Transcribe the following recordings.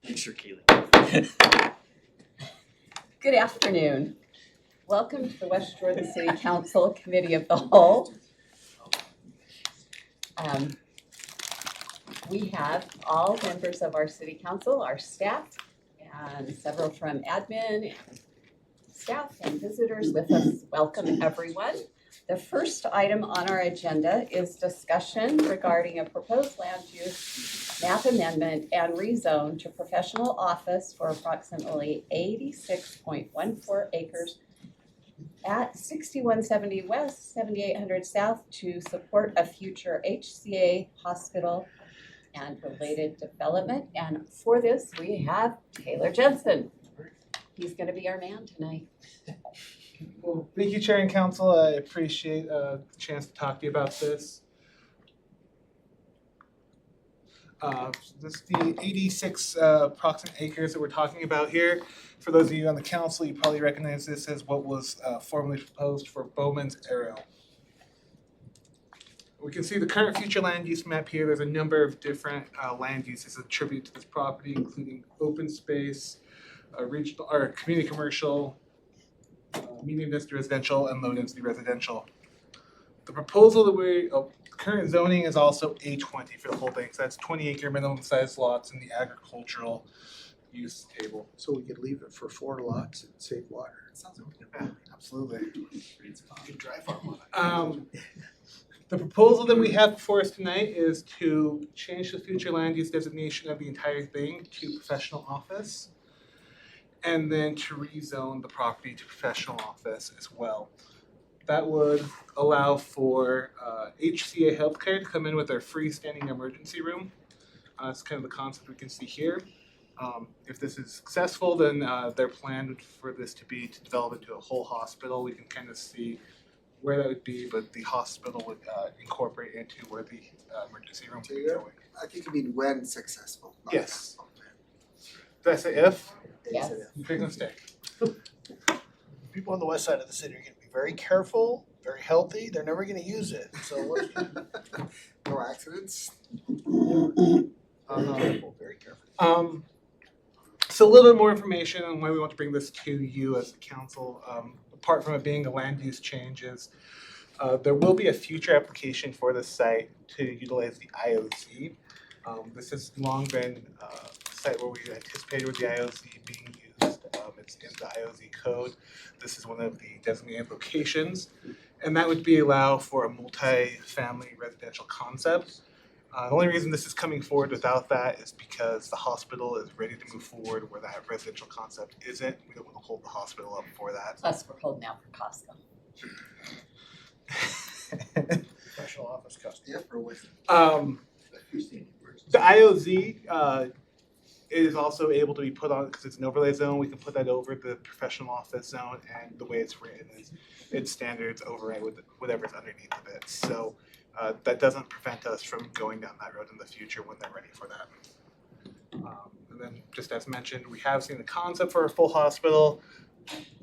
Mr. Keeley. Good afternoon. Welcome to the West Jordan City Council Committee of the Whole. We have all members of our city council, our staff, and several from admin and staff and visitors with us. Welcome, everyone. The first item on our agenda is discussion regarding a proposed land use map amendment and rezone to professional office for approximately 86.14 acres at 6170 West, 7800 South to support a future HCA hospital and related development. And for this, we have Taylor Jensen. He's going to be our man tonight. Well, thank you, Chair and Council. I appreciate the chance to talk to you about this. This is the 86 approximate acres that we're talking about here. For those of you on the council, you probably recognize this as what was formerly proposed for Bowman's Arrow. We can see the current future land use map here. There's a number of different land uses attributed to this property, including open space, regional or community commercial, medium density residential, and low density residential. The proposal that current zoning is also A20 for the whole thing. So that's 20 acre minimum size lots in the agricultural use table. So we could leave it for 4 lots and save water. Sounds like absolutely. Good dry farm. The proposal that we have before us tonight is to change the future land use designation of the entire thing to professional office, and then to rezone the property to professional office as well. That would allow for HCA Healthcare to come in with their freestanding emergency room. That's kind of the concept we can see here. If this is successful, then their plan for this to be to develop into a whole hospital. We can kind of see where that would be, but the hospital would incorporate into where the emergency room would be going. I think you mean when successful. not Yes. if. Did I say if? Yes. Big mistake. People on the west side of the city are gonna be very careful, very healthy, they're never gonna use it, so let's No accidents. be careful, very careful. So a little bit more information on why we want to bring this to you as a council. Apart from it being a land use change, there will be a future application for this site to utilize the IOZ. This has long been a site where we anticipated with the IOZ being used. It's in the IOZ code. This is one of the designated locations, and that would allow for a multi-family residential concept. The only reason this is coming forward without that is because the hospital is ready to move forward where that residential concept isn't. We don't want to hold the hospital up for that. Plus, we're holding out for Costco. Professional office customers. Yeah, for with. The IOZ is also able to be put on, because it's an overlay zone, we can put that over the professional office zone, and the way it's written is its standards override with whatever's underneath of it. So that doesn't prevent us from going down that road in the future when they're ready for that. And then, just as mentioned, we have seen the concept for a full hospital.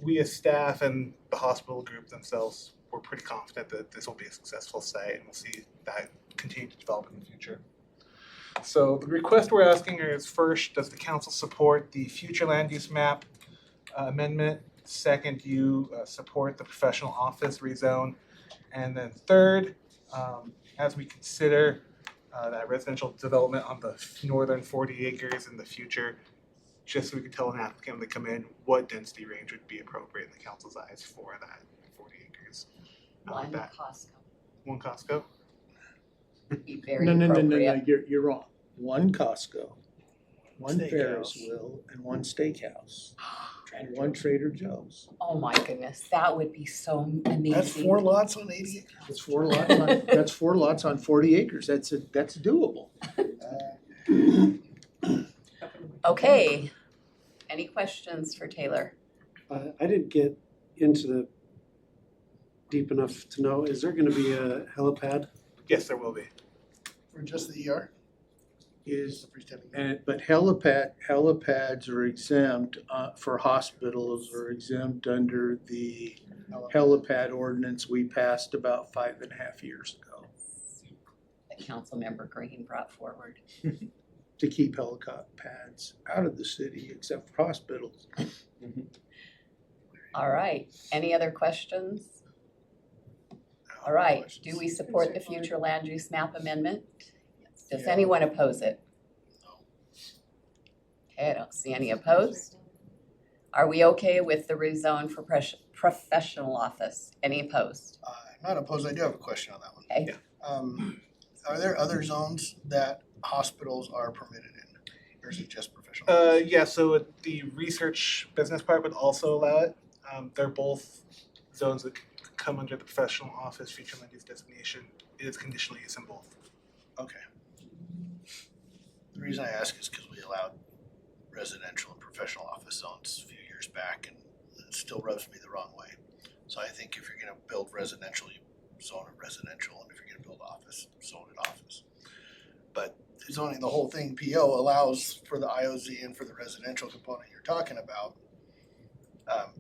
We as staff and the hospital group themselves, we're pretty confident that this will be a successful site, and we'll see that continue to develop in the future. So the request we're asking is, first, does the council support the future land use map amendment? Second, do you support the professional office rezone? And then third, as we consider that residential development on the northern 40 acres in the future, just so we can tell an applicant when they come in what density range would be appropriate in the council's eyes for that 40 acres. One that. Costco One Costco? would be very No, appropriate. you're wrong. One Costco, one Steakhouse. Ferris wheel, and one steakhouse, and one Trader Joe's. Oh my goodness, that would be so amazing. That's 4 lots on 80 acres. That's 4 lots on, that's 4 lots on 40 acres. That's doable. Okay, any questions for Taylor? I didn't get into the deep enough to know, is there gonna be a helipad? Yes, there will be. For just the ER? Is, Freestanding. but helipads are exempt for hospitals, are exempt under the helipad ordinance we passed about 5.5 years ago. That Councilmember Green brought forward. to keep helipads out of the city except for hospitals. All right, any other questions? All right, do we support the future land use map amendment? Does anyone oppose it? Okay, I don't see any opposed. Are we okay with the rezone for professional office? Any opposed? I'm not opposed, I do have a question on that one. Okay. Are there other zones that hospitals are permitted in, or is it just professional? Yeah, so the research business part would also allow it. They're both zones that come under the professional office future land use designation. It is conditional use in both. Okay. The reason I ask is because we allowed residential and professional office zones a few years back, and it still rubs me the wrong way. So I think if you're gonna build residential, you zone it residential, and if you're gonna build office, zone it office. But zoning the whole thing PO allows for the IOZ and for the residential component you're talking about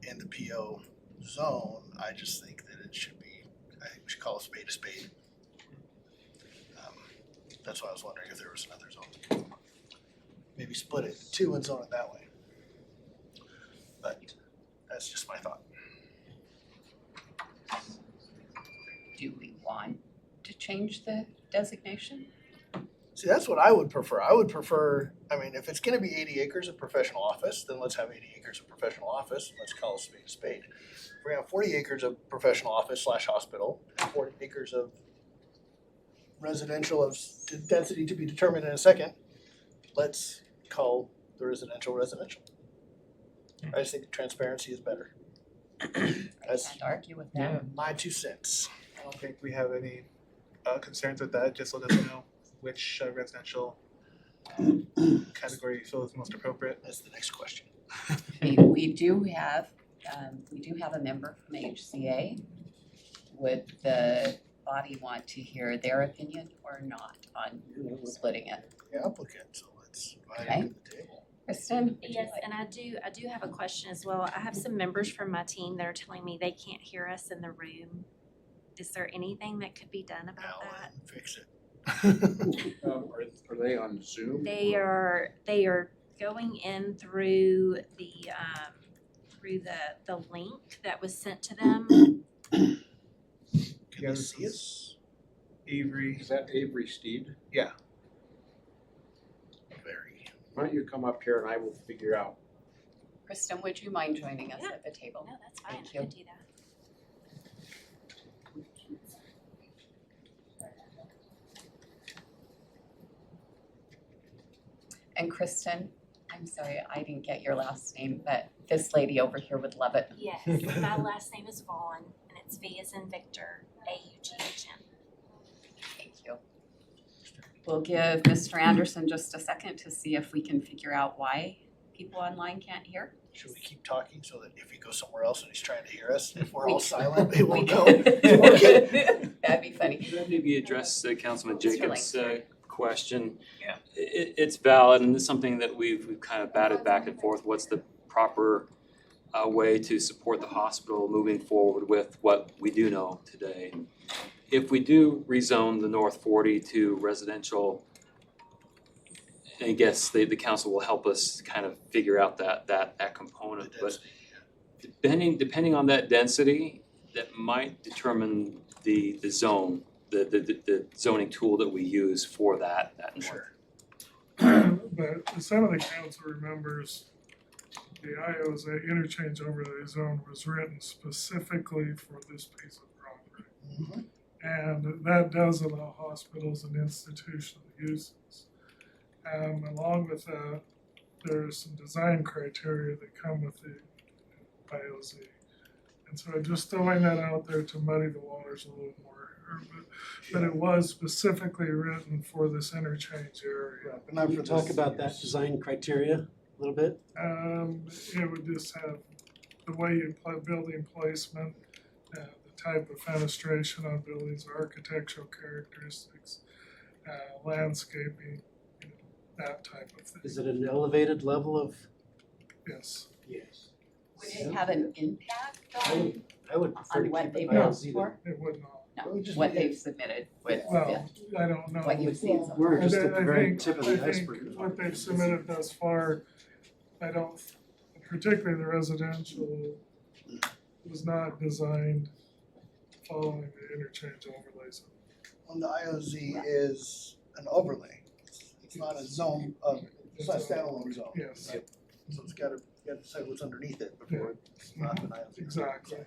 in the PO zone. I just think that it should be, I think we should call a spade a spade. That's why I was wondering if there was another zone. Maybe split it in two and zone it that way. But that's just my thought. Do we want to change the designation? See, that's what I would prefer. I would prefer, I mean, if it's gonna be 80 acres of professional office, then let's have 80 acres of professional office, and let's call a spade a spade. If we're gonna have 40 acres of professional office / hospital, and 40 acres of residential of density to be determined in a second, let's call the residential residential. I just think transparency is better. That's Can't argue with that. my 2 cents. I don't think we have any concerns with that. Just let us know which residential category you feel is most appropriate. That's the next question. We do have a member from HCA. Would the body want to hear their opinion or not on splitting it? The applicant, so let's invite him to the table. Kristen? would you Yes, like- and I do have a question as well. I have some members from my team that are telling me they can't hear us in the room. Is there anything that could be done about that? Alan, fix it. Are they on Zoom? They are going in through the link that was sent to them. Can Yeah, they this see us? Avery. Is that Avery Steed? Very. Why don't you come up here and I will figure out. Kristen, would you mind joining us Yeah. at the table? No, that's fine. I Thank you. can do that. And Kristen, I'm sorry, I didn't get your last name, but this lady over here would love it. Yes, my last name is Vaughn, and it's V as in Victor, AUGHN. Thank you. We'll give Mr. Anderson just a second to see if we can figure out why people online can't hear. Should we keep talking so that if he goes somewhere else and he's trying to hear us, if we're We- all silent, he won't We- know? It's working. That'd be funny. Could I maybe address Councilman Mr. Jacobs' Lang. question? Yeah. It's valid, and it's something that we've kind of batted back and forth. What's the proper way to support the hospital moving forward with what we do know today? If we do rezone the North 40 to residential, I guess the council will help us kind of figure out that component. But depending on that density, that might determine the zone, the zoning tool that we use for that north. Sure. But some of the council remembers the IOZA interchange overlay zone was written specifically for this piece of property. Mhm. And that does allow hospitals and institutional uses. Along with that, there are some design criteria that come with the IOZ. And so just throwing that out there to muddy the waters a little more. But it was specifically written for this interchange area. But not Can for you talk this about that use. design criteria a little bit? It would just have the way you play building placement, the type of fenestration on buildings, architectural characteristics, landscaping, that type of thing. Is it an elevated level of? Yes. Yes. Would it have an impact on, I would prefer to on what keep they it built IOZ. for? It would not. No, We just what need- they've submitted with, Well, I don't know. what you've seen. so We're I just thi- at the I very think- tip of I the think iceberg. what they've submitted thus far, I don't, particularly the residential, was not designed following the interchange overlays. On the IOZ is an overlay. It's not a zone of, it's not a standalone zone. Yes, right? So it's gotta, you gotta decide what's underneath it before it's not an IOZ. exactly.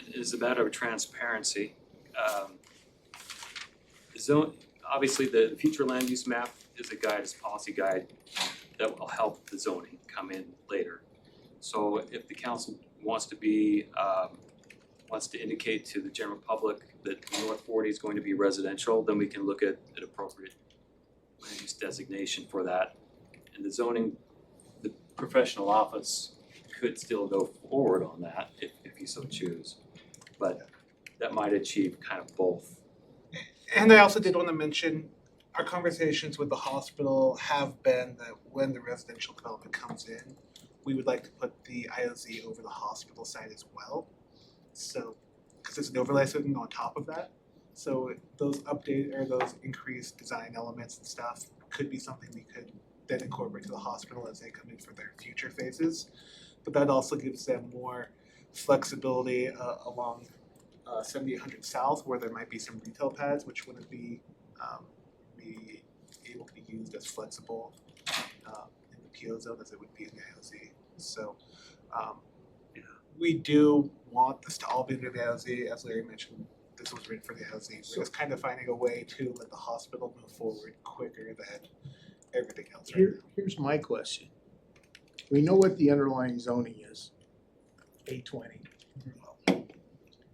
It's a matter of transparency. Zone, obviously, the future land use map is a guide, it's a policy guide that will help the zoning come in later. So if the council wants to be, wants to indicate to the general public that North 40 is going to be residential, then we can look at an appropriate land use designation for that. And the zoning, the professional office could still go forward on that if you so choose. But that might achieve kind of both. And I also did want to mention, our conversations with the hospital have been that when the residential development comes in, we would like to put the IOZ over the hospital side as well. So, because it's an overlay zone on top of that. So those those increased design elements and stuff could be something we could then incorporate to the hospital as they come in for their future phases. But that also gives them more flexibility along 7800 South, where there might be some retail pads which wouldn't be able to be used as flexible in the PO zone as it would be in the IOZ. So we do want this to all be under the IOZ. As Larry mentioned, this was written for the IOZ. We're just kind of finding a way to let the hospital move forward quicker than everything else right now. Here's my question. We know what the underlying zoning is, 820.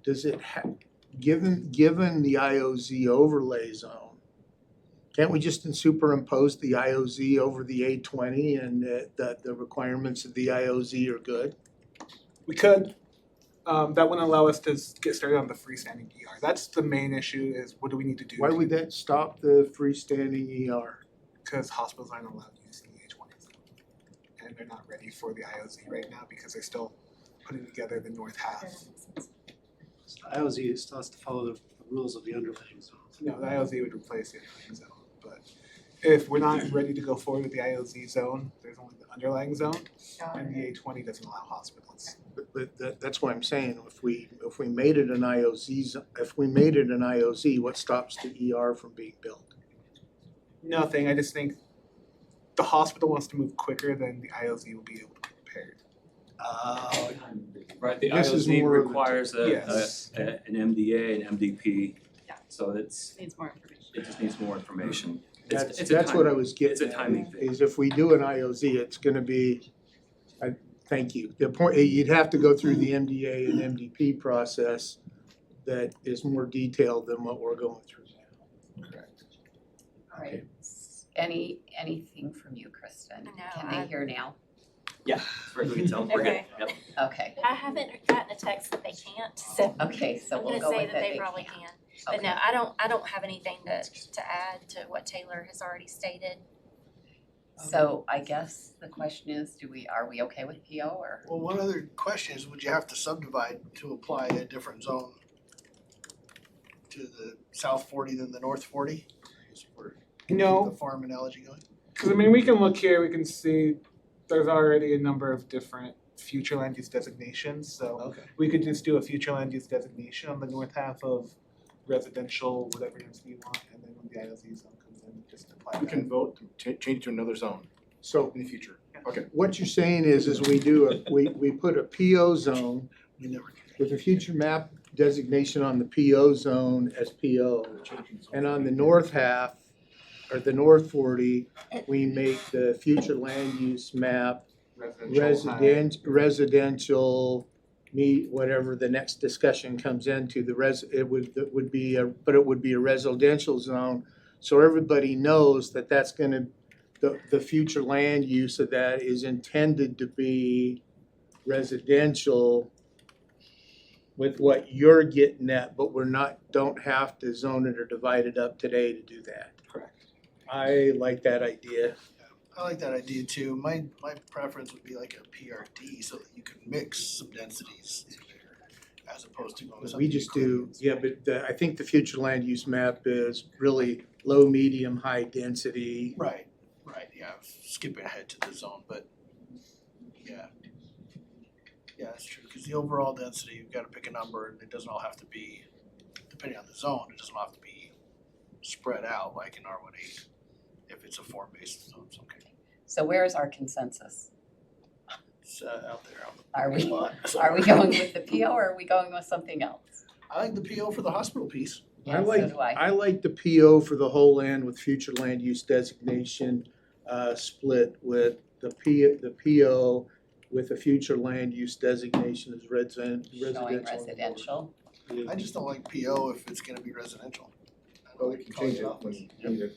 Does it given the IOZ overlay zone, can't we just superimpose the IOZ over the 820 and the requirements of the IOZ are good? We could. That wouldn't allow us to get started on the freestanding ER. That's the main issue, is what do we need to do? Why would that stop the freestanding ER? Because hospitals aren't allowed to use the H1 zone. And they're not ready for the IOZ right now because they're still putting together the north half. IOZ still has to follow the rules of the underlying zone. No, the IOZ would replace the underlying zone, but if we're not ready to go forward with the IOZ zone, there's only the underlying zone, and the A20 doesn't allow hospitals. But that's what I'm saying, if we made it an IOZ, what stops the ER from being built? Nothing, I just think the hospital wants to move quicker than the IOZ will be able to be prepared. Right, the This is IOZ more of a- requires Yes. an MDA, an MDP. Yeah. So it's, Needs more information. it just needs more information. That's It's a what I timing- was getting it's a at, timing thing. is if we do an IOZ, it's gonna be, thank you. The point, you'd have to go through the MDA and MDP process that is more detailed than what we're going through now. Correct. All right. Anything from you, Kristen? No, Can they hear now? Yeah, as far as we can tell, we're good. Okay. Yep. Okay, I haven't gotten a text that they can't, so okay, so I'm we'll gonna go say with that it. they probably can. can. But no, Okay. I don't have anything to add to what Taylor has already stated. So I guess the question is, are we okay with PO or? Well, one other question is, would you have to subdivide to apply a different zone to the south 40 than the north 40? No, The farm analogy going? because I mean, we can look here, we can see there's already a number of different future land use designations, so Okay. we could just do a future land use designation on the north half of residential, whatever density you want, and then when the ILZ zone comes in, just apply We that. can vote to change to another zone So in the future. Okay. what you're saying is we put a PO zone We never with a future map designation on the PO zone as PO. And on the north half, or the north 40, we make the future land use map residential, meet whatever the next discussion comes into, it would be a residential zone. So everybody knows that that's gonna, the future land use of that is intended to be residential with what you're getting at, but don't have to zone it or divide it up today to do that. Correct. I like that idea. I like that idea too. My preference would be like a PRD so that you can mix some densities. as opposed to going to something. We just do, includes. yeah, but I think the future land use map is really low, medium, high density. Right, yeah, skipping ahead to the zone, but yeah. Yeah, that's true, because the overall density, you've gotta pick a number, and it doesn't all have to be, depending on the zone, it doesn't all have to be spread out like in R18. If it's a form-based zone, it's okay. So where is our consensus? It's out there on the Are we, lot. are we going with the PO or are we going with something else? I like the PO for the hospital piece. I Yeah, so like, do I. I like the PO for the whole land with future land use designation, split with the PO with a future land use designation as residential. Showing residential. I just don't like PO if it's gonna be residential. I don't Well, we like can calling change it office. when needed.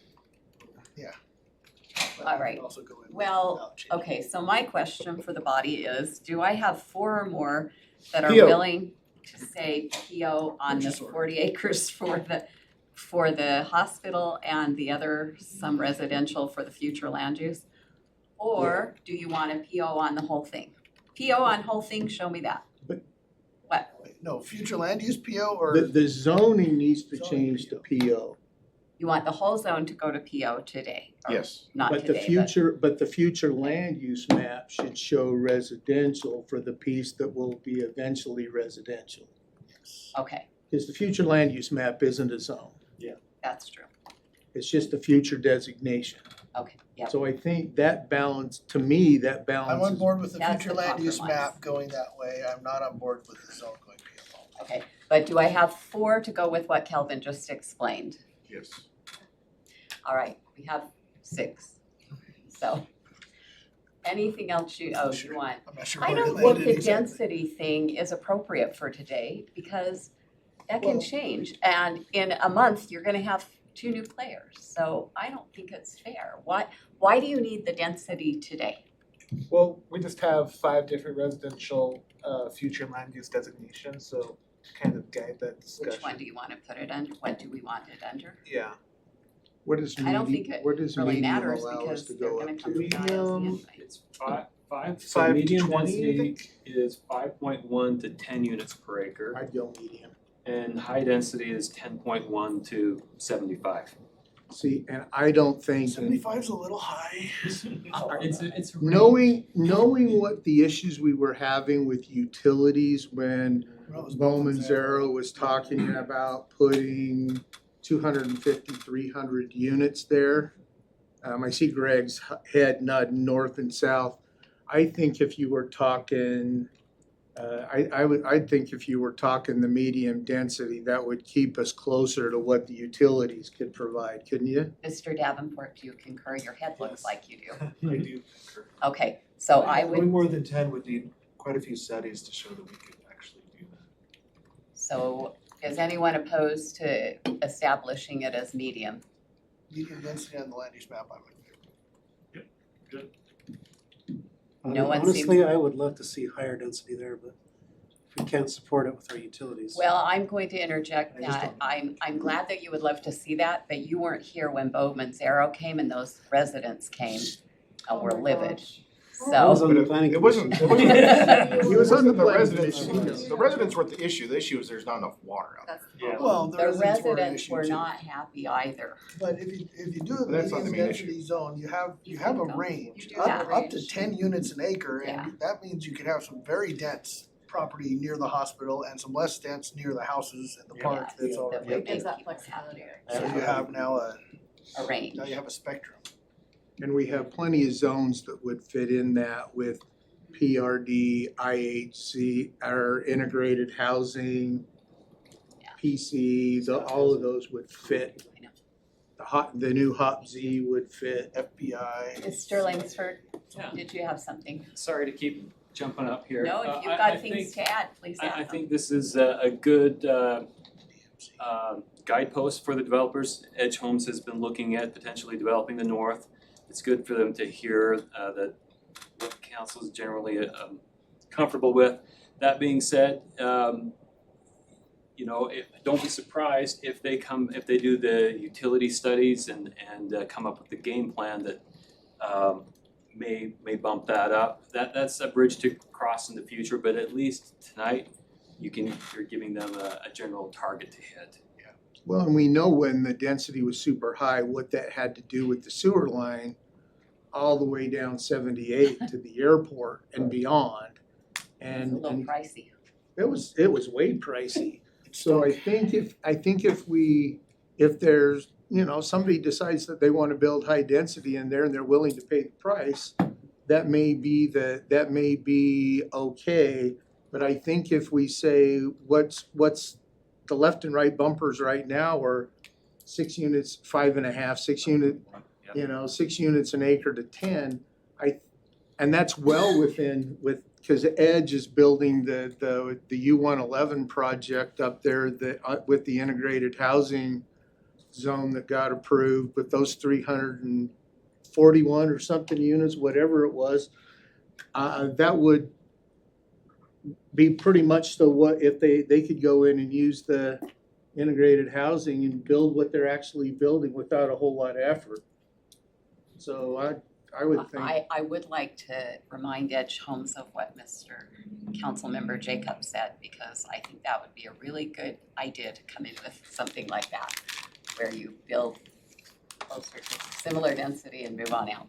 But All we right. can also go in Well, without changing. Okay, so my question for the body is, do I have 4 or more that are PO. willing to say PO on the Purchase order. 40 acres for the hospital and the other, some residential for the future land use? Or do you want a PO on the whole thing? PO on whole thing, show me that. But- What? Wait, no, future land use PO or? The zoning needs to Zoning change to PO. You want the whole zone to go to PO today? or Yes. Not But today, the future land use map should show residential for the piece that will be eventually residential. Okay, Because the future land use map isn't a zone, that's true. it's just a future designation. Okay, yeah. So I think that balance, to me, that I'm balance on is, board with the That's future the land use compromise. map going that way. I'm not on board with the zone going PO. Okay, but do I have 4 to go with what Kelvin just explained? Yes. All right, we have 6. So, anything else you want? I'm not sure I where it don't think landed the exactly. density thing is appropriate for today because that can Well- change. And in a month, you're gonna have 2 new players. So I don't think it's fair. Why do you need the density today? Well, we just have 5 different residential future land use designations, so to kind of guide that discussion. Which one do you wanna put it under? What do we want it under? Yeah. where does I don't medium, think it where does really medium matters allow us because to they're go gonna up come to? from ILC Medium. anyway. It's five, so 5 to medium 20, you density think? is 5.1 to 10 units per acre, I'd go medium. and high density is 10.1 to 75. See, and I don't think, 75's a little high. It's knowing what the issues we were having with utilities when Bowman Zero was talking about putting 250, 300 units there. I see Greg's head nodding north and south. I think if you were talking, I think if you were talking the medium density, that would keep us closer to what the utilities could provide, couldn't you? Mr. Davenport, do you concur? Your head looks Yes. like you do. I do concur. Okay, so I would, Going more than 10 would need quite a few studies to show that we could actually do that. so is anyone opposed to establishing it as medium? Medium density on the land use map, I'm in favor. No one Honestly, I would love to see higher density there, but we can't support it with our utilities. Well, I'm going to interject I just that. I'm glad that you would love to see that, but you weren't here when Bowman Zero came and those residents came and were livid. I was So, on the planning It wasn't, commission. it wasn't, He was on the the planning residents, commission. the residents weren't the issue. The issue is there's not enough water out there. Yeah. Well, the the residents were an residents issue were too. not happy either. But if you do a But that's not the medium main density zone, you have You a can go- range, you do have up to range. 10 units an acre, Yeah. and that means you could have some very dense property near the hospital and some less dense near the houses and the Yeah. park Yes, that's that already. would Gives make people happy. So you have now A range. now you have a spectrum. And we have plenty of zones that would fit in that with PRD, IHC, our integrated housing, Yeah. PC, all of those would fit. I know. The new Hop Z would fit. FBI. Mr. Langsford, Yeah. did you have something? Sorry to keep jumping up here. No, Uh, if you've I got things think- to add, please add them. I think this is a good guidepost for the developers. Edge Homes has been looking at potentially developing the north. It's good for them to hear that what council is generally comfortable with. That being said, don't be surprised if they do the utility studies and come up with the game plan that may bump that up. That's a bridge to cross in the future, but at least tonight, you're giving them a general target to hit. Well, and we know when the density was super high, what that had to do with the sewer line all the way down 78 to the airport and beyond. It's a And little pricey. it was way pricey. So I think if there's, you know, somebody decides that they wanna build high density in there and they're willing to pay the price, that may be okay. But I think if we say what's the left and right bumpers right now are 6 units, 5.5, 6 unit, you know, 6 units an acre to 10. And that's well within because Edge is building the U111 project up there with the integrated housing zone that got approved with those 341 or something units, whatever it was. That would be pretty much what if they could go in and use the integrated housing and build what they're actually building without a whole lot of effort. So I would think. I would like to remind Edge Homes of what Mr. Councilmember Jacob said, because I think that would be a really good idea to come in with something like that, where you build closer to similar density and move on out.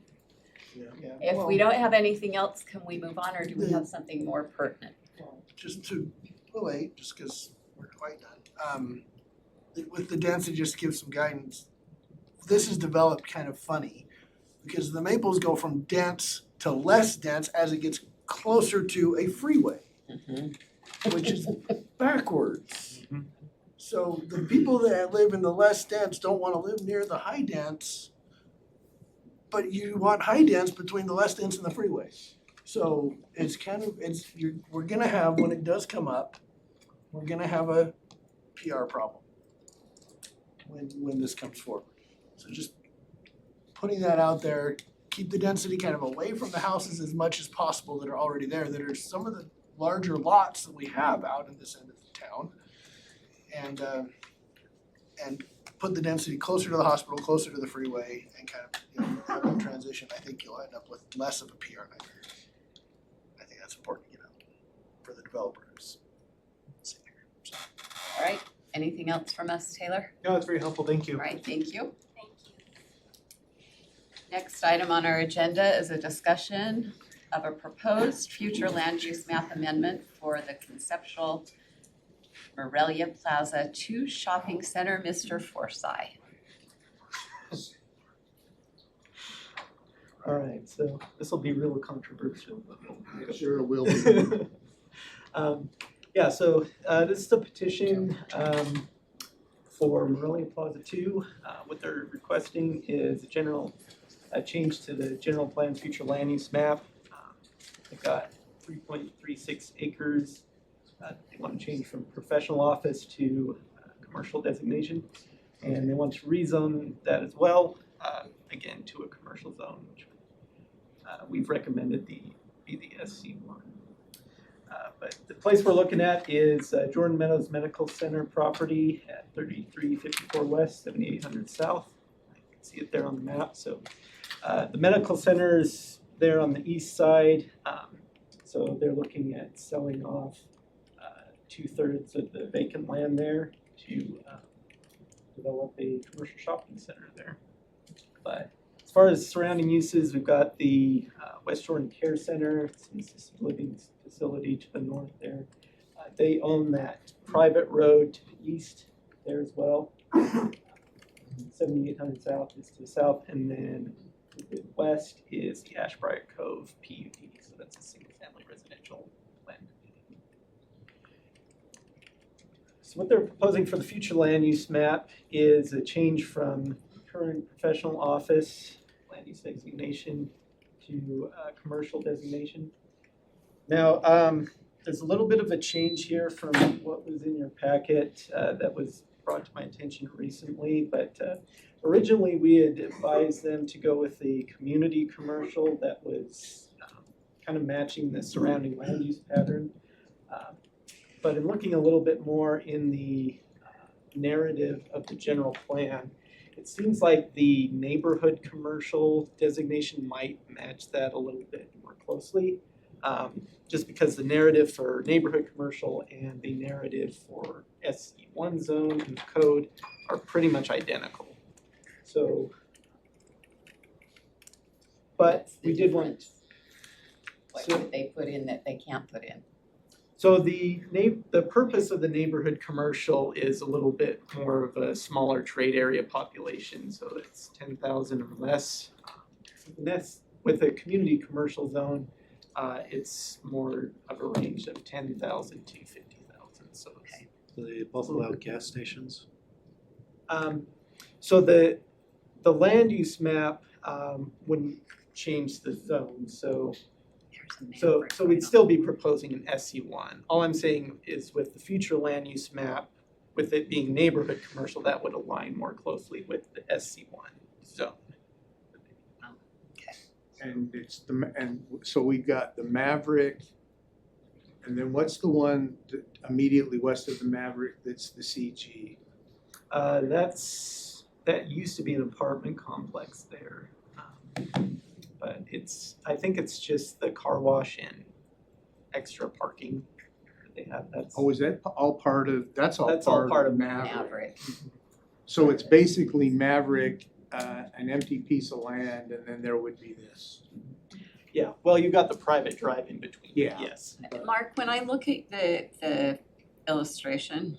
Yeah. If we don't have anything else, can we move on, or do we have something more pertinent? Just to relate, just because we're quite done, with the density, just to give some guidance, this is developed kind of funny, because the maples go from dense to less dense as it gets closer to a freeway, which is backwards. So the people that live in the less dense don't want to live near the high dense, but you want high dense between the less dense and the freeway. So it's kind of, we're gonna have, when it does come up, we're gonna have a PR problem when this comes forward. So just putting that out there, keep the density kind of away from the houses as much as possible that are already there, that are some of the larger lots that we have out in this end of the town. And put the density closer to the hospital, closer to the freeway, and kind of, you know, have a transition. I think you'll end up with less of a PR nightmare. I think that's important to get out for the developers. All right, anything else from us, Taylor? No, that's very helpful, thank you. All right, thank you. Thank you. Next item on our agenda is a discussion of a proposed future land use map amendment for the conceptual Morelia Plaza 2 Shopping Center, Mr. Forsyth. All right, so this will be real controversial. Sure it will be. Yeah, so this is a petition for Morelia Plaza 2. What they're requesting is a change to the general plan future land use map. They've got 3.36 acres. They want to change from professional office to commercial designation. And they want to rezone that as well, again, to a commercial zone, which we've recommended be the SC1. But the place we're looking at is Jordan Meadows Medical Center property at 3354 West, 7800 South. You can see it there on the map. So the medical center is there on the east side. So they're looking at selling off 2/3 of the vacant land there to develop a commercial shopping center there. But as far as surrounding uses, we've got the West Jordan Care Center, it's an assisted living facility to the north there. They own that private road to the east there as well. 7800 South is to the south, and then to the west is the Ashbright Cove PUD, so that's a single-family residential plan. So what they're proposing for the future land use map is a change from current professional office land use designation to commercial designation. Now, there's a little bit of a change here from what was in your packet that was brought to my attention recently, but originally we had advised them to go with the community commercial that was kind of matching the surrounding land use pattern. But in looking a little bit more in the narrative of the general plan, it seems like the neighborhood commercial designation might match that a little bit more closely. just because the narrative for neighborhood commercial and the narrative for SE1 zone in the code are pretty much identical. So, but we did want. What So- did they put in that they can't put in? So the purpose of the neighborhood commercial is a little bit more of a smaller trade area population, so it's 10,000 or less. And that's with a community commercial zone, it's more of a range of 10,000 to 50,000, so it's. Okay. Do they both allow gas stations? So the land use map wouldn't change the zone, so we'd still be proposing an SC1. All I'm saying is with the future land use map, with it being neighborhood commercial, that would align more closely with the SC1 zone. And it's and so we've got the Maverick, and then what's the one that immediately west of the Maverick that's the CG? That used to be an apartment complex there. But I think it's just the car wash and extra parking that they have. Oh, is that all part of, that's all part of Maverick? Maverick. So it's basically Maverick, an empty piece of land, and then there would be this. Yeah, well, you've got the private drive in between, Yeah. yes. Mark, when I look at the illustration,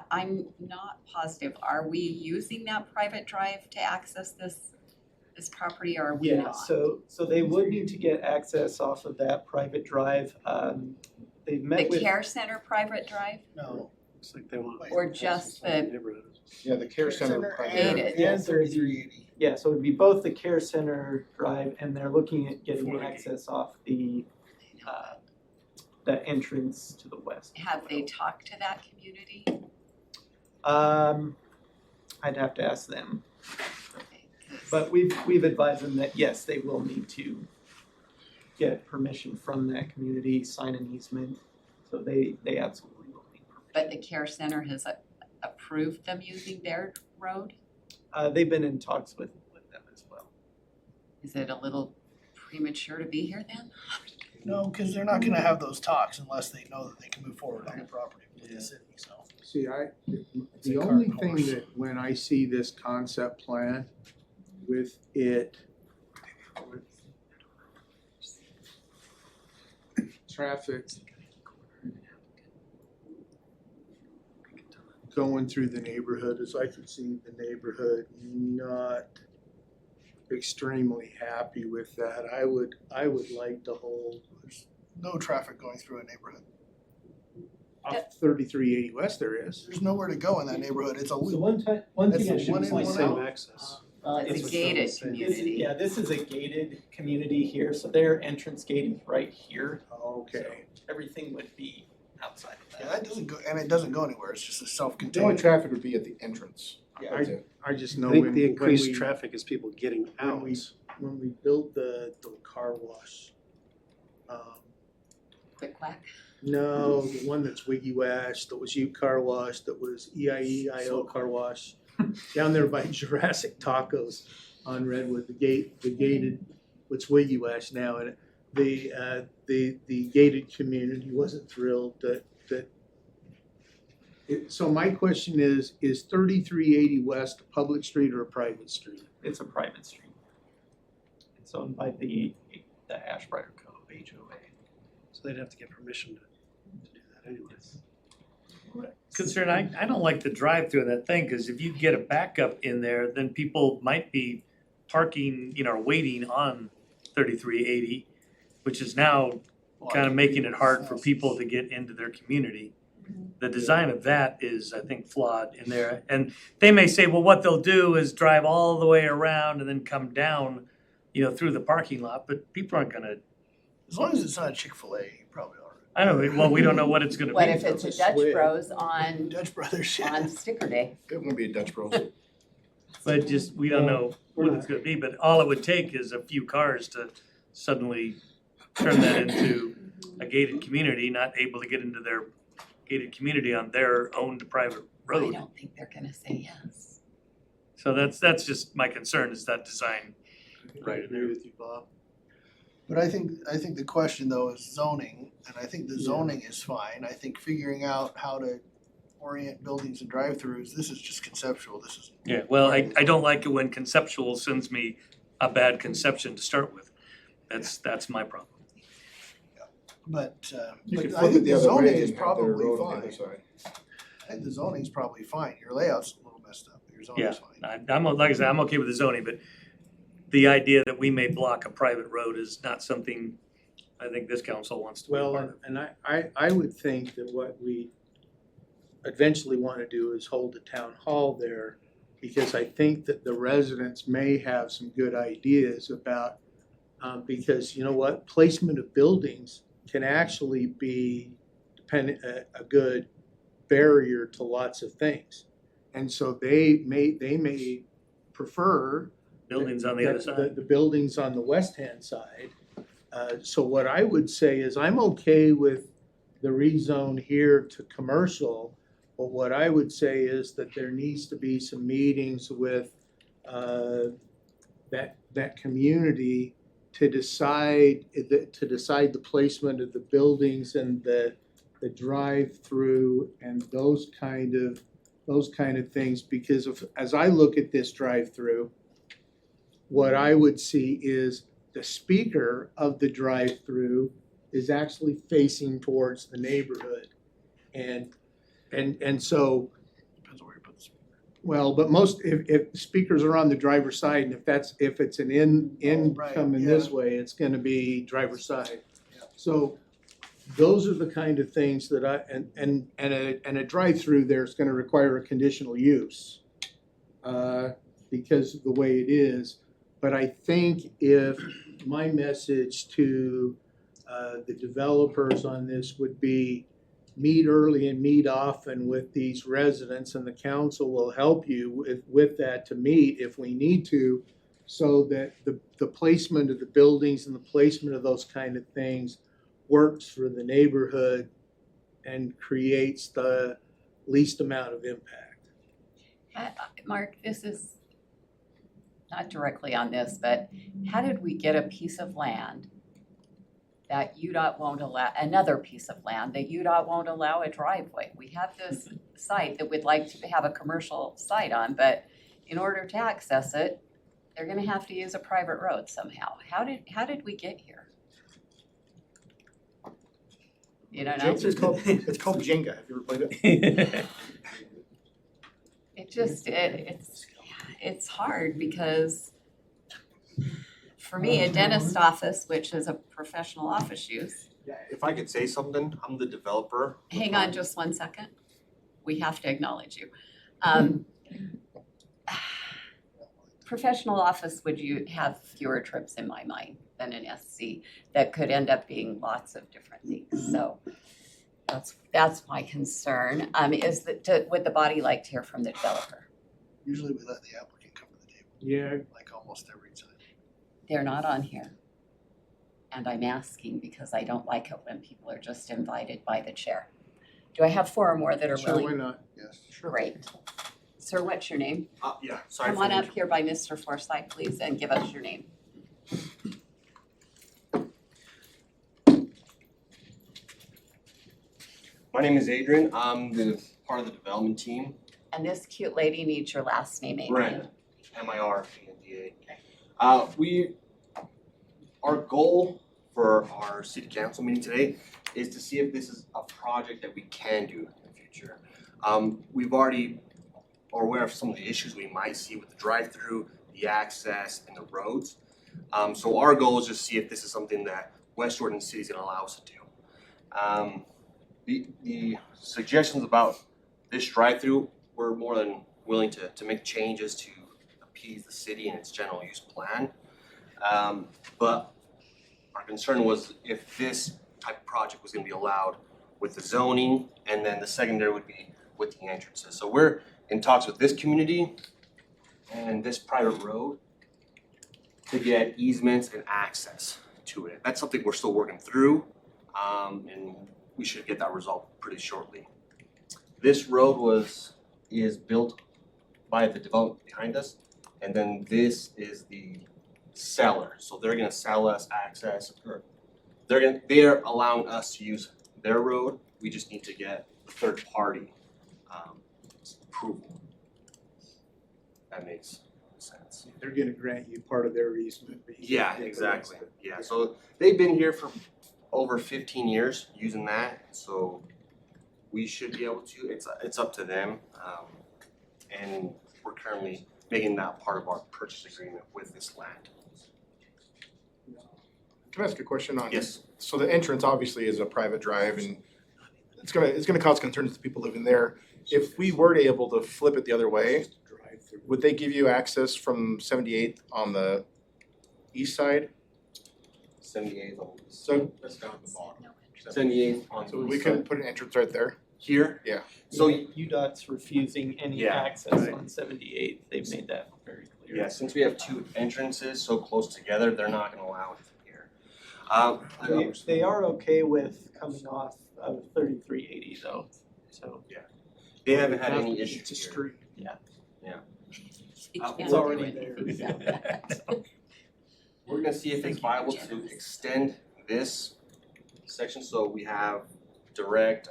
I'm not positive, are we using that private drive to access this property or are we Yeah, not? so they would need to get access off of that private drive. They've The met with. care center private drive No. Looks like they want. or just the Neighborhood. Yeah, the care center. gated? Yeah, 3380. Yeah, so it'd be both the care center drive and they're looking at getting access off the entrance to the west. Have they talked to that community? I'd have to ask them, but we've advised them that yes, they will need to get permission from that community, sign an easement, so they absolutely will need permission. But the care center has approved them using their road? They've been in talks with them as well. Is it a little premature to be here then? No, because they're not gonna have those talks unless they know that they can move forward on the property with the city, so. See, It's the a cart only and thing horse. that, when I see this concept plan with it, traffic going through the neighborhood, is I could see the neighborhood not extremely happy with that. I would like to hold No traffic going through a neighborhood. off 3380 West there is. There's nowhere to go in that neighborhood. It's a So loop. one thing That's I the should one in, point one out. out. access. Well, It's it's a gated This is, community. yeah, this is a gated community here, so their entrance gate is right here. Okay. So everything would be outside of Yeah, that. that doesn't go, and it doesn't go anywhere. It's just a The only self-contained. traffic would be at the entrance. Yeah. That's it. I just I know think when the increased we, traffic is people getting out. when we build the car wash, Quick quack. no, the one that's Wiggy Wash, that was U Car Wash, that was EIO Car Wash, down there by Jurassic Tacos on Redwood, the gated, what's Wiggy Wash now, and the gated community wasn't thrilled that so my question is 3380 West a public street or a private street? It's a private street. It's owned by the Ashbrighter Cove, HOA. So they'd have to get permission to do that anyways. Concern, I don't like the drive-through of that thing, cause if you get a backup in there, then people might be parking, or waiting on 3380, which is now kind of making it hard for people to get into their community. The design of that is, I think, flawed in there. And they may say, well, what they'll do is drive all the way around and then come down, through the parking lot, but people aren't gonna, As long as it's not a Chick-fil-A, you probably are. I don't know, well, we don't know what it's gonna be. What if it's a It's a Dutch switch. Bros on Dutch Brothers. sticker day? It wouldn't be a Dutch Bros. But just, we don't know what it's gonna be, but all it would take is a few cars to suddenly turn that into a gated community, not able to get into their gated community on their owned private I road. don't think they're gonna say yes. So that's just my concern, is that design I right in agree there. with you, Bob. But I think the question though is zoning, and I think the zoning is fine. I think figuring out how to orient buildings and drive-throughs, this is just conceptual, this is. Yeah, well, I don't like it when conceptual sends me a bad conception to start with. That's my problem. But You could I flip it think the the other zoning way is and have their probably road on the fine. other side. I think the zoning's probably fine. Your layout's a little messed up, but your zoning's fine. I'm, like I said, I'm okay with the zoning, but the idea that we may block a private road is not something I think this council wants to be a part of. And I would think that what we eventually want to do is hold a town hall there, because I think that the residents may have some good ideas about, because you know what, placement of buildings can actually be a good barrier to lots of things. And so they may prefer Buildings on the other side. The buildings on the west-hand side. So what I would say is I'm okay with the rezone here to commercial, but what I would say is that there needs to be some meetings with that community to decide the placement of the buildings and the drive-through and those kind of things, because as I look at this drive-through, what I would see is the speaker of the drive-through is actually facing towards the neighborhood. And so, Depends on where you put the speaker. well, but if the speakers are on the driver's side, and if it's an in right, coming this way, it's gonna be driver's side. So those are the kind of things that and a drive-through there is gonna require a conditional use because of the way it is. But I think if my message to the developers on this would be meet early and meet often with these residents, and the council will help you with that to meet if we need to, so that the placement of the buildings and the placement of those kind of things works for the neighborhood and creates the least amount of impact. Mark, this is not directly on this, but how did we get a piece of land that UDOT won't allow, another piece of land that UDOT won't allow a driveway? We have this site that we'd like to have a commercial site on, but in order to access it, they're gonna have to use a private road somehow. How did we get here? You don't know? It's called Jenga. Have you ever played it? It just, it's hard because for me, a dentist office, which is a professional office use. If I could say something, I'm the developer. Hang on just one second. We have to acknowledge you. Professional office, would you have fewer trips in my mind than an SC that could end up being lots of different things? So that's my concern. Is that, would the body like to hear from the developer? Usually we let the applicant come to the table, Yeah, like almost every time. They're not on here. And I'm asking because I don't like it when people are just invited by the chair. Do I have 4 or more that are sure, why willing? not? Yes. Great. Sir, what's your name? Yeah, sorry Come for on the up here by Mr. Forsythe, please, and give us your name. My name is Adrian. I'm the part of the development team. And this cute lady needs your last name, Amy. Brent, MIRANDA. Our goal for our city council meeting today is to see if this is a project that we can do in the future. We've already are aware of some of the issues we might see with the drive-through, the access, and the roads. So our goal is just to see if this is something that West Jordan City is gonna allow us to do. The suggestions about this drive-through, we're more than willing to make changes to appease the city and its general use plan. But our concern was if this type of project was gonna be allowed with the zoning, and then the secondary would be with the entrances. So we're in talks with this community and this private road to get easements and access to it. That's something we're still working through, and we should get that resolved pretty shortly. This road is built by the development behind us, and then this is the seller, so they're gonna sell us access, or they're allowing us to use their road, we just need to get third party approval. That makes sense. They're gonna grant you part of their easement. but you Yeah, can't take the exactly, rest. yeah, so they've been here for over 15 years using that, so we should be able to, it's up to them. And we're currently making that part of our purchase agreement with this land. Can I ask a question on? Yes. So the entrance obviously is a private drive and it's gonna cause concerns to people living there. If we were to able to flip it the other way, Drive through. would they give you access from 78th on the east side? 78th on, So, that's down at the bottom. 78th on so the we east could side. put an entrance right there? Here? Yeah. So, UDOT's refusing any Yeah, access right. on 78. They've made that very clear. yeah, since we have two entrances so close together, they're not gonna allow it from here. They are okay with coming off of 3380 though, so. They haven't had any issues It's a here. street. It's already there. We're gonna see if it's viable to extend this section so we have direct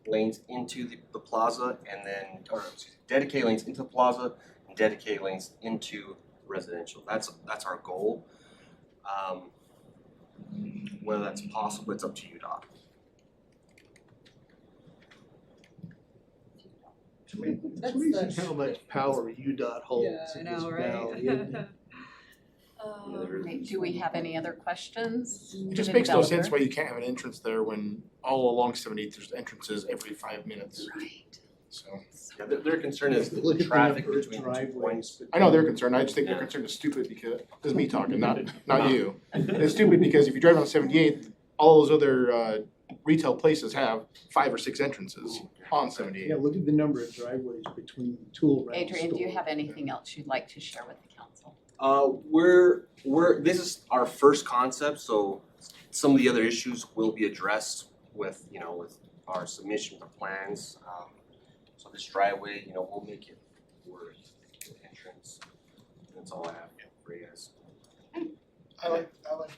lanes into the plaza and then, or excuse me, dedicated lanes into the plaza and dedicated lanes into residential. That's our goal. Whether that's possible, it's up to you, Doc. That's Amazing the- how much power UDOT holds Yeah, I in this know, right? valley, isn't it? Do we have any other questions? It to just the makes no sense developer? why you can't have an entrance there when all along 78th there's entrances every 5 minutes. Right. So, Yeah, their concern is Look the at traffic number of between the 2 points. driveways. I know they're concerned, I just think their Yeah. concern is stupid because, this is me talking, not you. It's stupid because if you drive on 78th, all those other retail places have 5 or 6 entrances on 78th. Yeah, look at the number of driveways between tool rental Adrian, do you stores. have anything else you'd like to share with the council? This is our first concept, so some of the other issues will be addressed with, with our submission of plans. So this driveway, we'll make it work, the entrance. That's all I have for you guys. I like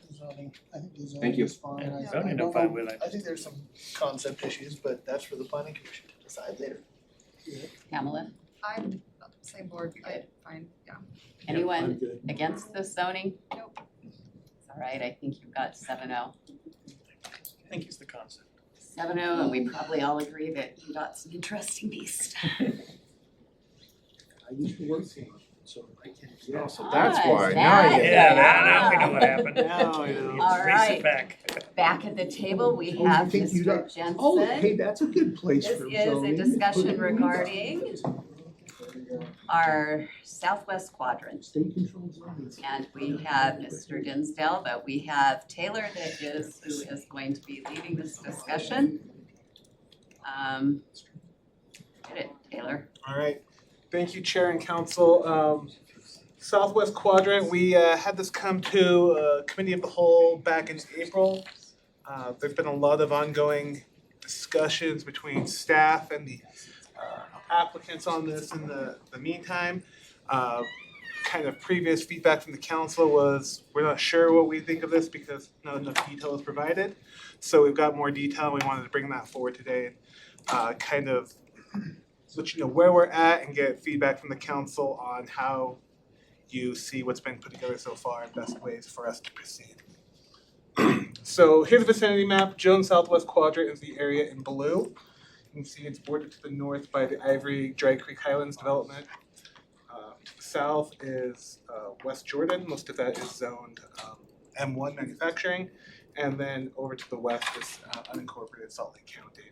the zoning, I think the Thank zoning you. is fine. Yeah, I zoning I'm don't fine know- with, I think there's some concept issues, but that's for the planning commission to decide later. Pamela, I'm same board, fine, yeah. I'm anyone good. against this zoning? Nope. All right, I think you've got 7-0. I think it's the concept. 7-0, and we probably all agree that UDOT's an interesting beast. I used to work for them, so I can. Oh, so that's Ah, why, is now I that- get it. Now we know what happened. Now I know. All Trace right. it back. Back at the table, we Oh, you have think Mr. UDOT Jensen. Oh, hey, that's a good place This for is a zoning. discussion Put it in regarding our southwest quadrant. State controlled zoning. And we have Mr. Dinsdale, but we have Taylor who is going to be leading this discussion. Get it, Taylor. All right, thank you, Chair and Council. Southwest Quadrant, we had this come to Committee of the Whole back in April. There's been a lot of ongoing discussions between staff and the applicants on this in the meantime. Kind of previous feedback from the council was, we're not sure what we think of this because not enough detail is provided. So we've got more detail, we wanted to bring that forward today. Kind of let you know where we're at and get feedback from the council on how you see what's been put together so far and best ways for us to proceed. So here's the vicinity map. Jones Southwest Quadrant is the area in blue. You can see it's bordered to the north by the Ivory Dry Creek Highlands development. To the south is West Jordan. Most of that is zoned M1 manufacturing. And then over to the west is unincorporated Salt Lake County.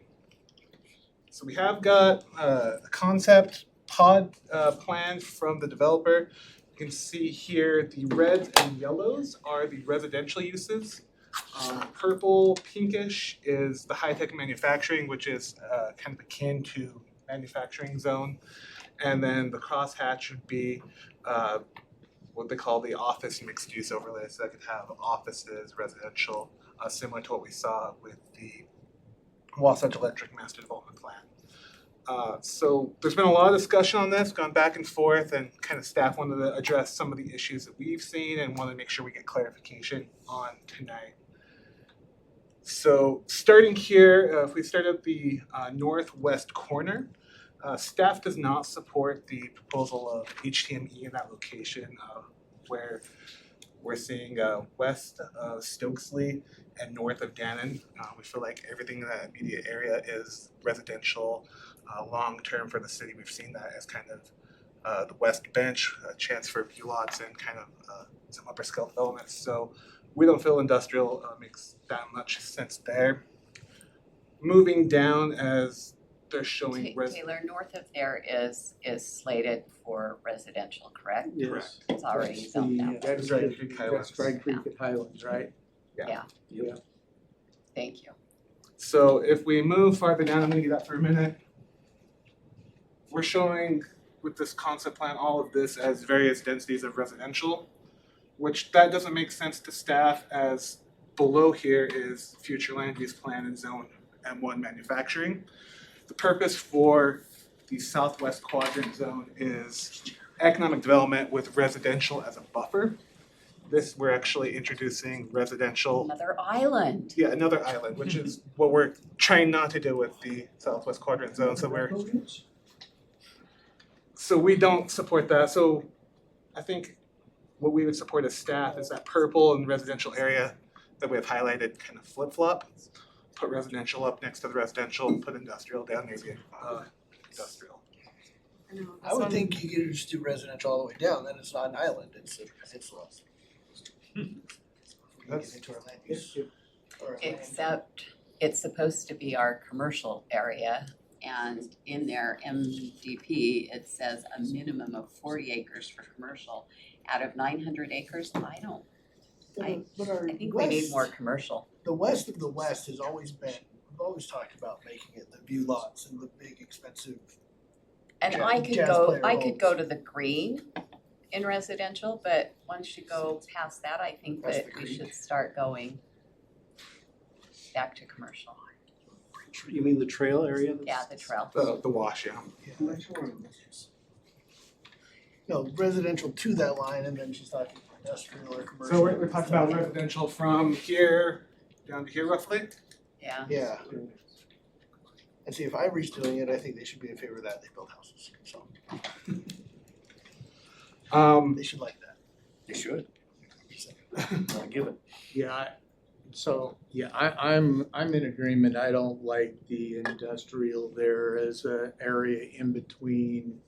So we have got a concept pod plan from the developer. You can see here the reds and yellows are the residential uses. Purple, pinkish is the high-tech manufacturing, which is kind of akin to manufacturing zone. And then the crosshatch would be what they call the office mixed-use overlay. So that could have offices, residential, similar to what we saw with the Wasatch Electric Master Development Plan. So there's been a lot of discussion on this, gone back and forth, and kind of staff wanted to address some of the issues that we've seen and want to make sure we get clarification on tonight. So starting here, if we start at the northwest corner, staff does not support the proposal of HTME in that location where we're seeing west of Stokesley and north of Dannon. We feel like everything in that immediate area is residential. Long-term for the city, we've seen that as kind of the west bench, a chance for view lots and kind of some upper scale developments. So we don't feel industrial makes that much sense there. Moving down as they're showing Taylor, north of there is slated for residential, correct? Yes. It's already zoned out. That's Dry Creek Highlands. That's Dry Creek at Highlands, right? Yeah. Yeah. Thank you. So if we move farther down, I'm gonna do that for a minute. We're showing with this concept plan all of this as various densities of residential, which that doesn't make sense to staff as below here is future land use plan and zone M1 manufacturing. The purpose for the southwest quadrant zone is economic development with residential as a buffer. This, we're actually introducing residential. Another island. Yeah, another island, which is what we're trying not to do with the southwest quadrant zone, so we don't support that. So I think what we would support as staff is that purple and residential area that we have highlighted kind of flip-flop. Put residential up next to the residential, put industrial down near the industrial. I would think you could just do residential all the way down, then it's not an island, it's a peninsula. That's- Into our land use. or our land. Except it's supposed to be our commercial area, and in their MDP, it says a minimum of 40 acres for commercial. Out of 900 acres, But our I think we need west- more commercial. The west of the west has always been, we've always talked about making it the view lots and the big expensive. And Ja- I could jazz go, player I could go homes. to the green in residential, but once you go past that, I think Past that the we creek. should start going back to commercial. You mean the trail area? Yeah, the trail. The wash, yeah. No, residential to that line, and then she's talking industrial or commercial. So we're talking about residential from here down to here roughly? Yeah. Yeah. And see, if Ivory's doing it, I think they should be in favor of that, they build houses, so they should like that. They should. I'll give it. Yeah, I'm in agreement. I don't like the industrial there as a area in between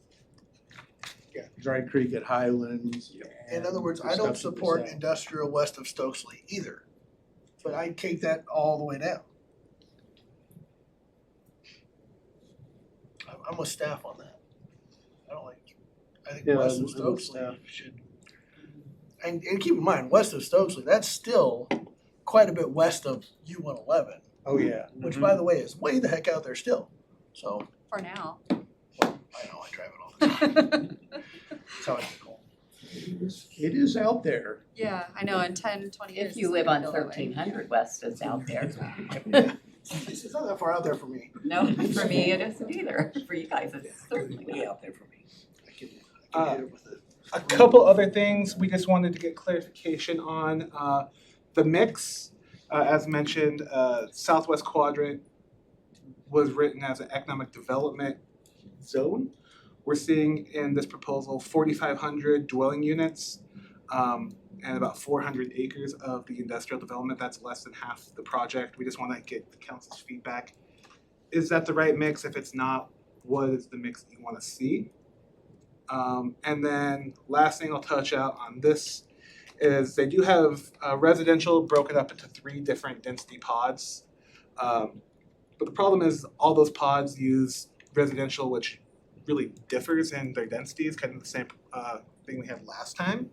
Dry Creek at Highlands. In other words, and I the don't stuff to the support south. industrial west of Stokesley either, but I'd take that all the way down. I'm with staff on that. I don't like, I think Yeah, west of I'm with Stokesley staff. should. And keep in mind, west of Stokesley, that's still quite a bit west of U-111, Oh, yeah. which by the way is way the heck out there still, so. For now. I know, I drive it all the time. That's how I get home. It is out there. Yeah, I know, in 10, 20 years. If you it's live gonna on feel that way. 1300 West, it's out there. It's not that far out there for me. No, for me, it isn't either. For you guys, it's certainly Way not. out there for me. I can hit it with a. A couple other things we just wanted to get clarification on. The mix, as mentioned, southwest quadrant was written as an economic development zone. We're seeing in this proposal 4,500 dwelling units and about 400 acres of the industrial development. That's less than half the project. We just want to get the council's feedback. Is that the right mix? If it's not, what is the mix that you want to see? And then last thing I'll touch out on this is they do have residential broken up into 3 different density pods. But the problem is all those pods use residential, which really differs in their densities, kind of the same thing we had last time.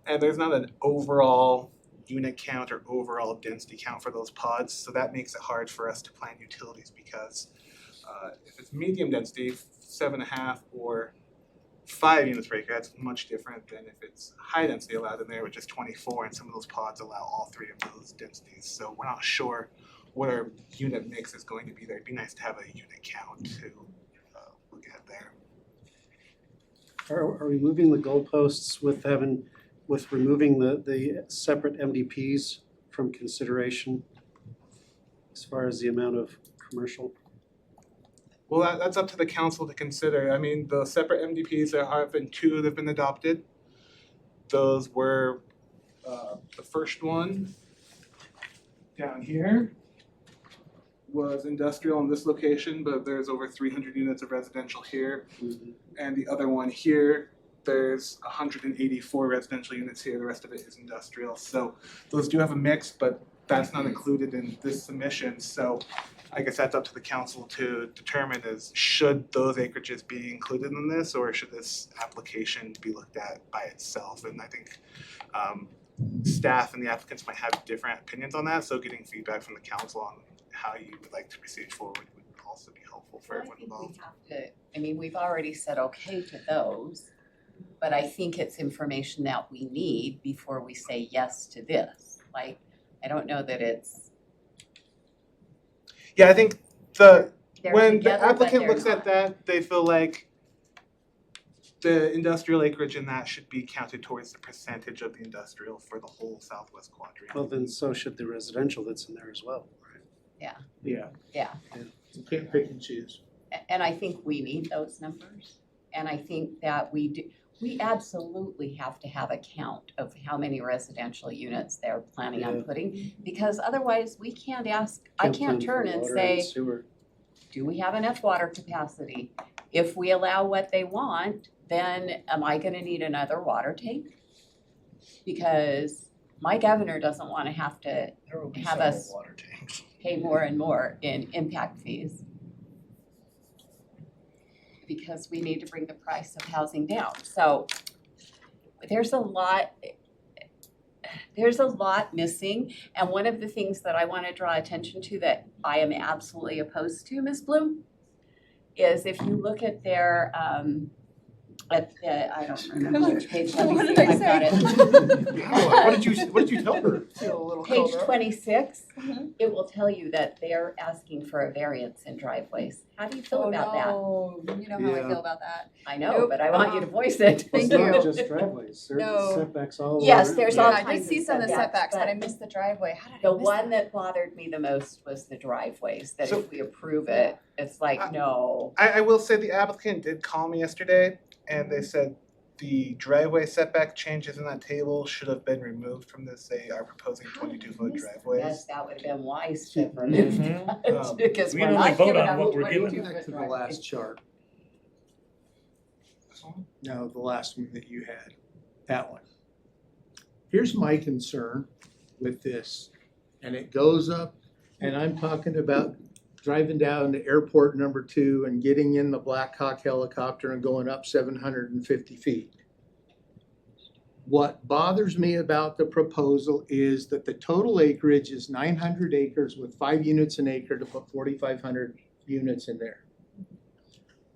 And there's not an overall unit count or overall density count for those pods, so that makes it hard for us to plan utilities because if it's medium density, 7.5 or 5 units per acre, that's much different than if it's high density allowed in there, which is 24, and some of those pods allow all 3 of those densities. So we're not sure what our unit mix is going to be there. It'd be nice to have a unit count to get there. Are we moving the goalposts with removing the separate MDPs from consideration as far as the amount of commercial? Well, that's up to the council to consider. I mean, the separate MDPs, there have been two that have been adopted. Those were, the first one down here was industrial in this location, but there's over 300 units of residential here. And the other one here, there's 184 residential units here, the rest of it is industrial. So those do have a mix, but that's not included in this submission. So I guess that's up to the council to determine is, should those acreages be included in this, or should this application be looked at by itself? And I think staff and the applicants might have different opinions on that, so getting feedback from the council on how you would like to proceed forward would also be helpful for everyone involved. I mean, we've already said okay to those, but I think it's information that we need before we say yes to this. Like, I don't know that it's. Yeah, I think They're when the together, but applicant they're looks not. at that, they feel like the industrial acreage in that should be counted towards the percentage of the industrial for the whole southwest quadrant. Well, then so should the residential that's in there as well, right? Yeah. Yeah. Yeah. You can't pick and choose. And I think we need those numbers. And I think that we absolutely have to have a count of how many residential units they're planning on putting. Because otherwise we can't ask, I can't turn and say, do we have enough water capacity? If we allow what they want, then am I gonna need another water tank? Because my governor doesn't wanna have to There will be have several us water tanks. pay more and more in impact fees. Because we need to bring the price of housing down. So there's a lot missing. And one of the things that I want to draw attention to that I am absolutely opposed to, Ms. Bloom, is if you look at their, I don't remember which page, let me What see did if I I've got say? it. What did you tell her? Page 26, it will tell you that they're asking for a variance in driveways. How do you feel about that? Oh, no, you know how I Yeah. feel about that. I know, Nope. but I want you to voice it. Thank It's not you. just driveways, there's No. setbacks all over. Yes, there's all Yeah, I kinds did of see some of the setbacks, but I but missed the driveway. How did I the miss one that? that bothered me the most was the driveways, that So- if we approve it, it's like, no. I will say the applicant did call me yesterday and they said the driveway setback changes in that table should have been removed from this. They are proposing 22-foot driveways. Yes, that would have been wise to have removed Mhm. that, because We we're can only not vote giving on up what we're given. 22 Back foot to the driveway. last chart. No, the last one that you had, that one. Here's my concern with this, and it goes up, and I'm talking about driving down to airport number 2 and getting in the Black Hawk helicopter and going up 750 feet. What bothers me about the proposal is that the total acreage is 900 acres with 5 units an acre to put 4,500 units in there.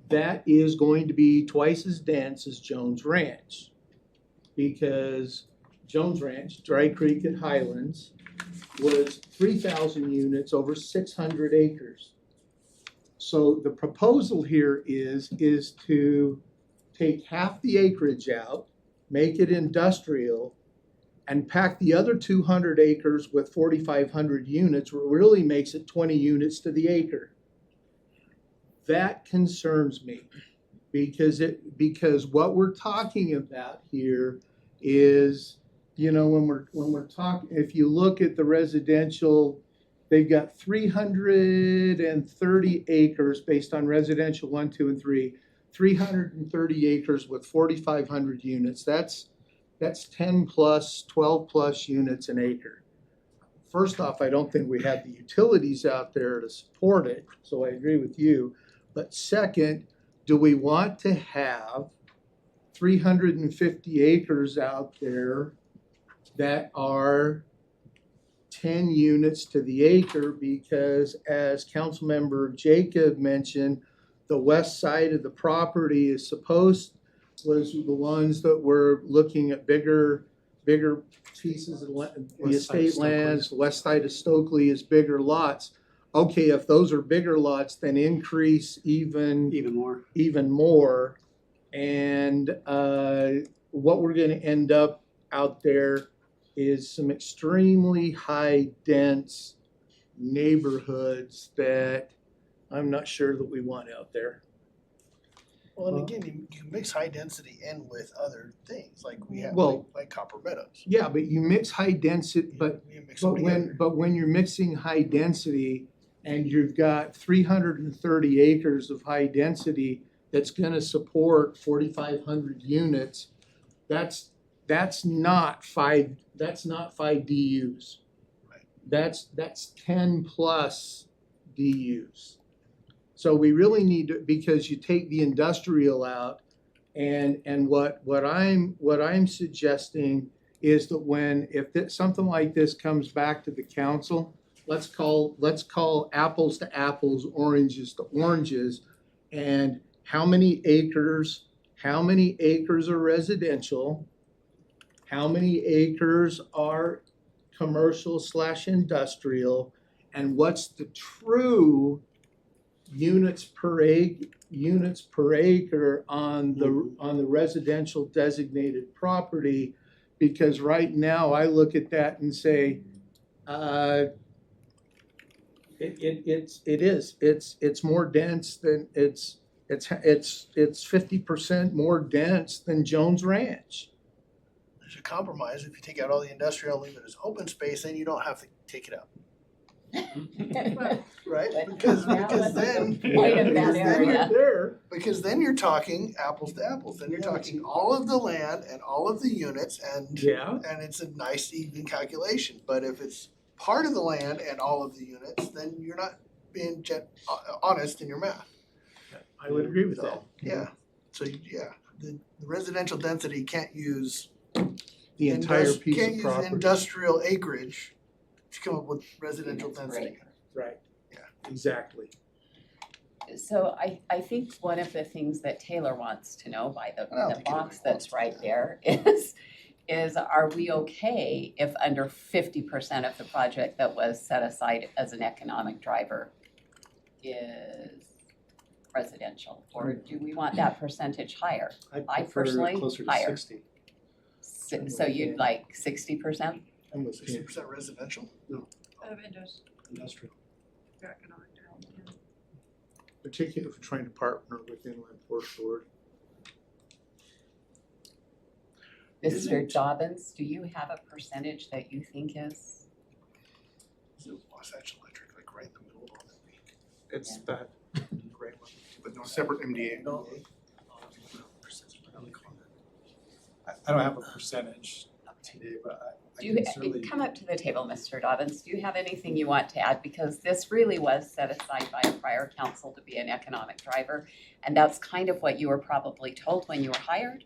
That is going to be twice as dense as Jones Ranch. Because Jones Ranch, Dry Creek at Highlands, was 3,000 units over 600 acres. So the proposal here is to take half the acreage out, make it industrial, and pack the other 200 acres with 4,500 units, where it really makes it 20 units to the acre. That concerns me because what we're talking about here is, you know, when we're talking, if you look at the residential, they've got 330 acres based on residential 1, 2, and 3, 330 acres with 4,500 units. That's 10 plus, 12 plus units an acre. First off, I don't think we have the utilities out there to support it, so I agree with you. But second, do we want to have 350 acres out there that are 10 units to the acre? Because as Councilmember Jacob mentioned, the west side of the property was the ones that were looking at bigger pieces of the West side of estate lands. The west side of Stokely is bigger lots. okay, if those are bigger lots, then increase even more. And what we're gonna end up out there is some extremely high dense neighborhoods that I'm not sure that we want out there. Well, and again, you mix high density in with other things, like we have, Well- like Copper Meadows. Yeah, but you mix high density, but You mix them together. when you're mixing high density and you've got 330 acres of high density that's gonna support 4,500 units, that's not five DUs. Right. That's 10 plus DUs. So we really need to, because you take the industrial out, and what I'm suggesting is that if something like this comes back to the council, let's call apples to apples, oranges to oranges, and how many acres are residential, how many acres are commercial / industrial, and what's the true units per acre on the residential designated property. Because right now I look at that and say, it's more dense than it's 50% more dense than Jones Ranch. There's a compromise. If you take out all the industrial and leave it as open space, then you don't have to take it out. Right? Because then you're talking apples to apples. Then you're talking all of the land and all of the units, and it's a nice even calculation. But if it's part of the land and all of the units, then you're not being honest in your math. I would agree with that. Yeah. So the residential density can't use The entire piece can't of use property. industrial acreage to come up with residential density. Right. Yeah. Exactly. So I think one of the things that Taylor wants to know by the box that's right there is are we okay if under 50% of the project that was set aside as an economic driver is residential? Or do we want that percentage higher? I personally, closer to higher. 60. So you'd like 60%? 60% residential? Of Industrial. economic development. Particularly if we're trying to partner with Inland Port Authority. Mr. Dobbins, do you have a percentage that you think is? Wasatch Electric, like right in the middle of all that week. It's that great one, but no Separate MDA. I don't have a percentage today, but I Do you, can certainly. come up to the table, Mr. Dobbins, do you have anything you want to add? Because this really was set aside by a prior council to be an economic driver, and that's kind of what you were probably told when you were hired.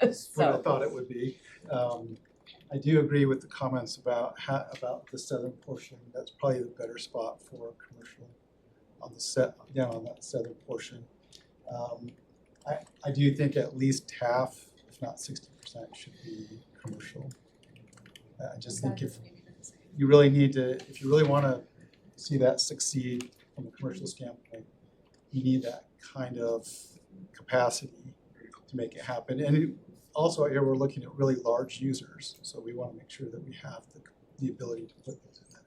What I So, thought it would be. I do agree with the comments about about the southern portion. That's probably the better spot for commercial on the on that southern portion. I do think at least half, if not 60%, should be commercial. I just think if you really want to see that succeed from a commercial standpoint, you need that kind of capacity to make it happen. And also here we're looking at really large users, so we want to make sure that we have the ability to put those in that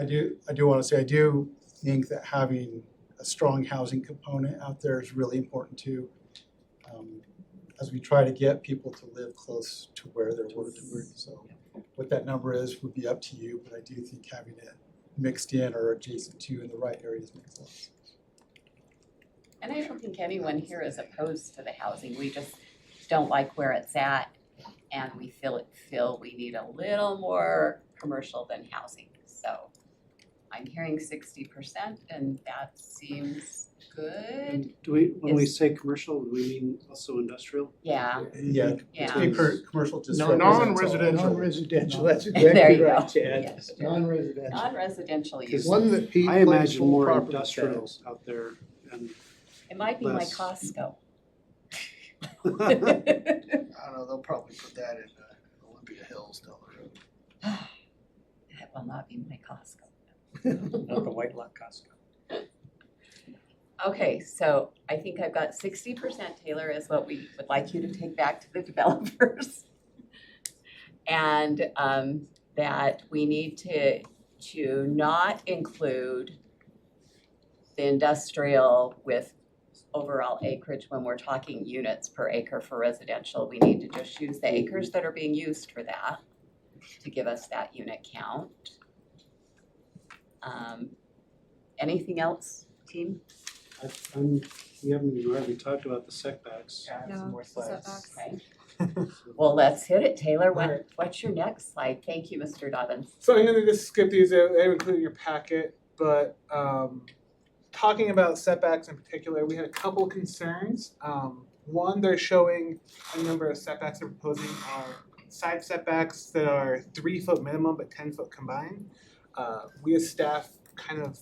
area. I do want to say I do think that having a strong housing component out there is really important too. As we try to get people to live close to where they're working. So what that number is would be up to you, but I do think having it mixed in or adjacent to in the right areas makes a lot of sense. and I don't think anyone here is opposed to the housing, we just don't like where it's at, and we feel we need a little more commercial than housing, so I'm hearing 60%, and that seems good. And when we say commercial, do we mean also industrial? Yeah, Yeah. Commercial just No, represents all. non-residential, that's There exactly you right, go. Chad. Yes. Non-residential. non-residential use. One that Pete I plays imagine full more property industrial tax. out there and It might be my less. Costco. I don't know, they'll probably put that in Olympia Hills down the road. That will not be my Costco. Not the White Lot Costco. Okay, so I think I've got 60%, Taylor, is what we would like you to take back to the developers. And that we need to not include the industrial with overall acreage when we're talking units per acre for residential. We need to just use the acres that are being used for that to give us that unit count. Anything else, team? We haven't already talked about the setbacks. Add some more slides. Okay. Well, let's hit it, Taylor. Alright. What's your next slide? Thank you, Mr. Dobbins. So I'm gonna just skip these, they're included in your packet, but talking about setbacks in particular, we had a couple concerns. One, they're showing a number of setbacks they're proposing are side setbacks that are 3 foot minimum but 10 foot combined. We as staff kind of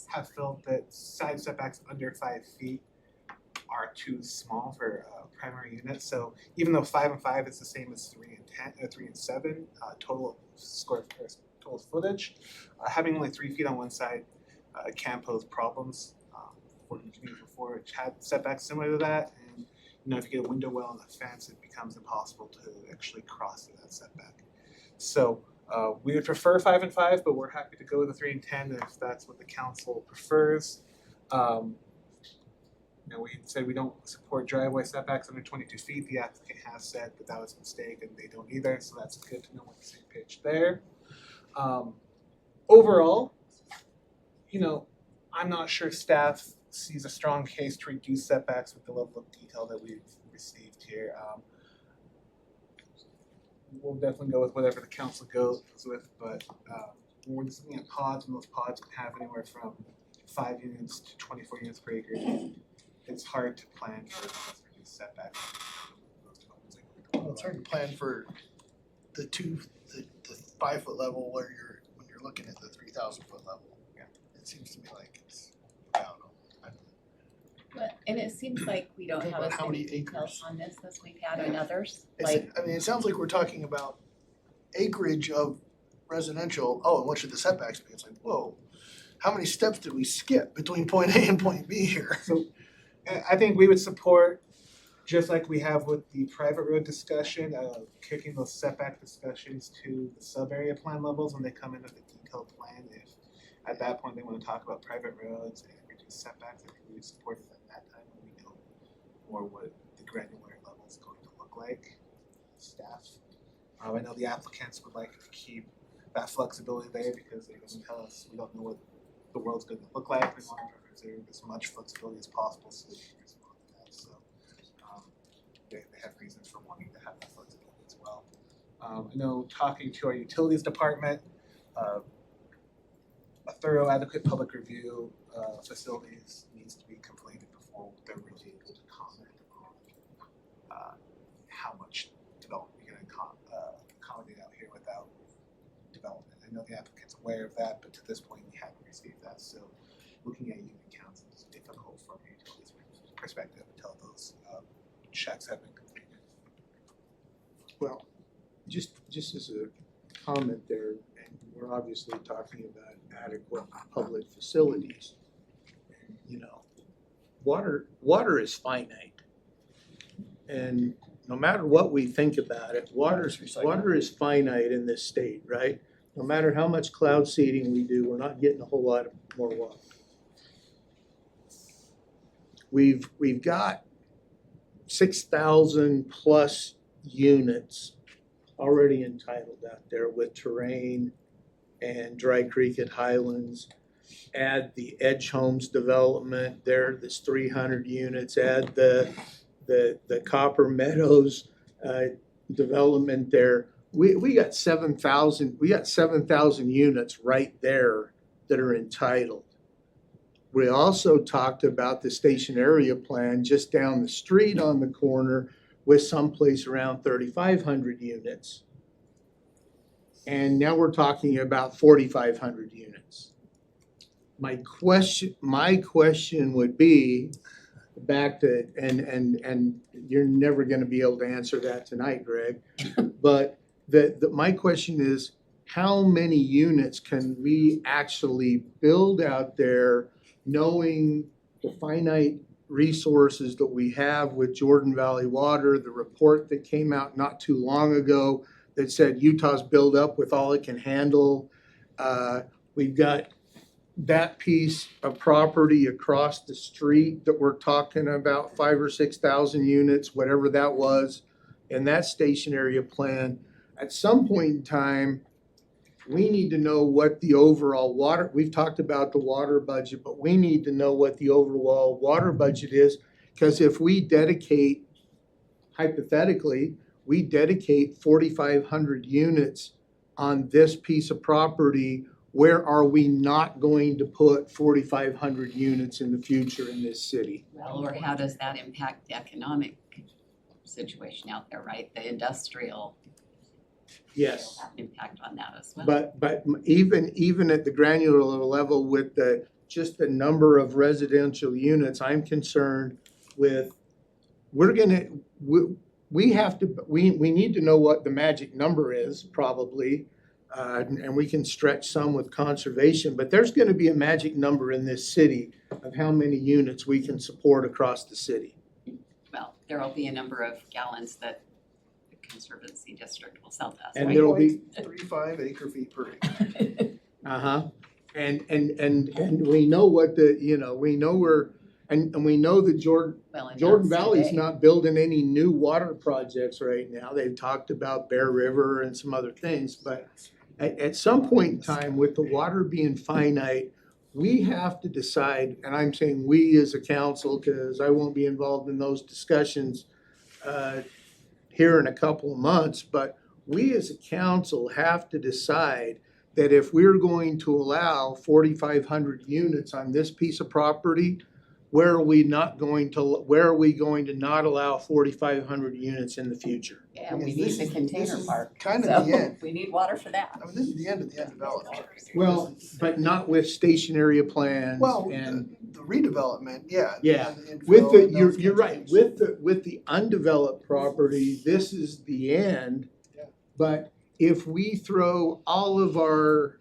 have felt that side setbacks under 5 feet are too small for primary units. So even though 5 and 5 is the same as 3 and 10, 3 and 7 total total footage, having only 3 feet on one side can pose problems for the community before, which had setbacks similar to that. And if you get a window well on the fence, it becomes impossible to actually cross that setback. So we would prefer 5 and 5, but we're happy to go with the 3 and 10 if that's what the council prefers. We said we don't support driveway setbacks under 22 feet. The applicant has said that was a mistake and they don't either, so that's good to know we're on the same page there. Overall, I'm not sure staff sees a strong case to reduce setbacks with the level of detail that we've received here. We'll definitely go with whatever the council goes with, but when we're just looking at pods, and those pods can have anywhere from 5 units to 24 units per acre, it's hard to plan for reduced setbacks. Well, it's hard to plan for the 5 foot level when you're looking at the 3,000 foot level. Yeah. It seems to me like it's, I don't know. And it seems like we don't Think have about as how many many details acres. on this as we've had in others. It sounds like we're talking about acreage of residential, and what should the setbacks be? It's like, whoa, how many steps did we skip between point A and point B here? So I think we would support, just like we have with the private road discussion, kicking those setback discussions to the sub-area plan levels when they come in with the detailed plan. If at that point they want to talk about private roads and reduce setbacks, I think we would support it at that time when we know more what the granular level is going to look like. Staff, I know the applicants would like to keep that flexibility there because they don't tell us, we don't know what the world's going to look like. We want to preserve as much flexibility as possible so they can respond to that. So they have reasons for wanting to have that flexibility as well. I know talking to our utilities department, a thorough, adequate public review of facilities needs to be completed before they're really able to comment on how much development we can accommodate out here without development. I know the applicant's aware of that, but to this point we haven't received that. So looking at unit counts is difficult from a utilities perspective until those checks have been completed. Well, just as a comment there, and we're obviously talking about adequate public facilities. Water is finite. And no matter what we think about it, water is finite in this state, right? No matter how much cloud seeding we do, we're not getting a whole lot of more water. We've got 6,000 plus units already entitled out there with Terrain and Dry Creek at Highlands. Add the Edge Homes development there, this 300 units. Add the Copper Meadows development there. We got 7,000. We got 7,000 units right there that are entitled. We also talked about the station area plan just down the street on the corner with someplace around 3,500 units. And now we're talking about 4,500 units. My question would be back to, and you're never gonna be able to answer that tonight, Greg, but my question is, how many units can we actually build out there, knowing the finite resources that we have with Jordan Valley Water, the report that came out not too long ago that said Utah's built up with all it can handle. We've got that piece of property across the street that we're talking about, 5,000 or 6,000 units, whatever that was, in that station area plan. At some point in time, we need to know what the overall water, we've talked about the water budget, but we need to know what the overall water budget is. Because if we dedicate, hypothetically, we dedicate 4,500 units on this piece of property, where are we not going to put 4,500 units in the future in this city? Well, or how does that impact the economic situation out there, right? The industrial. Yes. Will have impact on that as well. But even at the granular level with just the number of residential units, I'm concerned with, we need to know what the magic number is, probably. And we can stretch some with conservation, but there's gonna be a magic number in this city of how many units we can support across the city. Well, there will be a number of gallons that the Conservancy District will sell to us, And right? there'll be, 35 acre feet per acre. uh-huh, and we know what we know and we know that Well, and Jordan that's Valley's today. not building any new water projects right now. They've talked about Bear River and some other things, but at some point in time, with the water being finite, we have to decide, and I'm saying we as a council, because I won't be involved in those discussions here in a couple of months, but we as a council have to decide that if we're going to allow 4,500 units on this piece of property, where are we going to not allow 4,500 units in the future? Yeah, we Because need this the is- container this is park. kind of the So end. we need water for that. I mean, this is the end of the undeveloped. Well, but not with station area plans Well, and, the redevelopment, yeah. Yeah. and the with infill the, and you're those you're kinds of right, things. with the undeveloped property, this is the end. Yeah. But if we throw all of our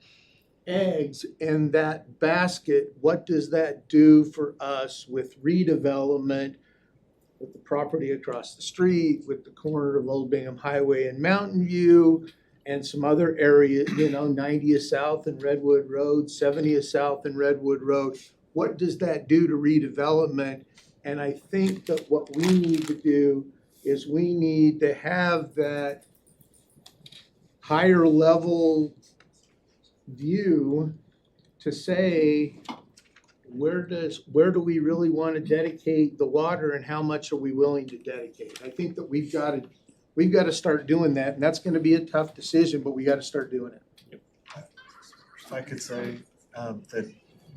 eggs in that basket, what does that do for us with redevelopment, with the property across the street, with the corner of Old Bingham Highway and Mountain View, and some other areas, 90th South and Redwood Road, 70th South and Redwood Road? What does that do to redevelopment? And I think that what we need to do is we need to have that higher level view to say, where do we really want to dedicate the water and how much are we willing to dedicate? I think that we've got to start doing that, and that's going to be a tough decision, but we got to start doing it. If I could say, the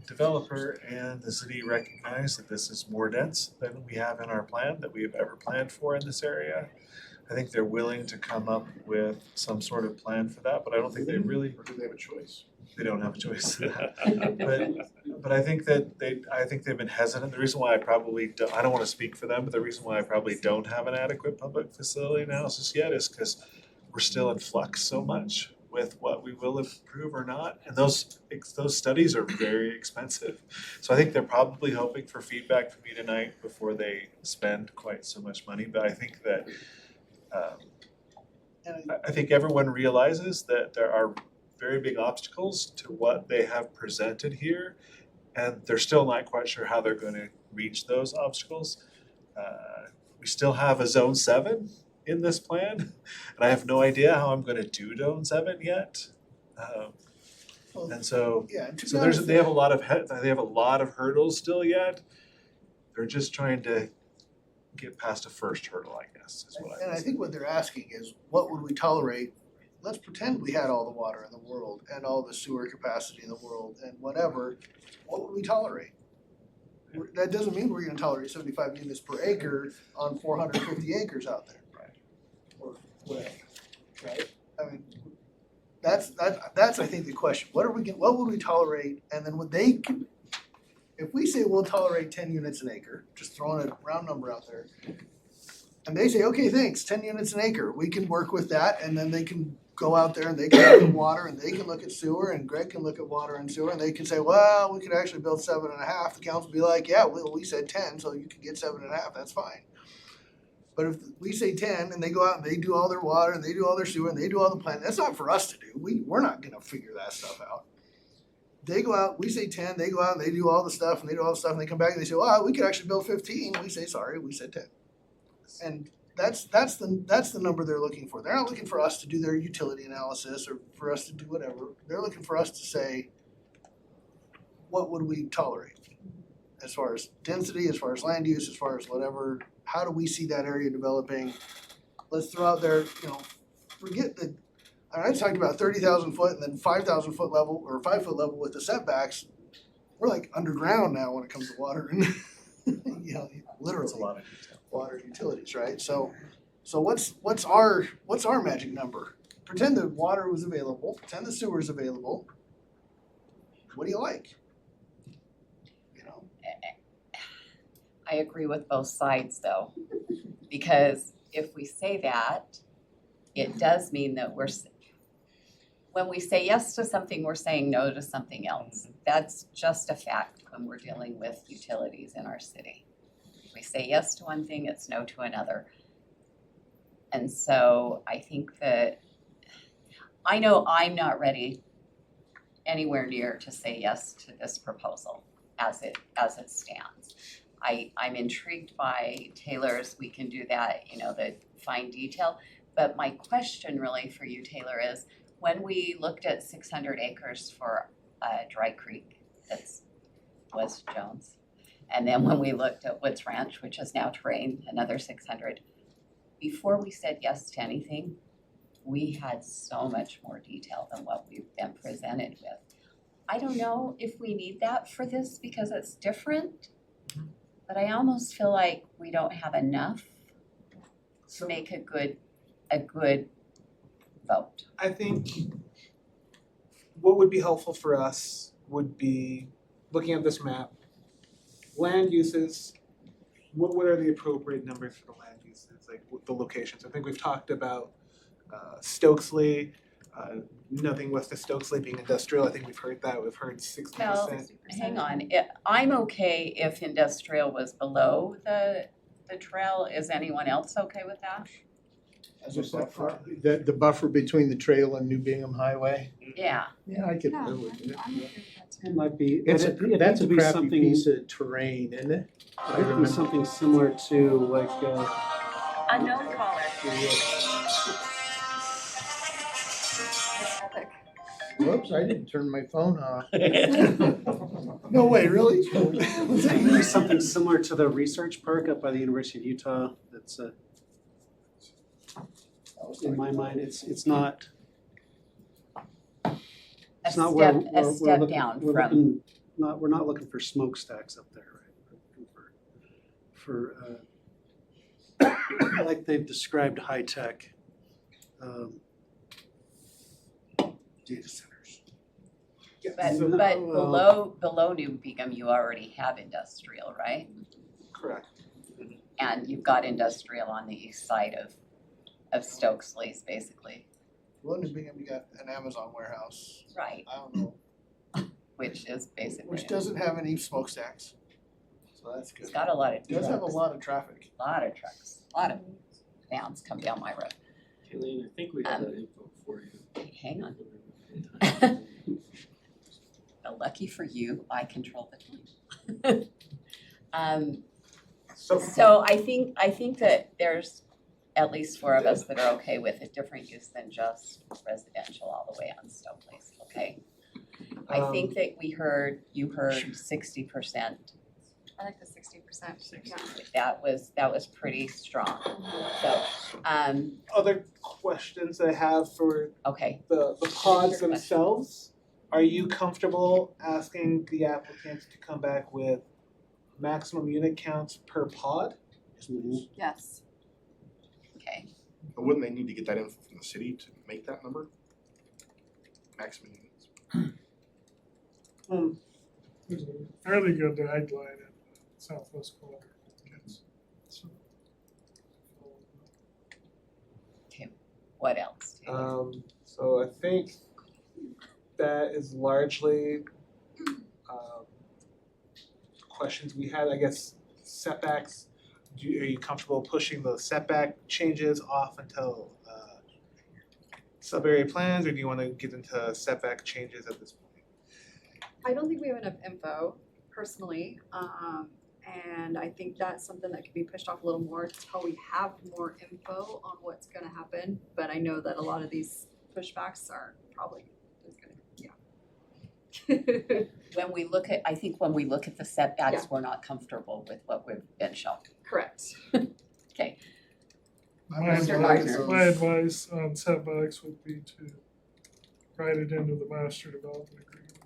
developer and the city recognize that this is more dense than we have in our plan, that we have ever planned for in this area. I think they're willing to come up with some sort of plan for that, but I don't think they really. Or do they have a choice? They don't have a choice. But I think that they've been hesitant. The reason why I don't wanna speak for them, but the reason why I probably don't have an adequate public facility analysis yet is because we're still in flux so much with what we will approve or not. And those studies are very expensive. So I think they're probably hoping for feedback from me tonight before they spend quite so much money. But I think that I think everyone realizes that there are very big obstacles to what they have presented here, and they're still not quite sure how they're going to reach those obstacles. We still have a Zone 7 in this plan, and I have no idea how I'm going to do Zone 7 yet. And so, Yeah, and to be so honest, they have a lot of hurdles still yet. They're just trying to get past a first hurdle, I guess, is what I And would I say. think what they're asking is, what would we tolerate? Let's pretend we had all the water in the world and all the sewer capacity in the world and whatever, what would we tolerate? That doesn't mean we're gonna tolerate 75 units per acre on 450 acres out there. Right. Or whatever, right? I mean, that's I think the question, what would we tolerate? And then if we say we'll tolerate 10 units an acre, just throwing a round number out there, and they say, okay, thanks, 10 units an acre, we can work with that, and then they can go out there and they can look at water and they can look at sewer and Greg can look at water and sewer and they can say, well, we could actually build 7.5. The council will be like, yeah, we said 10, so you can get 7.5, that's fine. But if we say 10 and they go out and they do all their water and they do all their sewer and they do all the planning, that's not for us to do. We're not gonna figure that stuff out. They go out, we say 10, they go out and they do all the stuff and they do all the stuff and they come back and they say, well, we could actually build 15. We say, sorry, we said 10. And that's the number they're looking for. They're not looking for us to do their utility analysis or for us to do whatever. They're looking for us to say, what would we tolerate? As far as density, as far as land use, as far as whatever, how do we see that area developing? Let's throw out there, forget the, I talked about 30,000 foot and then 5,000 foot level or 5 foot level with the setbacks. We're like underground now when it comes to water and, literally. It's a lot of detail. Water utilities, right? So what's our magic number? Pretend the water was available, pretend the sewer is available. What do you like? I agree with both sides though, because if we say that, it does mean that when we say yes to something, we're saying no to something else. That's just a fact when we're dealing with utilities in our city. If we say yes to one thing, it's no to another. And so I think that, I know I'm not ready anywhere near to say yes to this proposal as it stands. I'm intrigued by Taylor's, we can do that, the fine detail. But my question really for you, Taylor, is when we looked at 600 acres for Dry Creek, was Jones. And then when we looked at Woods Ranch, which is now Terrain, another 600, before we said yes to anything, we had so much more detail than what we've been presented with. I don't know if we need that for this because it's different, but I almost feel like we don't have enough to make a good vote. I think what would be helpful for us would be looking at this map, land uses, what are the appropriate numbers for the land uses, like the locations? I think we've talked about Stokesley, nothing west of Stokesley being industrial. I think we've heard that. We've heard 60%. Well, hang on, I'm okay if industrial was below the trail. Is anyone else okay with that? As a buffer. The buffer between the trail and New Bingham Highway? Yeah. Yeah, I could live with it. It might be, It's it that's a could be crappy something, piece of terrain, isn't it? I it could be remember. something similar to like, Unknown caller. Whoops, I didn't turn my phone off. No way, really? it could be something similar to the research park up by the University of Utah. That's in my mind, it's not. It's not where A step down from. We're not looking for smokestacks up there, right? We're looking for like they've described high tech data centers. But No, below New Bingham, you already have industrial, right? Correct. And you've got industrial on the east side of Stokesley's basically. Well, in New Bingham, you got an Amazon warehouse. Right. I don't know, Which is basically. which doesn't have any smokestacks. So that's good. It's got a lot of It does have a trucks, lot of traffic. a lot of trucks, a lot of vans come down my road. Kayleen, I think we have that info for you. Hang on. Lucky for you, I control the time. So I think that there's at least 4 of us that are okay with a different use than just residential all the way on Stokesley, okay? I think that you heard 60%. I like the 60%. Yeah. That was pretty strong. So, Other questions I have for okay. the pods themselves. Are you comfortable asking the applicants to come back with maximum unit counts per pod? Yes. Okay. But wouldn't they need to get that info from the city to make that number? Maximum units. There's a fairly good guideline in Southwest Florida. What else? So I think that is largely questions we had, I guess, setbacks. Are you comfortable pushing the setback changes off until sub-area plans, or do you wanna get into setback changes at this point? I don't think we have enough info personally, and I think that's something that could be pushed off a little more until we have more info on what's gonna happen. But I know that a lot of these pushbacks are probably just gonna, When we look at, I think when we look at the setbacks, we're not comfortable with what we've been shown. Correct. Okay. My advice on setbacks would be to write it into the master development agreement,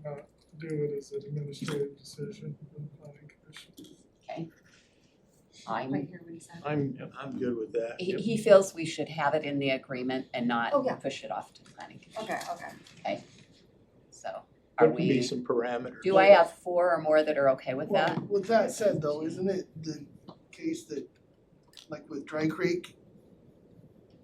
not do it as an administrative decision of the planning commission. Okay. Right here what he said. I'm good with that. He feels we should have it in the agreement and not Oh, yeah. push it off to the planning commission. Okay. So are There can be we, some parameters. do I have 4 or more that are okay with Well, that? with that said though, isn't it the case that, like with Dry Creek,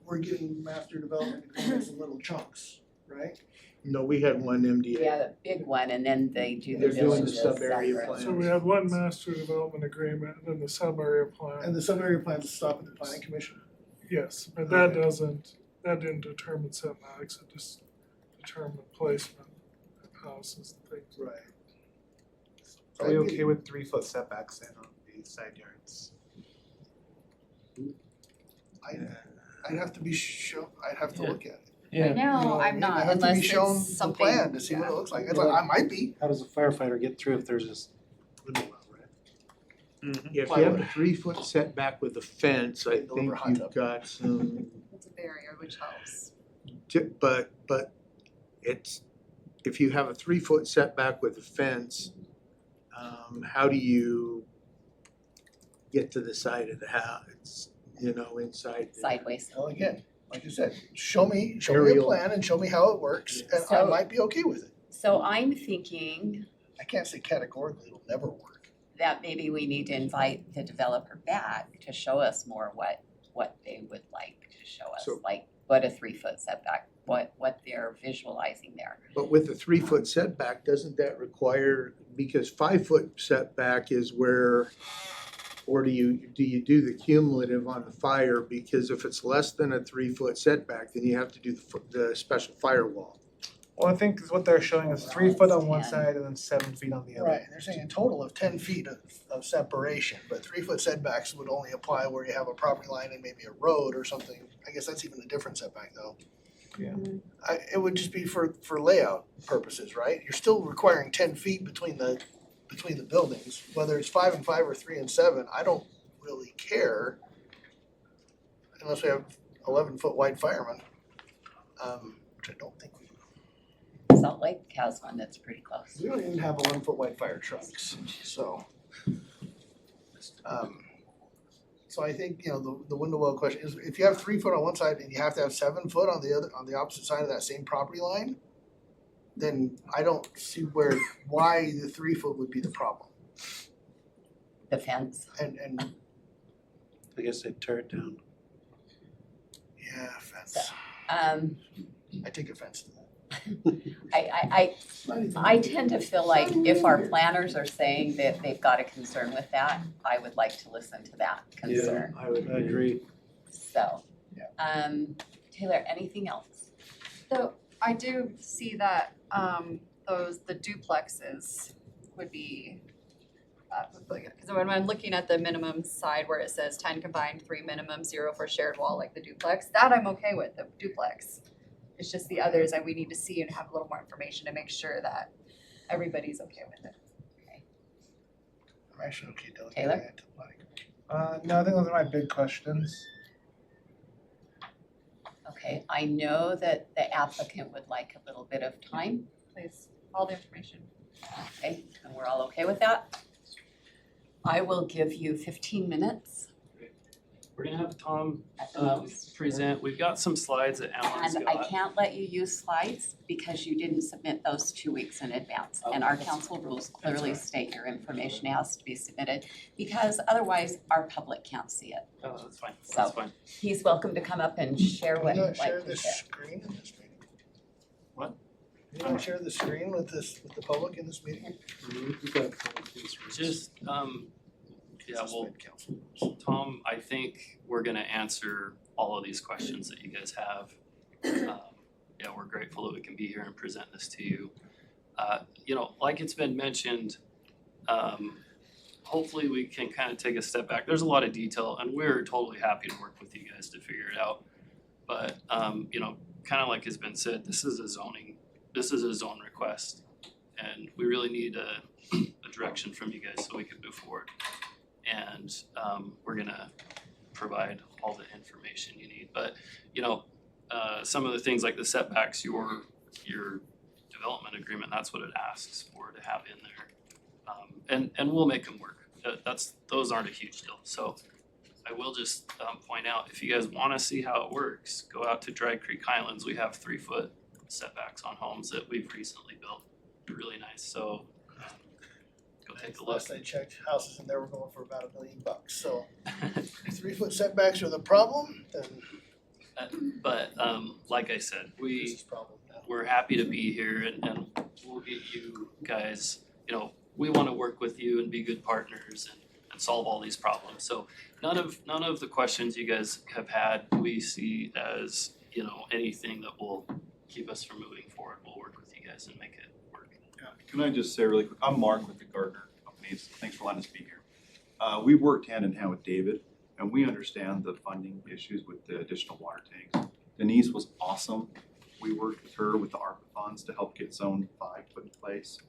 we're getting master development agreements in little chunks, right? No, we had one MDA. Yeah, the big one, and then they do the They're doing the villages sub-area separate. plan. So we have one master development agreement and then the sub-area plan. And the sub-area plans stop at the planning commission? Yes, but that didn't determine setbacks, it just determined placement of houses and things. Right. Are we okay with 3-foot setbacks then on the side yards? I'd have to be I'd have to look at it. Right now, I'm not, I have to unless be shown it's the something. plan to see what it looks like. I might be. How does a firefighter get through if there's this window well, right? Yeah, if you have a 3-foot setback with a fence, I think Over hot you've tub. got some, It's a barrier, which helps. but it's, if you have a 3-foot setback with a fence, how do you get to the side of the house, inside? Sideways. Well, again, like you said, show me a Aerial. plan and show me how it works, and I So- might be okay with it. So I'm thinking I can't say categorically it'll never work. that maybe we need to invite the developer back to show us more what they would like to show us, So- like what a 3-foot setback, what they're visualizing there. But with the 3-foot setback, doesn't that require, because 5-foot setback is where, or do you do the cumulative on the fire? Because if it's less than a 3-foot setback, then you have to do the special firewall. Well, I think what they're showing is 3 foot on one side and then 7 feet on the other. Right, they're saying a total of 10 feet of separation, but 3-foot setbacks would only apply where you have a property line and maybe a road or something. I guess that's even a different setback though. Yeah. It would just be for layout purposes, right? You're still requiring 10 feet between the buildings, whether it's 5 and 5 or 3 and 7, I don't really care. Unless we have 11-foot wide firemen, which I don't think we do. Salt Lake has one that's pretty close. We don't even have 11-foot wide fire trucks, so. So I think, the window well question is, if you have 3 foot on one side and you have to have 7 foot on the opposite side of that same property line, then I don't see why the 3 foot would be the problem. The fence. And, I guess they'd tear it down. yeah, fence, I take offense to that. I tend to feel like if our planners are saying that they've got a concern with that, I would like to listen to that concern. I agree. So, Taylor, anything else? So I do see that, the duplexes would be, because when I'm looking at the minimum side where it says 10 combined, 3 minimum, 0 for shared wall, like the duplex, that I'm okay with, the duplex. It's just the others I we need to see and have a little more information to make sure that everybody's okay with it. I'm actually okay delegating Taylor? that to the planning commission. No, I think those are my big questions. Okay, I know that the applicant would like a little bit of time, Please, all the information. okay, and we're all okay with that? I will give you 15 minutes. We're gonna have Tom present. We've got some slides that Alan's And got. I can't let you use slides because you didn't submit those 2 weeks in advance. And our council rules clearly state your information has to be submitted because otherwise our public can't see it. Oh, that's fine, So- that's fine. He's welcome to come up and share what You he'd don't like share to this share. screen in this meeting? What? You don't share the screen with the public in this meeting? Just, yeah, well, Tom, I think we're gonna answer all of these questions that you guys have. Yeah, we're grateful that we can be here and present this to you. You know, like it's been mentioned, hopefully we can kind of take a step back. There's a lot of detail and we're totally happy to work with you guys to figure it out. But, you know, kind of like has been said, this is a zone request. And we really need a direction from you guys so we can move forward. And we're gonna provide all the information you need. But, you know, some of the things like the setbacks, your development agreement, that's what it asks for to have in there. And we'll make them work. Those aren't a huge deal. So I will just point out, if you guys wanna see how it works, go out to Dry Creek Highlands. We have 3-foot setbacks on homes that we've recently built. They're really nice, so go take a look. Last I checked, houses in there were going for about $1 million, so 3-foot setbacks are the problem, then But like I said, this is problem now. we're happy to be here and we'll get you guys, you know, we wanna work with you and be good partners and solve all these problems. So none of the questions you guys have had, we see as, you know, anything that will keep us from moving forward. We'll work with you guys and make it work. Yeah, can I just say really quick, I'm Mark with the Gardner Companies, thanks for letting us be here. We've worked hand in hand with David, and we understand the funding issues with the additional water tanks. Denise was awesome, we worked with her with the ARPA funds to help get Zone 5 put in place.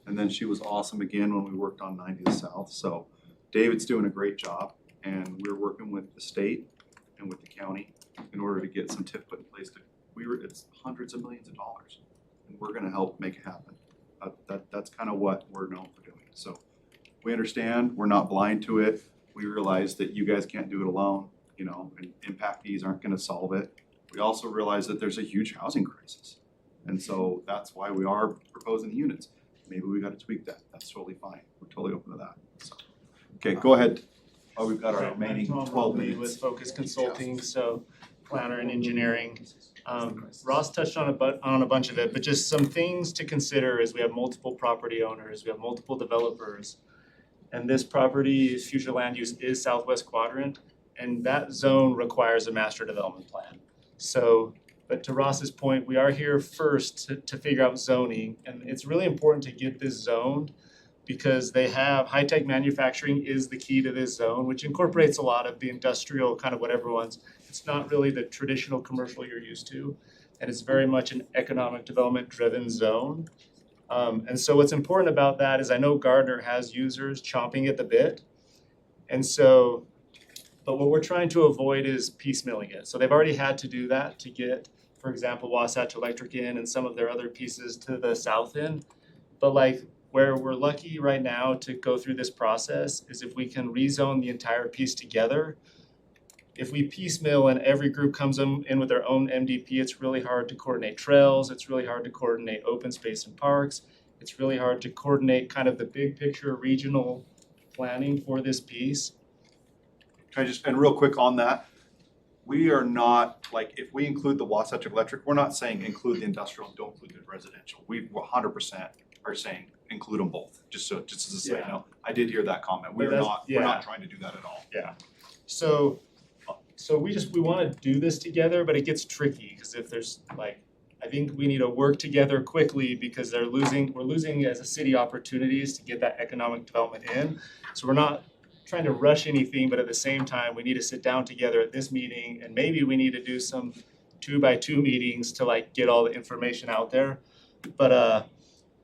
And then she was awesome again when we worked on 90 South, so David's doing a great job, and we're working with the state and with the county in order to get some TIF put in place. It's hundreds of millions of dollars, and we're gonna help make it happen. That's kind of what we're known for doing. So we understand, we're not blind to it. We realize that you guys can't do it alone, you know, and impact fees aren't gonna solve it. We also realize that there's a huge housing crisis. And so that's why we are proposing the units. Maybe we gotta tweak that. That's totally fine. We're totally open to that. So, okay, go ahead. Oh, we've got our remaining 12 minutes. With Focus Consulting, so planner and engineering. Ross touched on a bunch of it, but just some things to consider is we have multiple property owners, we have multiple developers. And this property's future land use is Southwest Quadrant, and that zone requires a master development plan. So, but to Ross's point, we are here first to figure out zoning, and it's really important to get this zoned because they have high-tech manufacturing is the key to this zone, which incorporates a lot of the industrial kind of what everyone's. It's not really the traditional commercial you're used to, and it's very much an economic development driven zone. And so what's important about that is I know Gardner has users chomping at the bit. And so, but what we're trying to avoid is piecemealing it. So they've already had to do that to get, for example, Wasatch Electric in and some of their other pieces to the south end. But like where we're lucky right now to go through this process is if we can rezone the entire piece together. If we piecemeal and every group comes in with their own MDP, it's really hard to coordinate trails, it's really hard to coordinate open space and parks, it's really hard to coordinate kind of the big picture regional planning for this piece. Can I just, and real quick on that, we are not, like, if we include the Wasatch Electric, we're not saying include the industrial and don't include the residential. We 100% are saying include them both, just as a side Yeah. note. I did hear that comment. But We're not trying to do that at all. Yeah. So we wanna do this together, but it gets tricky, because if there's like, I think we need to work together quickly because we're losing as a city opportunities to get that economic development in. So we're not trying to rush anything, but at the same time, we need to sit down together at this meeting, and maybe we need to do some 2x2 meetings to like get all the information out there. But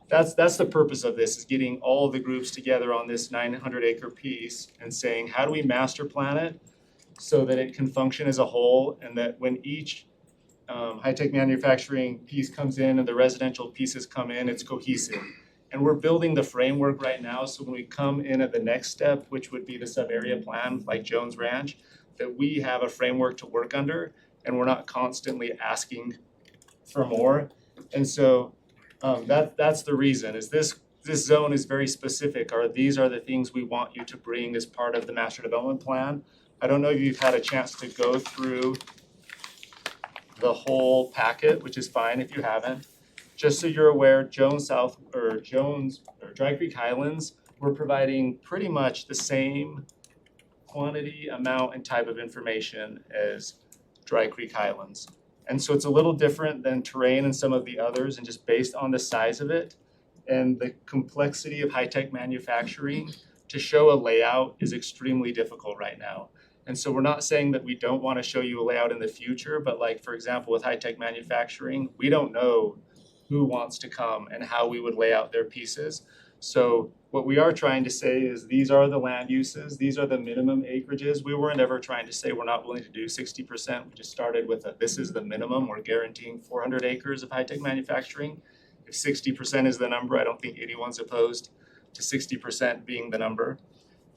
that's the purpose of this, is getting all the groups together on this 900-acre piece and saying, how do we master plan it so that it can function as a whole, and that when each high-tech manufacturing piece comes in and the residential pieces come in, it's cohesive. And we're building the framework right now, so when we come in at the next step, which would be the sub-area plan, like Jones Ranch, that we have a framework to work under and we're not constantly asking for more. And so that's the reason, is this zone is very specific, or these are the things we want you to bring as part of the master development plan. I don't know if you've had a chance to go through the whole packet, which is fine if you haven't. Just so you're aware, Dry Creek Highlands, we're providing pretty much the same quantity, amount, and type of information as Dry Creek Highlands. And so it's a little different than terrain and some of the others, and just based on the size of it and the complexity of high-tech manufacturing, to show a layout is extremely difficult right now. And so we're not saying that we don't want to show you a layout in the future, but like, for example, with high-tech manufacturing, we don't know who wants to come and how we would lay out their pieces. So what we are trying to say is these are the land uses, these are the minimum acreages. We weren't ever trying to say we're not willing to do 60%. We just started with this is the minimum. We're guaranteeing 400 acres of high-tech manufacturing. If 60% is the number, I don't think anyone's opposed to 60% being the number.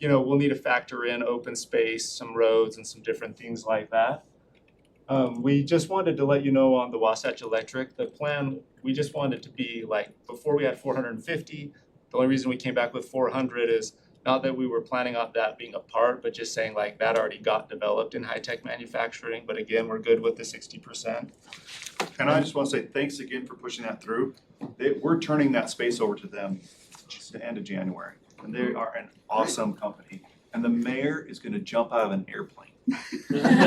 You know, we'll need to factor in open space, some roads, and some different things like that. We just wanted to let you know on the Wasatch Electric, the plan, we just wanted to be like, before we had 450, the only reason we came back with 400 is not that we were planning on that being a part, but just saying like that already got developed in high-tech manufacturing. But again, we're good with the 60%. And I just want to say thanks again for pushing that through. We're turning that space over to them at the end of January. And they are an awesome company. And the mayor is going to jump out of an airplane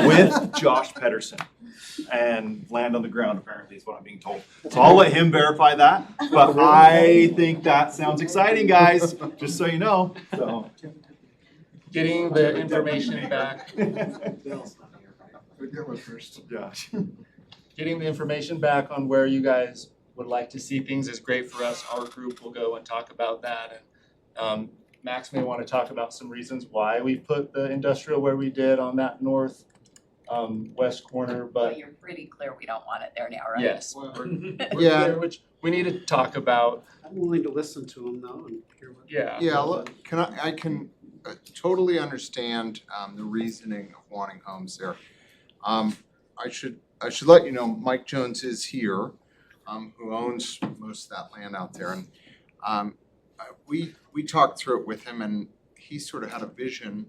with Josh Pedersen and land on the ground, apparently, is what I'm being told. So I'll let him verify that. But I think that sounds exciting, guys, just so you know. So Getting the information back. Josh. Getting the information back on where you guys would like to see things is great for us. Our group will go and talk about that. And Max may want to talk about some reasons why we put the industrial where we did on that north west corner, Well, but you're pretty clear we don't want it there now, right? yes. we're Yeah. clear, which we need to talk about. I'm willing to listen to them though and hear what. Yeah. Yeah, look, I can totally understand the reasoning of wanting homes there. I should let you know, Mike Jones is here, who owns most of that land out there, and we talked through it with him, and he sort of had a vision.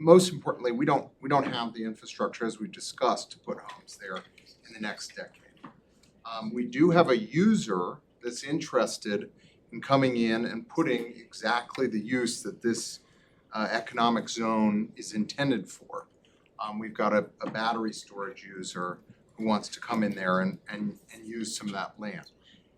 Most importantly, we don't have the infrastructure, as we discussed, to put homes there in the next decade. We do have a user that's interested in coming in and putting exactly the use that this economic zone is intended for. We've got a battery storage user who wants to come in there and use some of that land.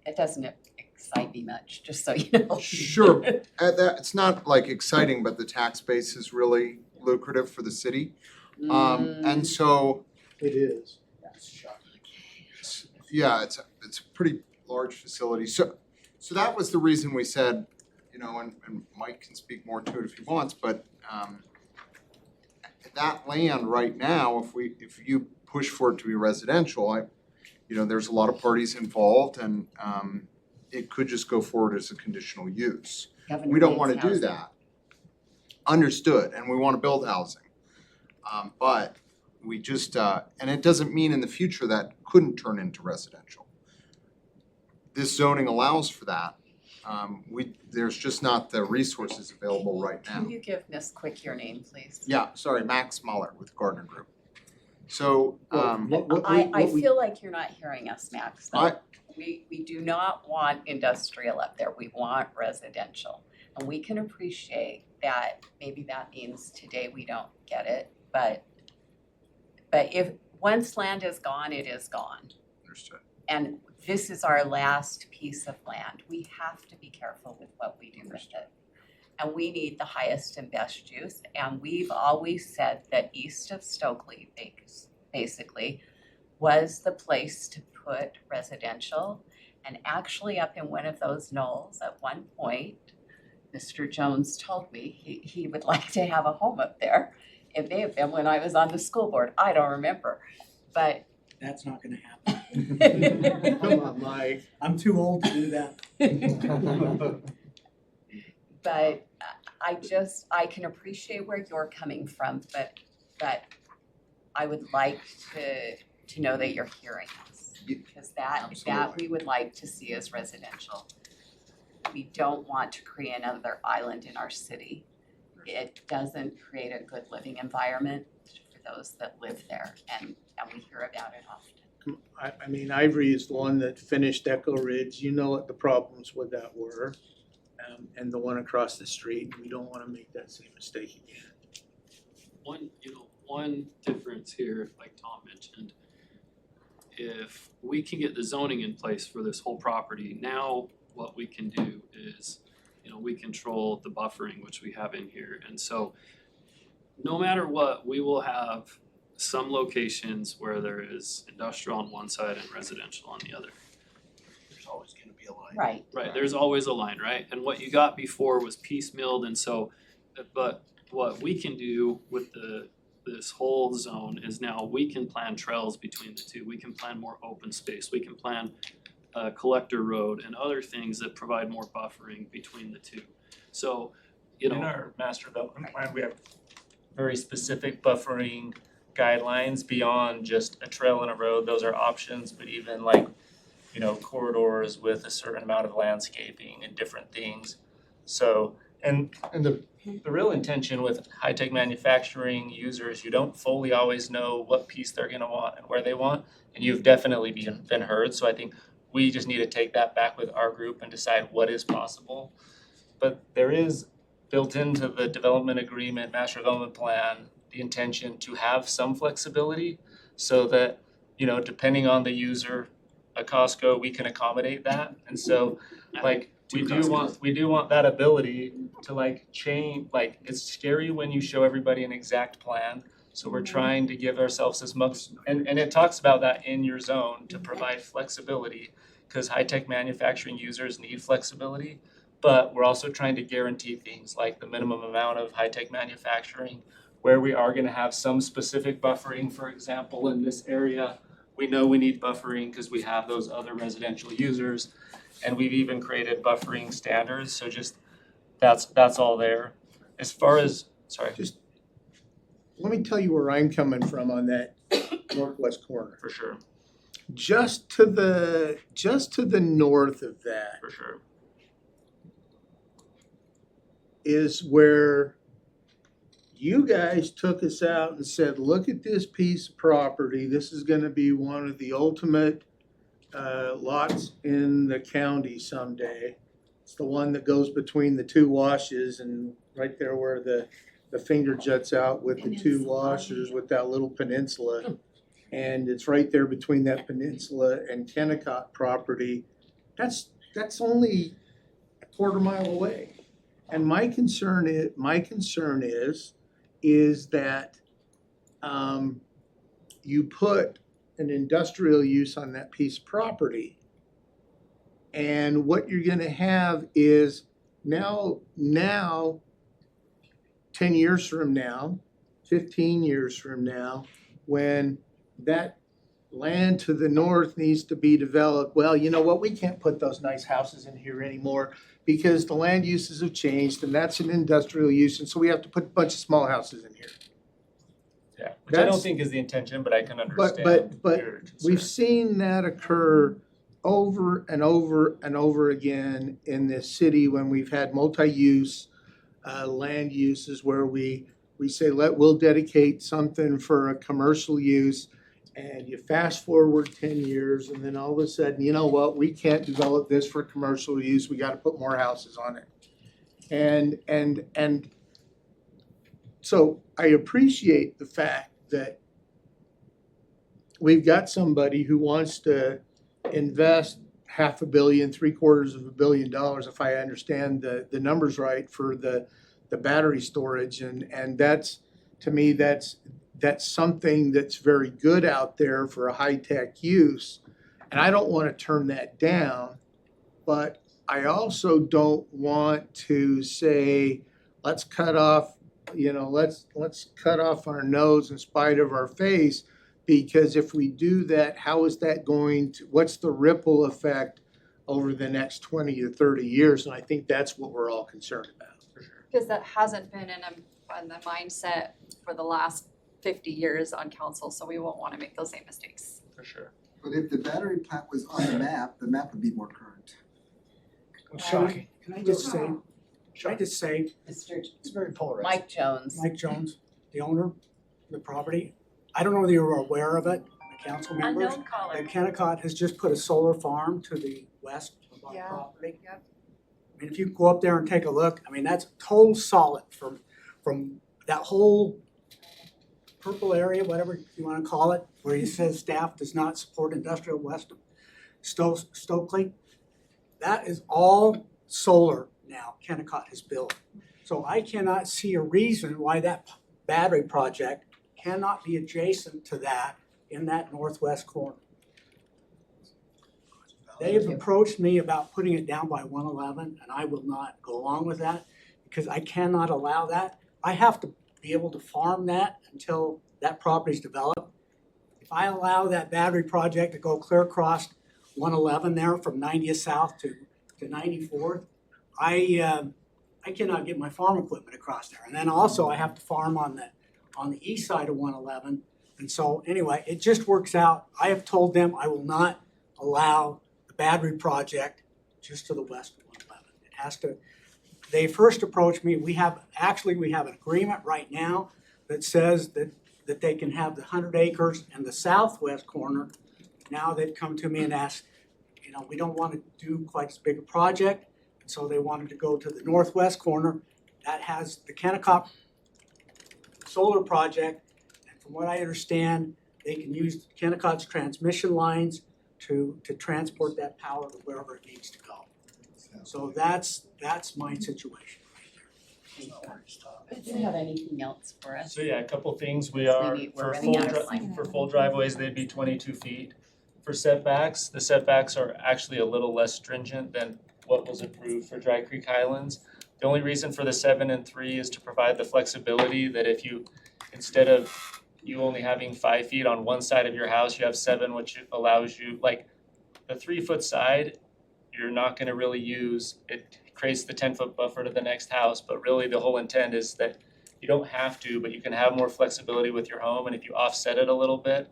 It doesn't excite me much, just so you know. Sure, it's not like exciting, but the tax base is really lucrative for the city. And so, It is. yeah, it's a pretty large facility. So that was the reason we said, you know, and Mike can speak more to it if he wants, but that land right now, if you push for it to be residential, you know, there's a lot of parties involved, and it could just go forward as a conditional use. Governor We don't needs wanna do housing. that. Understood, and we wanna build housing. But we just, and it doesn't mean in the future that couldn't turn into residential. This zoning allows for that. There's just not the resources available right now. Can you give Miss Quick your name, please? Yeah, sorry, Max Muller with Gardner Group. So, I feel like you're not hearing us, Max. We do not want industrial up there, we want residential. And we can appreciate that, maybe that means today we don't get it, but if, once land is gone, it is gone. Understood. And this is our last piece of land, we have to be careful with what we do with it. And we need the highest and best use, and we've always said that east of Stokely, basically, was the place to put residential. And actually up in one of those knolls at one point, Mr. Jones told me he would like to have a home up there. It may have been when I was on the school board, I don't remember, but. That's not gonna happen. Come on, Mike. I'm too old to do that. But I can appreciate where you're coming from, but I would like to know that you're hearing us. Because that Absolutely. we would like to see as residential. We don't want to create another island in our city. It doesn't create a good living environment for those that live there, and we hear about it often. I mean, Ivory is the one that finished Echo Ridge, you know what the problems with that were. And the one across the street, we don't wanna make that same mistake again. One difference here, like Tom mentioned, if we can get the zoning in place for this whole property, now what we can do is, we control the buffering, which we have in here. And so no matter what, we will have some locations where there is industrial on one side and residential on the other. There's always gonna be a line. Right. Right, there's always a line, right? And what you got before was piecemealed, and so, but what we can do with this whole zone is now we can plan trails between the two. We can plan more open space. We can plan collector road and other things that provide more buffering between the two. So, In our master development plan, we have very specific buffering guidelines beyond just a trail and a road. Those are options, but even like, corridors with a certain amount of landscaping and different things. So, and the real intention with high-tech manufacturing users, you don't fully always know what piece they're gonna want and where they want, and you've definitely been heard. So I think we just need to take that back with our group and decide what is possible. But there is built into the development agreement, master development plan, the intention to have some flexibility so that, depending on the user, a Costco, we can accommodate that. And so we do want that ability to change, it's scary when you show everybody an exact plan. So we're trying to give ourselves as much, and it talks about that in your zone to provide flexibility, because high-tech manufacturing users need flexibility. But we're also trying to guarantee things like the minimum amount of high-tech manufacturing, where we are gonna have some specific buffering. For example, in this area, we know we need buffering because we have those other residential users. And we've even created buffering standards, so just, that's all there. As far as, sorry. Just, let me tell you where I'm coming from on that northwest corner. For sure. Just to the north of that. For sure. Is where you guys took us out and said, look at this piece of property, this is gonna be one of the ultimate lots in the county someday. It's the one that goes between the two washes and right there where the finger juts out with the two washers with that little peninsula. And it's right there between that peninsula and Kennecott property. That's only a quarter mile away. And my concern is that you put an industrial use on that piece of property. And what you're gonna have is now 10 years from now, 15 years from now, when that land to the north needs to be developed, well, you know what, we can't put those nice houses in here anymore because the land uses have changed and that's an industrial use, and so we have to put a bunch of small houses in here. Yeah, which I don't think is the intention, but I can understand But your concern. we've seen that occur over and over and over again in this city when we've had multi-use land uses where we say, we'll dedicate something for a commercial use, and you fast forward 10 years and then all of a sudden, you know what, we can't develop this for commercial use, we gotta put more houses on it. And so I appreciate the fact that we've got somebody who wants to invest $500 million, $750 million, if I understand the numbers right, for the battery storage, and that's, to me, that's something that's very good out there for a high-tech use. And I don't want to turn that down, but I also don't want to say, let's cut off, let's cut off our nose in spite of our face, because if we do that, how is that going to, what's the ripple effect over the next 20 to 30 years? And I think that's what we're all concerned about. For sure. Because that hasn't been in the mindset for the last 50 years on council, so we won't want to make those same mistakes. For sure. But if the battery plant was on the map would be more current. Shocking. Can I just say, Mr. it's very polarizing. Mike Jones. Mike Jones, the owner of the property. I don't know whether you're aware of it, the council members. Unknown caller. That Kennecott has just put a solar farm to the west of our Yeah. property. Yep. I mean, if you go up there and take a look, I mean, that's total solid from that whole purple area, whatever you wanna call it, where he says staff does not support industrial west of Stokely. That is all solar now Kennecott has built. So I cannot see a reason why that battery project cannot be adjacent to that in that northwest corner. They have approached me about putting it down by 111, and I will not go along with that because I cannot allow that. I have to be able to farm that until that property's developed. If I allow that battery project to go clear across 111 there from 90th South to 94th, I cannot get my farm equipment across there. And then also I have to farm on the east side of 111. And so anyway, it just works out. I have told them I will not allow the battery project just to the west of 111. It has to, they first approached me, we have an agreement right now that says that they can have the 100 acres in the southwest corner. Now they've come to me and asked, we don't want to do quite as big a project. And so they wanted to go to the northwest corner. That has the Kennecott solar project. And from what I understand, they can use Kennecott's transmission lines to transport that power to wherever it needs to go. So that's my situation. Do you have anything else for us? So yeah, a couple things. We're running out of time. For full driveways, they'd be 22 feet. For setbacks, the setbacks are actually a little less stringent than what was approved for Dry Creek Highlands. The only reason for the 7 and 3 is to provide the flexibility that if you, instead of you only having 5 feet on one side of your house, you have 7, which allows you, like the 3-foot side, you're not gonna really use, it creates the 10-foot buffer to the next house, but really the whole intent is that you don't have to, but you can have more flexibility with your home, and if you offset it a little bit,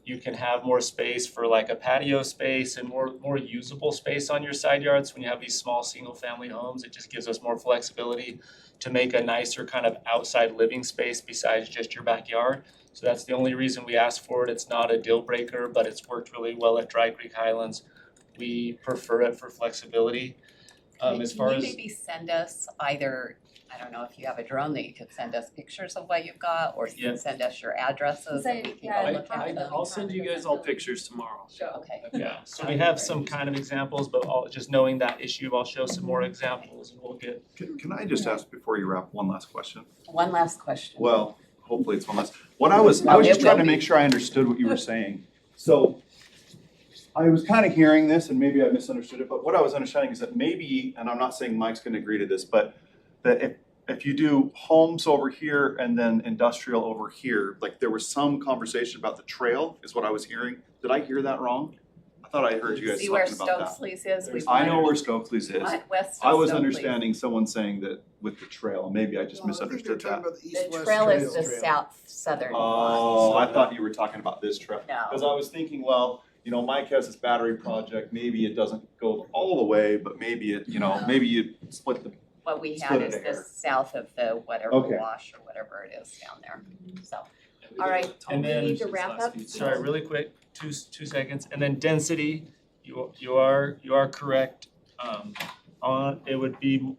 you can have more space for like a patio space and more usable space on your side yards. When you have these small single-family homes, it just gives us more flexibility to make a nicer kind of outside living space besides just your backyard. So that's the only reason we asked for it. It's not a deal breaker, but it's worked really well at Dry Creek Highlands. We prefer it for flexibility. As far Can as you maybe send us either, I don't know if you have a drone that you could send us pictures of what you've got, or you can send us your addresses and we can go look at them? I'll send you guys all pictures tomorrow. Okay. Yeah, so we have some kind of examples, but just knowing that issue, I'll show some more examples and we'll get. Can I just ask before you wrap, one last question? One last question. Well, hopefully it's one last. I was just trying to make sure I understood what you were saying. So I was kind of hearing this and maybe I misunderstood it, but what I was understanding is that maybe, and I'm not saying Mike's gonna agree to this, but that if you do homes over here and then industrial over here, like there was some conversation about the trail is what I was hearing. Did I hear that wrong? I thought I heard you guys See where talking about that. Stokely's is? We I know where Stokely's is. West of I was Stokely's. understanding someone saying that with the trail, maybe I just misunderstood that. The trail is the southern one. Oh, I thought you were talking about this trail. No. Because I was thinking, well, Mike has this battery project, maybe it doesn't go all the way, but maybe it, maybe you split the. What we had split is it the there. south of the whatever Okay. wash or whatever it is down there, so. All right, And we then, need to wrap up. sorry, really quick, two seconds, and then density, you are correct. It would be,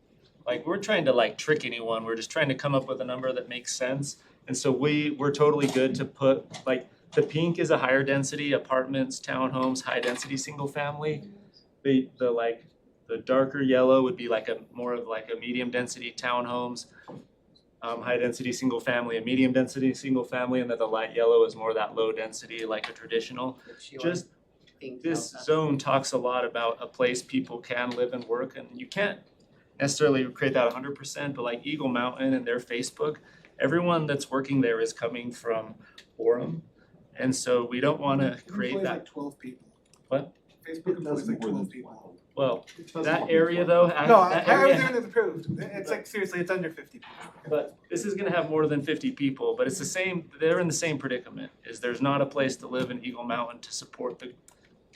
like, we're trying to like trick anyone, we're just trying to come up with a number that makes sense. And so we're totally good to put, like, the pink is a higher density, apartments, townhomes, high density, single family. The darker yellow would be like more of like a medium density townhomes, high density single family, a medium density single family, and then the light yellow is more that low density, like a traditional. Just this zone talks a lot about a place people can live and work, and you can't necessarily create that 100%, but like Eagle Mountain and their Facebook, everyone that's working there is coming from Orem, and so we don't want to create that. Like 12 people. What? Facebook employs like 12 people. Well, that area though, No, that area, everything is approved. It's like, seriously, it's under 50 people. but this is gonna have more than 50 people, but it's the same, they're in the same predicament, is there's not a place to live in Eagle Mountain to support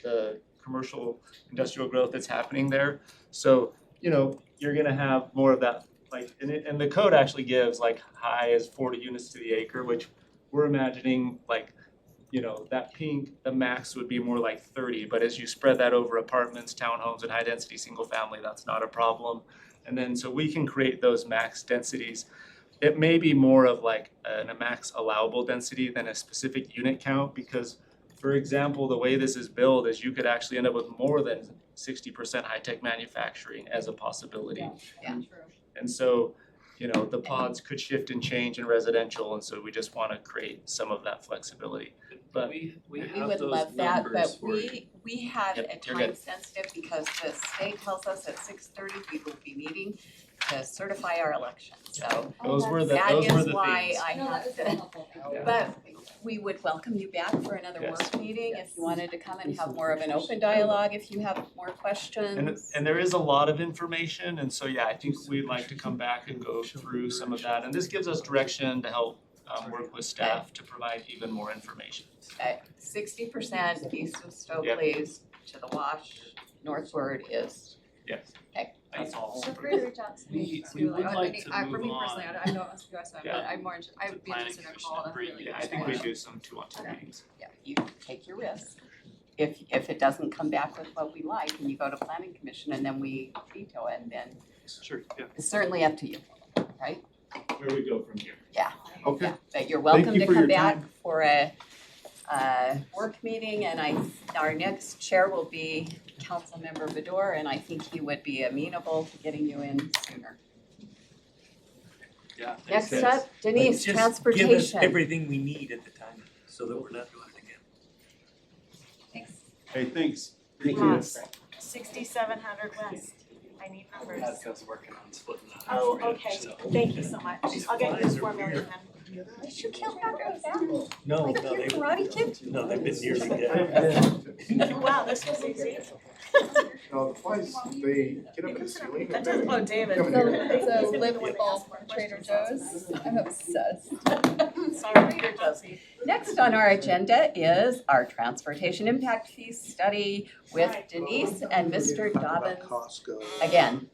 the commercial industrial growth that's happening there. So, you know, you're gonna have more of that, like, and the code actually gives like high as 40 units to the acre, which we're imagining like, you know, that pink, the max would be more like 30, but as you spread that over apartments, townhomes, and high density single family, that's not a problem. And then, so we can create those max densities. It may be more of like a max allowable density than a specific unit count, because for example, the way this is built is you could actually end up with more than 60% high-tech manufacturing as a possibility. Yeah. And so, you know, the pods could shift and change in residential, and so we just wanna create some of that flexibility. But We would love that, but we have Yep, a you're time good. sensitive because the state tells us at 6:30 we will be meeting to certify our election, so. Those were the That things. is why I No, that have was to, very helpful. Yeah. but we would welcome you back for another Yes. work meeting if you wanted to come and have more of an open dialogue, if you have more questions. And there is a lot of information, and so, yeah, I think we'd like to come back and go through some of that, and this gives us direction to help work with staff to provide even more information. At 60% east of Stokely's to the wash northward is. Yes. Okay. That's all. Feel free to reach out to me. We would like to for move me personally, on. I know it must be us, but Yeah. I'm more interested, I would be Planning interested in a Commission call to and Bree. really. Yeah, I think we do some 2-on-2 meetings. Yeah, you take your risk. If it doesn't come back with what we like, and you go to planning commission and then we veto it, then Sure, yeah. it's certainly up to you, right? Where we go from here. Yeah. Okay. Yeah, but you're welcome you to for come your back time. for a work meeting, and our next chair will be Councilmember Bador, and I think he would be amenable to getting you in sooner. Yeah. Next sense. up, Denise, But transportation. just give us everything we need at the time, so that we're not doing it again. Thanks. Hey, thanks. Yes. 6700 West. I need numbers. Adco's working on splitting that. Oh, okay. Thank you so much. I'll get you 4 million then. Did you kill that guy? No, Like no, your they, karate kid? no, they've been nearly dead. Wow, this was easy. No, the flies, they get up in the ceiling. That does blow David. Come in here. So live with ball from Trader Joe's, I'm obsessed. Sorry, Trader Joe's. Next on our agenda is our transportation impact fee study with Denise and Mr. Talk about Dobbins. Costco, Again,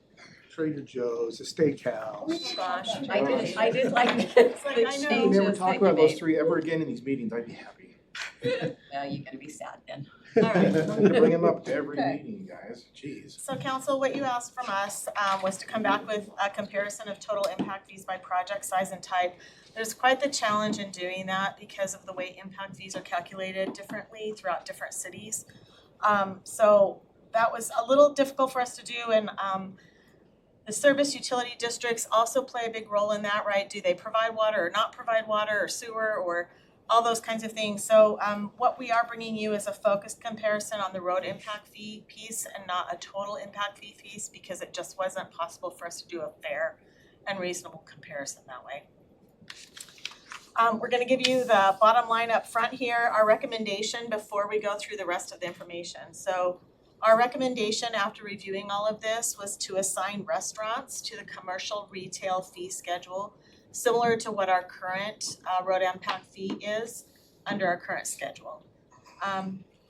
Trader Joe's, a steakhouse. Oh gosh. I did like the like, I know. changes If we never that talk you about those made. three ever again in these meetings, I'd be happy. Well, you're gonna be sad then. All right. I'm gonna bring them up to every Okay. meeting, guys, jeez. So council, what you asked from us was to come back with a comparison of total impact fees by project size and type. There's quite the challenge in doing that because of the way impact fees are calculated differently throughout different cities. So that was a little difficult for us to do, and the service utility districts also play a big role in that, right? Do they provide water or not provide water or sewer or all those kinds of things. So what we are bringing you is a focused comparison on the road impact fee piece and not a total impact fee piece, because it just wasn't possible for us to do a fair and reasonable comparison that way. We're gonna give you the bottom line up front here, our recommendation before we go through the rest of the information. So our recommendation after reviewing all of this was to assign restaurants to the commercial retail fee schedule, similar to what our current road impact fee is under our current schedule.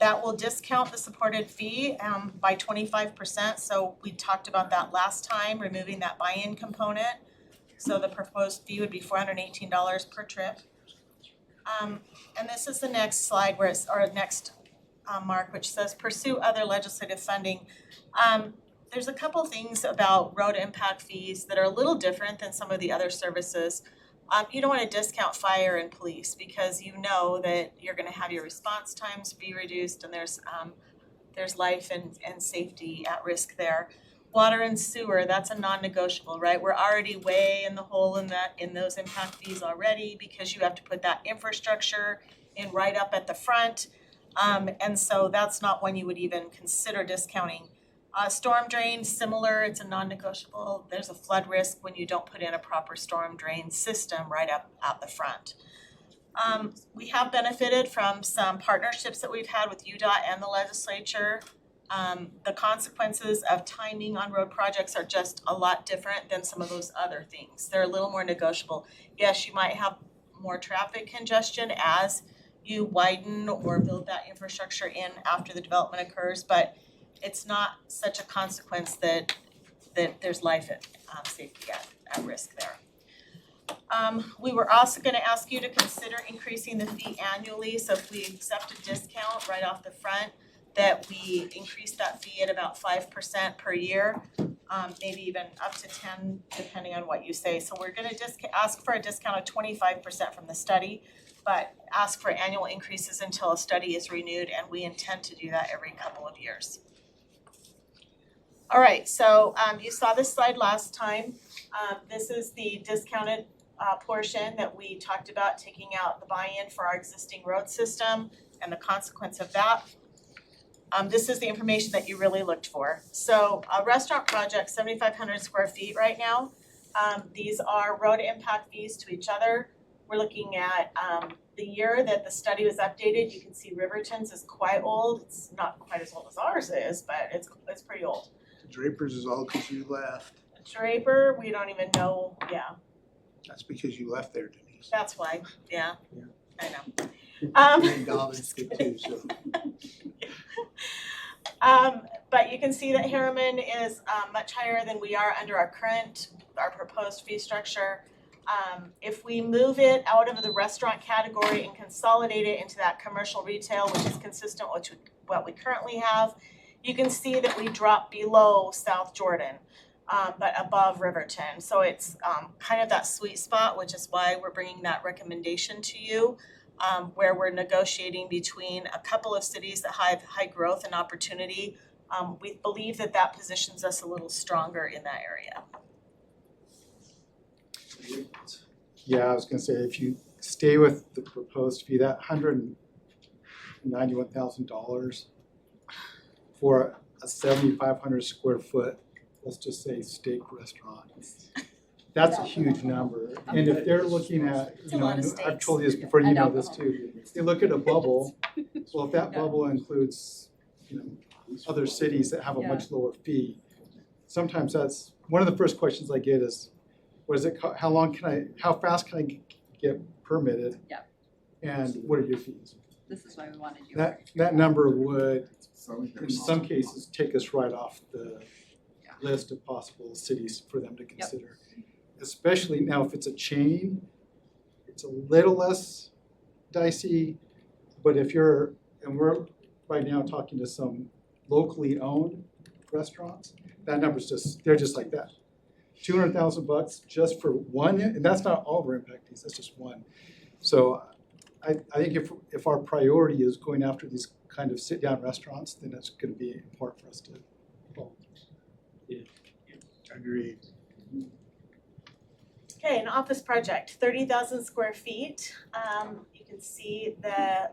That will discount the supported fee by 25%, so we talked about that last time, removing that buy-in component. So the proposed fee would be $418 per trip. And this is the next slide where it's, or next mark, which says pursue other legislative funding. There's a couple things about road impact fees that are a little different than some of the other services. You don't want to discount fire and police because you know that you're going to have your response times be reduced, and there's life and safety at risk there. Water and sewer, that's a non-negotiable, right? We're already way in the hole in those impact fees already because you have to put that infrastructure in right up at the front. And so that's not one you would even consider discounting. Storm drain, similar, it's a non-negotiable. There's a flood risk when you don't put in a proper storm drain system right up at the front. We have benefited from some partnerships that we've had with UDOT and the legislature The consequences of timing on road projects are just a lot different than some of those other things. They're a little more negotiable. Yes, you might have more traffic congestion as you widen or build that infrastructure in after the development occurs, but it's not such a consequence that there's life safety at risk there. We were also gonna ask you to consider increasing the fee annually, so if we accept a discount right off the front, that we increase that fee at about 5% per year, maybe even up to 10, depending on what you say. So we're gonna ask for a discount of 25% from the study, but ask for annual increases until a study is renewed, and we intend to do that every couple of years. All right, so you saw this slide last time. This is the discounted portion that we talked about, taking out the buy-in for our existing road system and the consequence of that. This is the information that you really looked for. So a restaurant project, 7,500 square feet right now. These are road impact fees to each other. We're looking at the year that the study was updated. You can see Riverton's is quite old. It's not quite as old as ours is, but it's pretty old. Draper's is all because you left. Draper, we don't even know, yeah, That's because you left there, Denise. that's why, yeah, I know. And Dobbins did too, so. But you can see that Harriman is much higher than we are under our proposed fee structure. If we move it out of the restaurant category and consolidate it into that commercial retail, which is consistent with what we currently have, you can see that we drop below South Jordan, but above Riverton. So it's kind of that sweet spot, which is why we're bringing that recommendation to you, where we're negotiating between a couple of cities that have high growth and opportunity. We believe that that positions us a little stronger in that area. Yeah, I was gonna say, if you stay with the proposed fee, that $191,000 for a 7,500 square foot, let's just say steak restaurant, that's a huge number. And if they're looking at, It's a lot of I've told you this before, I you know. know this too. They look at a bubble, well, if that bubble includes, other cities that have a much lower fee, sometimes that's, one of the first questions I get is, what is it, how fast can I get permitted? Yeah. And what are your fees? This is why we wanted you. That number would, in some cases, take us right off the list of possible cities for them to consider. Especially now, if it's a chain, it's a little less dicey, but if you're, and we're right now talking to some locally owned restaurants, that number's they're just like that. $200,000 just for one, and that's not all of our impact fees, that's just one. So I think if our priority is going after these kind of sit-down restaurants, then it's gonna be important for us to follow. Yeah, agreed. Okay, an office project, 30,000 square feet. You can see the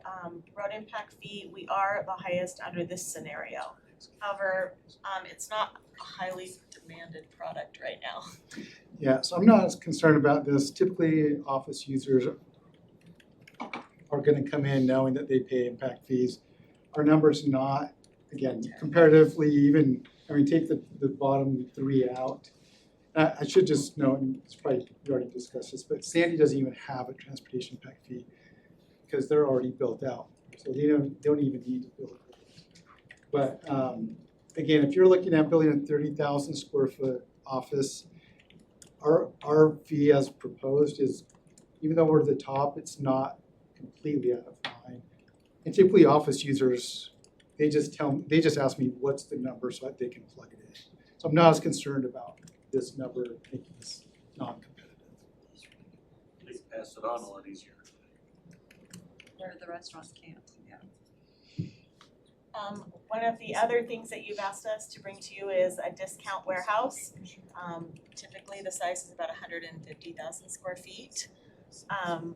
road impact fee, we are the highest under this scenario. However, it's not a highly demanded product right now. Yeah, so I'm not as concerned about this. Typically, office users are gonna come in knowing that they pay impact fees. Our number's not, again, comparatively even, take the bottom three out. I should just note, and it's probably, we already discussed this, but Sandy doesn't even have a transportation impact fee because they're already built out. So they don't even need to build it. But again, if you're looking at building a 30,000 square foot office, our fee as proposed is, even though we're at the top, it's not completely out of line. And typically office users, they just ask me what's the number so that they can plug it in. So I'm not as concerned about this number making this non-competitive. They can pass it on a lot easier. Where the restaurants can't, yeah. One of the other things that you've asked us to bring to you is a discount warehouse. Typically the size is about 150,000 square feet. And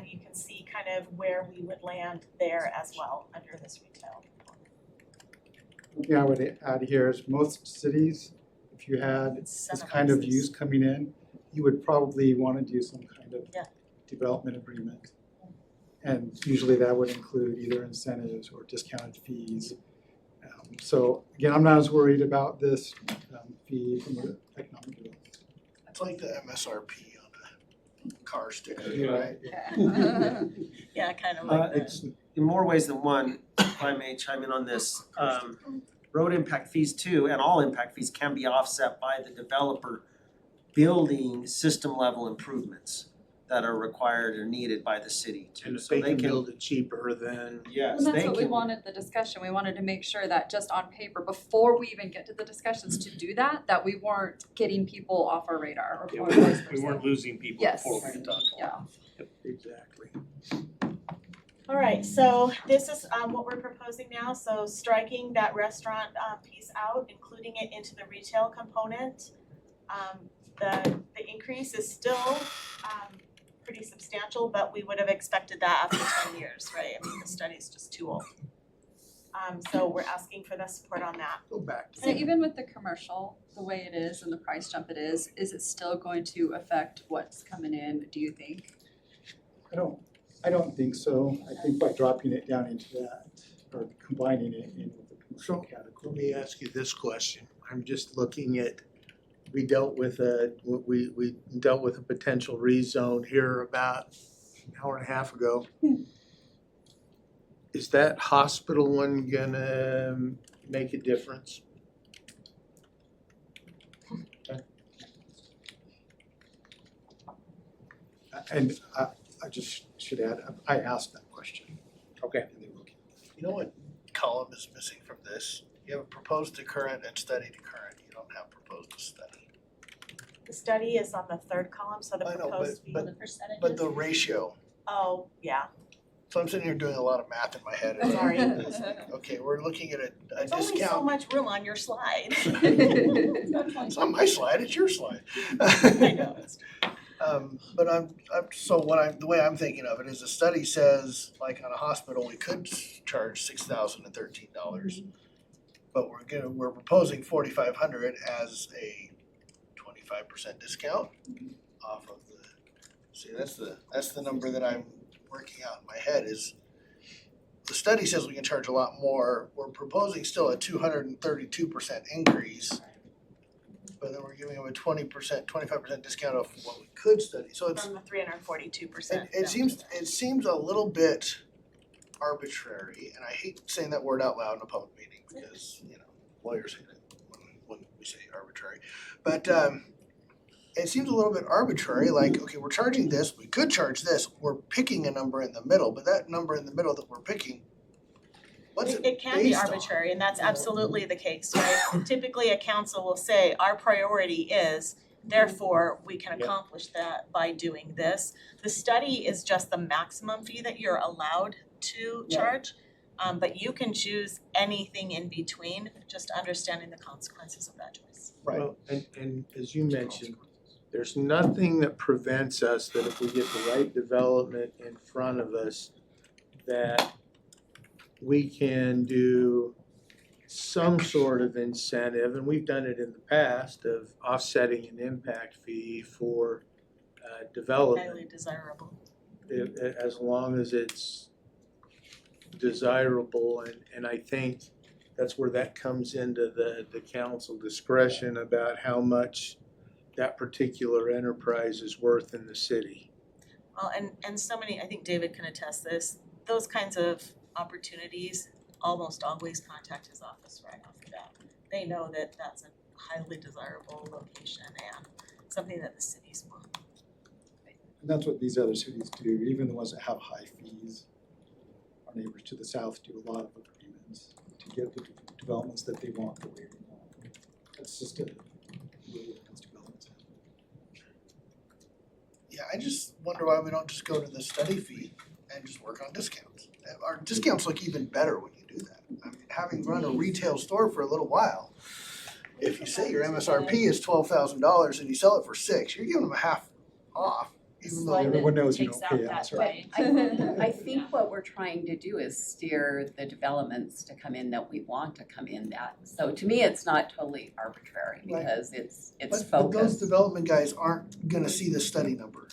you can see kind of where we would land there as well under this retail. One thing I would add here is most cities, if you had this kind of use coming in, you would probably want to do some kind of development agreement. And usually that would include either incentives or discounted fees. So again, I'm not as worried about this fee from the economic development. It's like the MSRP on a car sticker, Yeah. right? Yeah, kind of like that. It's in more ways than one, if I may chime in on this. Road impact fees too, and all impact fees can be offset by the developer building system level improvements that are required or needed by the city too. And if So they can build it cheaper, then. Yes, And that's they what we can. wanted the discussion, we wanted to make sure that just on paper, before we even get to the discussions to do that, that we weren't getting people off our radar or Yeah, or we vice weren't, we versa. weren't losing people Yes. before we could talk. Yeah. Exactly. All right, so this is what we're proposing now, so striking that restaurant piece out, including it into the retail component. The increase is still pretty substantial, but we would have expected that after 10 years, right? I mean, the study's just too old. So we're asking for the support on that. Go back. So even with the commercial, the way it is and the price jump it is it still going to affect what's coming in, do you think? I don't think so. I think by dropping it down into that, or combining it in with the commercial Let category. me ask you this question. I'm just looking at, we dealt with a potential rezone here about an hour and a half ago. Is that hospital one gonna make a difference? And I just should add, I asked that question. Okay. And they will keep. You know what column is missing from this? You have proposed to current and study to current, you don't have proposed to study. The study is on the third column, so the I know, proposed but- fee, the percentages. But the ratio, Oh, yeah, so I'm sitting here doing a lot of math in my head. and Sorry. it's like, okay, we're looking at a there's only so discount. much room on your slide. It's not my slide, it's your slide. I know, it's But the way I'm thinking of it is the study says, like on a hospital, we could charge $6,013. But we're proposing 4,500 as a 25% discount off of the, see, that's the number that I'm working out in my head is, the study says we can charge a lot more, we're proposing still a 232% increase. But then we're giving them a 25% discount off what we could study, so it's, from the 342%. it seems a little bit arbitrary, and I hate saying that word out loud in a public meeting because, lawyers hate it when we say arbitrary. But it seems a little bit arbitrary, like, okay, we're charging this, we could charge this, we're picking a number in the middle, but that number in the middle that we're picking, what's it It can be based on? arbitrary, and that's absolutely the case, right? Typically, a council will say, our priority is, therefore, we can accomplish that by doing this. The study is just the maximum fee that you're allowed to charge. But you can choose anything in between, just understanding the consequences of that choice. Right. Well, and as you mentioned, there's nothing that prevents us that if we get the right development in front of us, that we can do some sort of incentive, and we've done it in the past, of offsetting an impact fee for development. Highly desirable. As long as it's desirable, and I think that's where that comes into the council discretion about how much that particular enterprise is worth in the city. Well, and so many, I think David can attest this, those kinds of opportunities almost always contact his office right off the bat. They know that that's a highly desirable location and something that the cities want. And that's what these other cities do, even the ones that have high fees. Our neighbors to the south do a lot of agreements to get the developments that they want the way they want. That's just a rule that most developments have. Yeah, I just wonder why we don't just go to the study fee and just work on discounts. Our discounts look even better when you do that. I mean, having run a retail store for a little while, if you say your MSRP is $12,000 and you sell it for $6,000, you're giving them a half off, even though Everyone knows you don't pay But right? I think what we're trying to do is steer the developments to come in that we want to come in that. So to me, it's not totally arbitrary Right. because it's But those focused. development guys aren't gonna see the study number.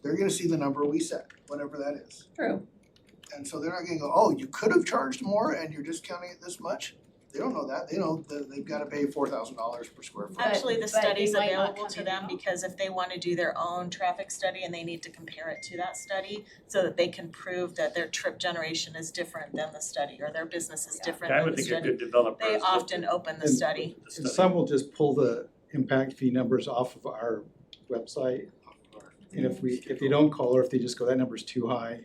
They're gonna see the number we set, whatever that is. True. And so they're not gonna go, oh, you could have charged more and you're discounting it this much? They don't know that. They know that they've gotta pay $4,000 per square foot. Actually, the but study's they might not available come to in them at all. because if they wanna do their own traffic study and they need to compare it to that study so that they can prove that their trip generation is different than the study or their business is different I than would the think a study. good developer They is looking often open the And- study. And some will just pull the impact fee numbers off of our website. And if they don't call or if they just go, that number's too high,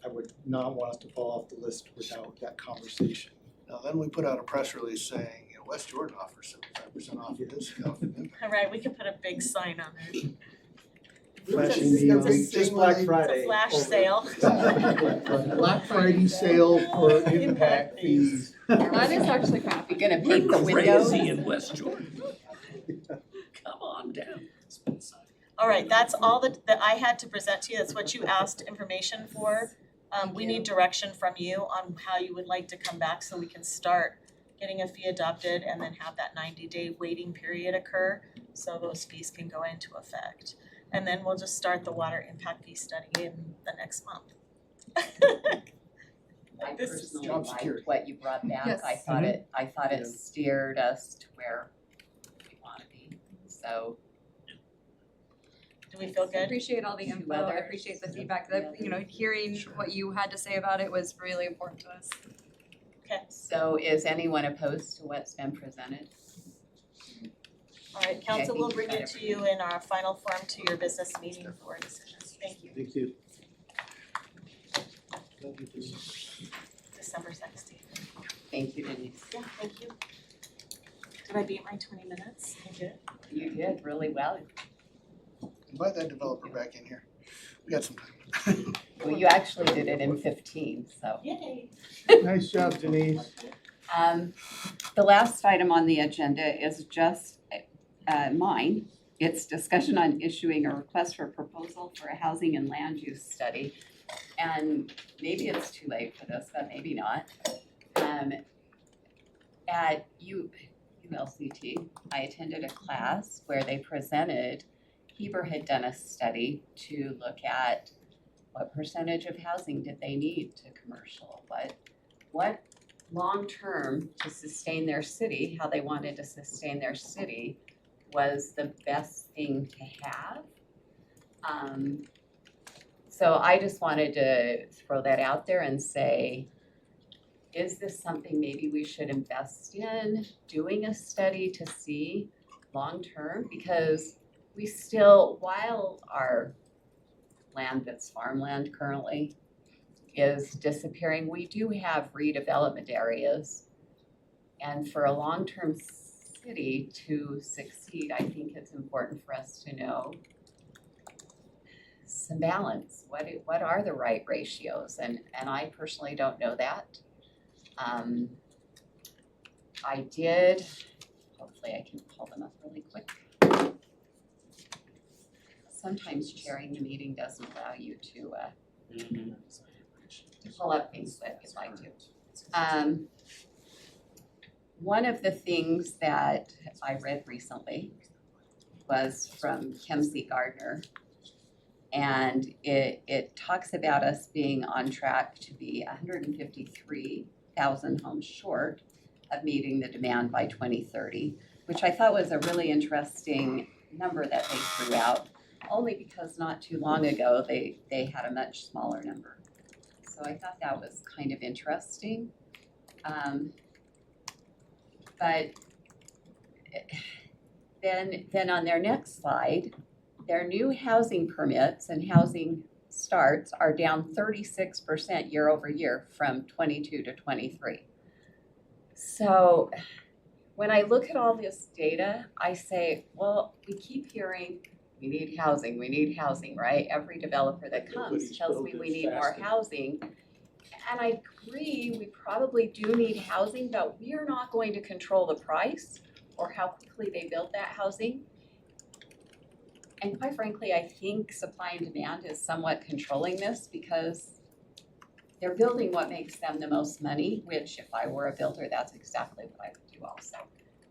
I would not want us to fall off the list without that conversation. Now, then we put out a press release saying, you know, West Jordan offers 75% off of this stuff. All right, we could put a big sign on it. Flashing It's a- neon. it's a- Just Black It's Friday. a flash over. sale. Black Friday sale for impact fees. That is actually crap. You're gonna paint the windows? Crazy in West Jordan. Come on down. All right, that's all that I had to present to you. That's what you asked information for. We need direction from you on how you would like to come back so we can start getting a fee adopted and then have that 90-day waiting period occur so those fees can go into effect. And then we'll just start the water impact fee study in the next month. I This is personally job liked security. what you brought back. Yes. I thought it steered us to where we wanna be, so. Do we feel good? Appreciate all the Two info, I others. appreciate the feedback, that, you know, hearing what you had to say about it was really important to us. So is anyone opposed to what's been presented? All right, council will thank you bring for it to you in our final form to your business meeting for decisions. Thank you. Thank you. December 16th. Thank you, Denise. Yeah, thank you. Did I beat my 20 minutes? I did. You did really well. Invite that developer back in here. We got some time. Well, you actually did it in 15, so. Yay. Nice job, Denise. The last item on the agenda is just mine. It's discussion on issuing a request for proposal for a housing and land use study. And maybe it's too late for this, but maybe not. At ULCT, I attended a class where they presented, Heber had done a study to look at what percentage of housing did they need to commercial, what long-term to sustain their city, how they wanted to sustain their city was the best thing to have. So I just wanted to throw that out there and say, is this something maybe we should invest in, doing a study to see long-term? Because we still, while our land that's farmland currently is disappearing, we do have redevelopment areas. And for a long-term city to succeed, I think it's important for us to know some balance. What are the right ratios? And I personally don't know that. I did, hopefully I can pull them up really quick. Sometimes chairing the meeting doesn't allow you to pull up things that you'd like to. One of the things that I read recently was from Kemsey Gardner. And it talks about us being on track to be 153,000 homes short of meeting the demand by 2030, which I thought was a really interesting number that they threw out, only because not too long ago, they had a much smaller number. So I thought that was kind of interesting. But then on their next slide, their new housing permits and housing starts are down 36% year over year from 22 to 23. So when I look at all this data, I say, well, we keep hearing we need housing, right? Every developer that comes tells me we need more housing. And I agree, we probably do need housing, but we are not going to control the price or how quickly they build that housing. And quite frankly, I think supply and demand is somewhat controlling this because they're building what makes them the most money, which if I were a builder, that's exactly what I would do also.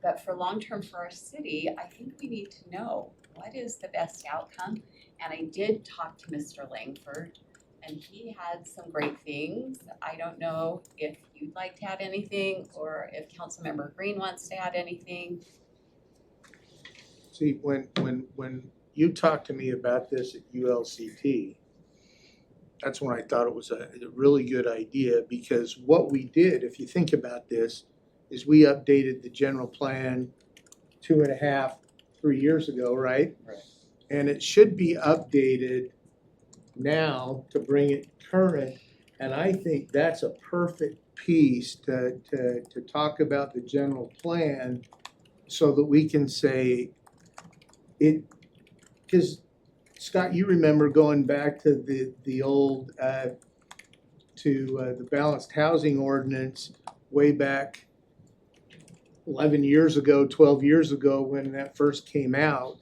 But for long-term for our city, I think we need to know what is the best outcome. And I did talk to Mr. Langford and he had some great things. I don't know if you you'd like to add anything, or if Councilmember Green wants to add anything. See, when you talked to me about this at ULCT, that's when I thought it was a really good idea, because what we did, if you think about this, is we updated the general plan 2.5, 3 years ago, right? Right. And it should be updated now to bring it current. And I think that's a perfect piece to talk about the general plan, so that we can say it, because Scott, you remember going back to the old, the balanced housing ordinance way back 11 years ago, 12 years ago, when that first came out.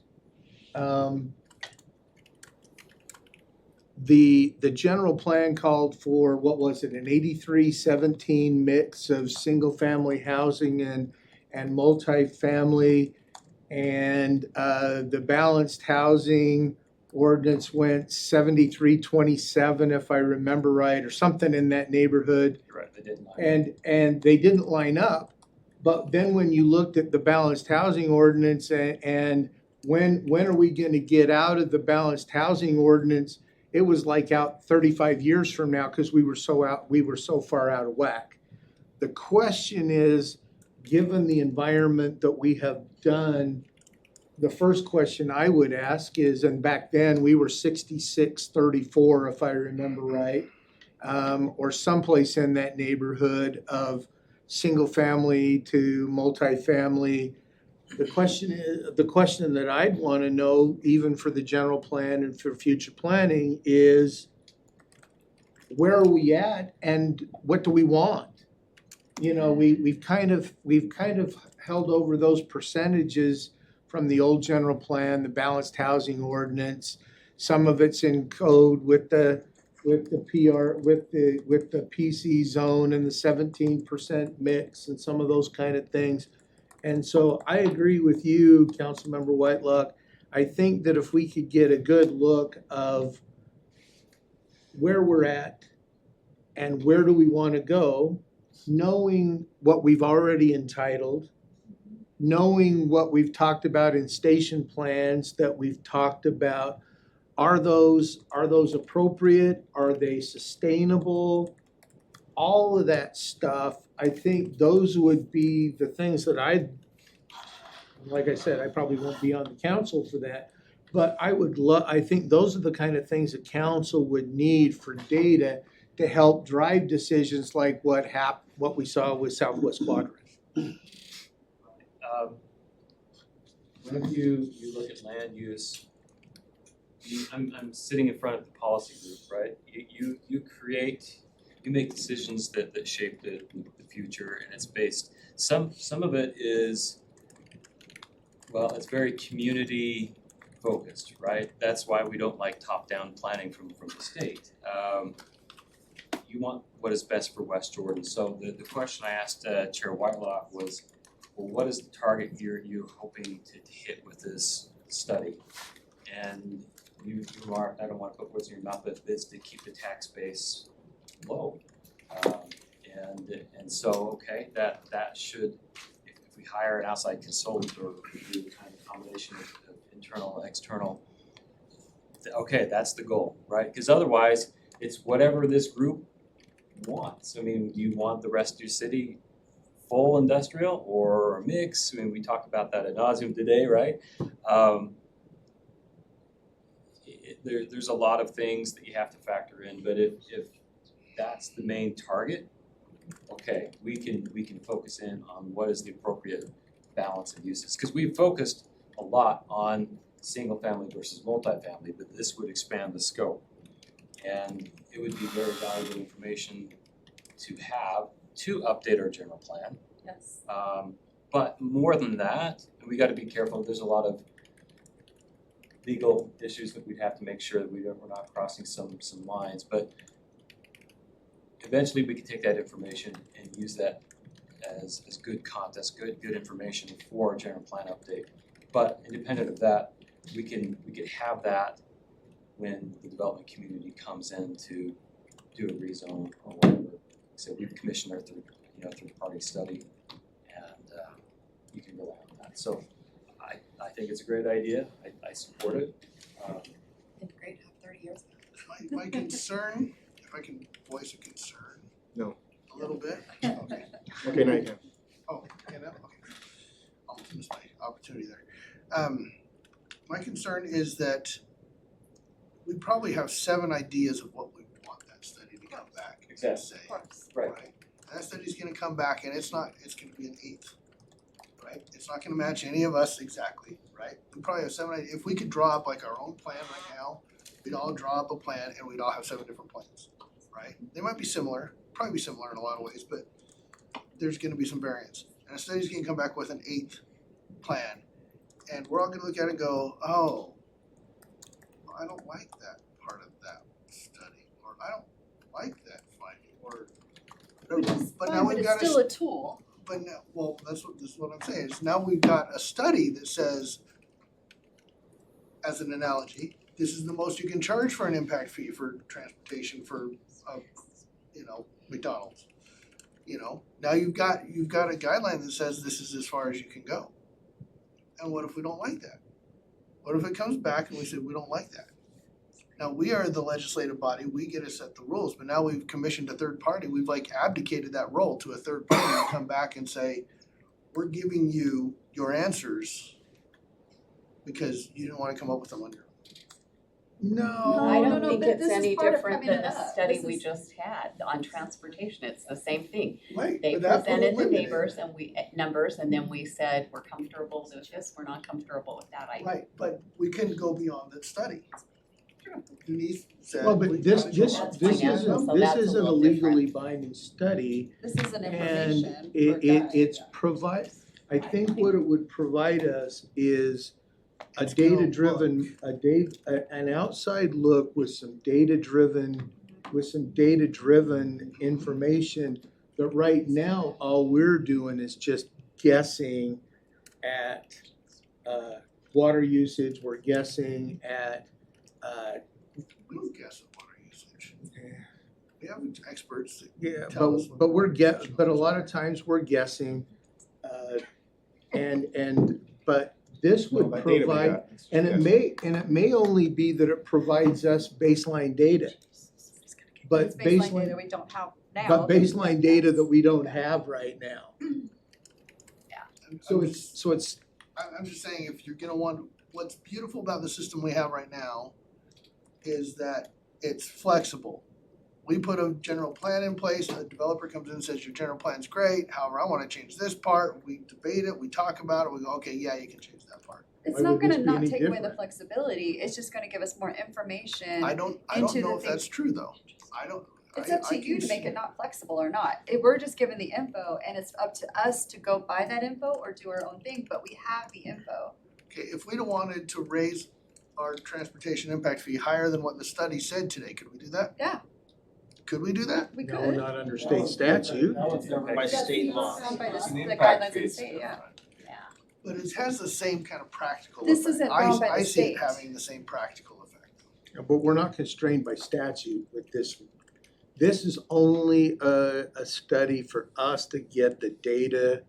The general plan called for, what was it, an 83-17 mix of single-family housing and multifamily. And the balanced housing ordinance went 73-27, if I remember right, or something in that neighborhood. You're right, they didn't line up. And they didn't line up. But then when you looked at the balanced housing ordinance and when are we gonna get out of the balanced housing ordinance, it was like out 35 years from now, because we were so far out of whack. The question is, given the environment that we have done, the first question I would ask is, and back then we were 66-34, if I remember right, or someplace in that neighborhood of single family to multifamily. The question that I'd want to know, even for the general plan and for future planning, is where are we at and what do we want? You know, we've kind of held over those percentages from the old general plan, the balanced housing ordinance. Some of it's in code with the PC zone and the 17% mix and some of those kind of things. And so I agree with you, Councilmember Whitelock. I think that if we could get a good look of where we're at and where do we want to go, knowing what we've already entitled, knowing what we've talked about in station plans that we've talked about, are those appropriate? Are they sustainable? All of that stuff, I think those would be the things that like I said, I probably won't be on the council for that, but I think those are the kind of things that council would need for data to help drive decisions like what we saw with Southwest Quadrant. Whenever you look at land use, I'm sitting in front of the policy group, right? You make decisions that shape the future, and it's based, some of it is, well, it's very community focused, right? That's why we don't like top-down planning from the state. You want what is best for West Jordan. So the question I asked Chair Whitelock was, well, what is the target you're hoping to hit with this study? And you are, I don't want to put words in your mouth, but it's to keep the tax base low. And so, okay, that should, if we hire an outside consultant or we do the kind of combination of internal, external, okay, that's the goal, right? Because otherwise, it's whatever this group wants. I mean, do you want the rest of your city full industrial or a mix? I mean, we talked about that ad nauseum today, right? There's a lot of things that you have to factor in, but if that's the main target, okay, we can focus in on what is the appropriate balance of uses. Because we've focused a lot on single family versus multifamily, but this would expand the scope. And it would be very valuable information to have to update our general plan. Yes. But more than that, we got to be careful. There's a lot of legal issues that we'd have to make sure that we're not crossing some lines. But eventually, we can take that information and use that as good context, good information for our general plan update. But independent of that, we could have that when the development community comes in to do a rezone or whatever said, we've commissioned our third-party study, and you can go on with that. So I think it's a great idea. I support it. Been great to have 30 years. My concern, if I can voice a concern. No. A little bit, okay. Okay, now you can. Oh, yeah, no, okay. I'll miss my opportunity there. My concern is that we probably have 7 ideas of what we want that study to come back and Exactly. say. Of course. Right. And that study's gonna come back and it's gonna be an 8th, right? It's not gonna match any of us exactly, right? We probably have 7 ideas. If we could draw up like our own plan right now, we'd all draw up a plan and we'd all have 7 different plans, right? They might be similar, probably be similar in a lot of ways, but there's gonna be some variance. And a study's gonna come back with an 8th plan. And we're all gonna look at it and go, oh, I don't like that part of that study, or I don't like that finding, or whatever. But now we've got It's still a tool. But now, well, this is what I'm saying, is now we've got a study that says, as an analogy, this is the most you can charge for an impact fee for transportation for, McDonald's. Now you've got a guideline that says this is as far as you can go. And what if we don't like that? What if it comes back and we say we don't like that? Now, we are the legislative body, we get to set the rules, but now we've commissioned a third party, we've like abdicated that role to a third party to come back and say, we're giving you your answers because you didn't wanna come up with them on your own. I don't think but it's this is any part of different coming than it the up. study This we is- just had on transportation. It's the same thing. Right, They but that presented the eliminated- neighbors and numbers, and then we said, we're comfortable with this, we're not comfortable with that. Right, but we couldn't go beyond that study. Denise said. Well, we but this, gotta this, go on. this financial, isn't, so this that's a isn't a little legally binding study. This is an And information. it's I think what it would provide us is a It's gonna data-driven, an outside look with some data-driven information. That right now, all we're doing is just guessing at, water usage, we're guessing at, We don't guess at water usage. We have experts that yeah, tell us. what but we're water but a lot of times we're guessing, but this would Well, that data we provide, got, it's and just it may only be that it provides us baseline data. But It's baseline data baseline, we don't have now. but baseline data that we don't have right now. So it's, I'm just saying, if you're gonna want, what's beautiful about the system we have right now is that it's flexible. We put a general plan in place, a developer comes in and says, your general plan's great, however, I wanna change this part, we debate it, we talk about it, we go, okay, yeah, you can change that part. It's Why not would this gonna be not any take away the different? flexibility, it's just gonna give us more information. I don't into the know if things- that's true though, I don't, It's up to you to make it not flexible or not. We're just given the info and it's up to us to go by that info or do our own thing, but we have the info. Okay, if we'd wanted to raise our transportation impact fee higher than what the study said today, could we do that? Yeah. Could we do that? We no, could. not under state statute. That one's governed by state law. Not by the impact guidelines of the fees. state, yeah. But it has the same kind of practical This effect. isn't bound by the I see it state. having the same practical effect. But we're not constrained by statute with this. This is only a study for us to get the data,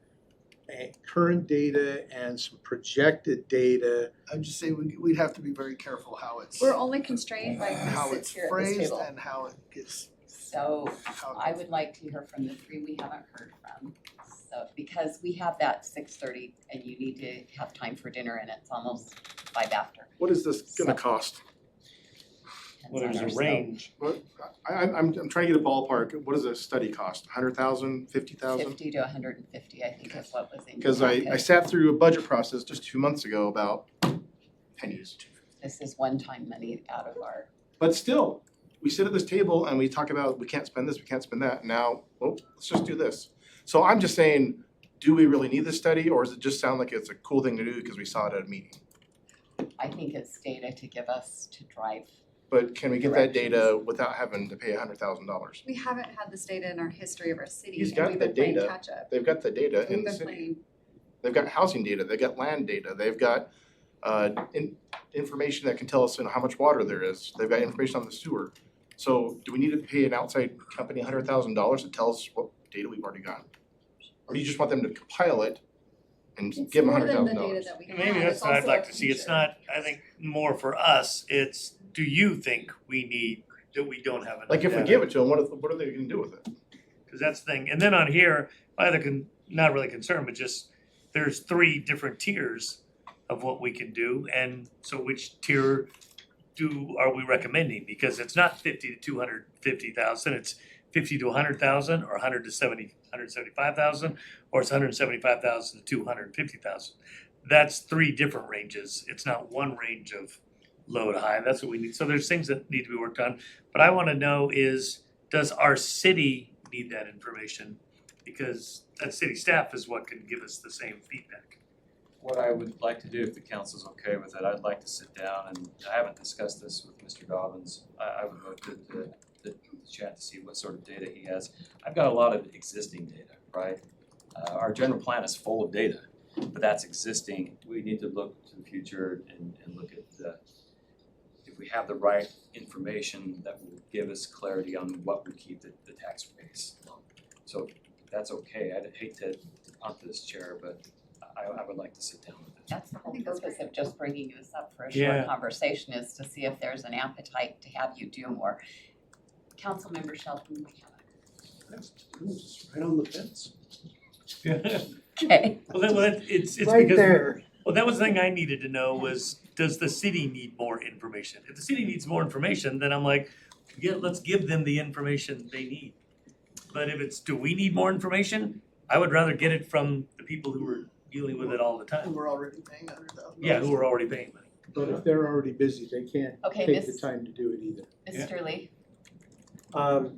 current data and some projected data. I'm just saying we'd have to be very careful how it's, We're only constrained by how who it's sits here at this phrased table. and how it gets, So how it I would like to hear from the 3 we haven't heard from. So, because we have that 6:30 and you need to have time for dinner and it's almost 5 after. What is this gonna cost? Well, there's Depends on a our range. What, I'm trying to get a ballpark, what does a study cost, 100,000, 50,000? 50 to 150, I think is what was in your Cause I packet. sat through a budget process just 2 months ago about pennies. This is one-time money out of our, But still, we sit at this table and we talk about, we can't spend this, we can't spend that, now, oh, let's just do this. So I'm just saying, do we really need this study, or does it just sound like it's a cool thing to do because we saw it at a meeting? I think it's data to give us to drive. But can we get that data without having to pay $100,000? We haven't had this data in our history of our city He's and got we've the been playing data. catch up. They've got the data in We've the been city. playing, They've got housing data, they've got land data, they've got information that can tell us, how much water there is. They've got information on the sewer. So do we need to pay an outside company $100,000 to tell us what data we've already got? Or do you just want them to compile it and give them $100,000? Maybe that's what I'd like to see. It's not, I think, more for us, it's, do you think we need, that we don't have enough Like if we data? give it to them, what are they gonna do with it? Cause that's the thing. And then on here, not really concerned, but just, there's 3 different tiers of what we can do. And so which tier are we recommending? Because it's not 50 to 250,000, it's 50 to 100,000 or 100 to 175,000, or it's 175,000 to 250,000. That's 3 different ranges. It's not one range of low to high. That's what we need. So there's things that need to be worked on. But I want to know is, does our city need that information? Because that city staff is what can give us the same feedback. What I would like to do, if the council's okay with it, I'd like to sit down, and I haven't discussed this with Mr. Dobbins. I would love to chat to see what sort of data he has. I've got a lot of existing data, right? Our general plan is full of data, but that's existing. We need to look to the future and look at if we have the right information that will give us clarity on what would keep the tax base low. So that's okay. I'd hate to punt this chair, but I would like to sit down with it. That's the whole purpose of just bringing this up for a Yeah. short conversation, is to see if there's an appetite to have you do more. Councilmember Shelton, we have Right on the fence. Okay. It's Right because, there. well, that was the thing I needed to know was, does the city need more information? If the city needs more information, then I'm like, yeah, let's give them the information they need. But if it's, do we need more information? I would rather get it from the people who are dealing with it all the time. We're already paying $100,000. Yeah, who are already paying money. But if they're already busy, they can't Okay, take the Miss- time to do it either. Mr. Lee, I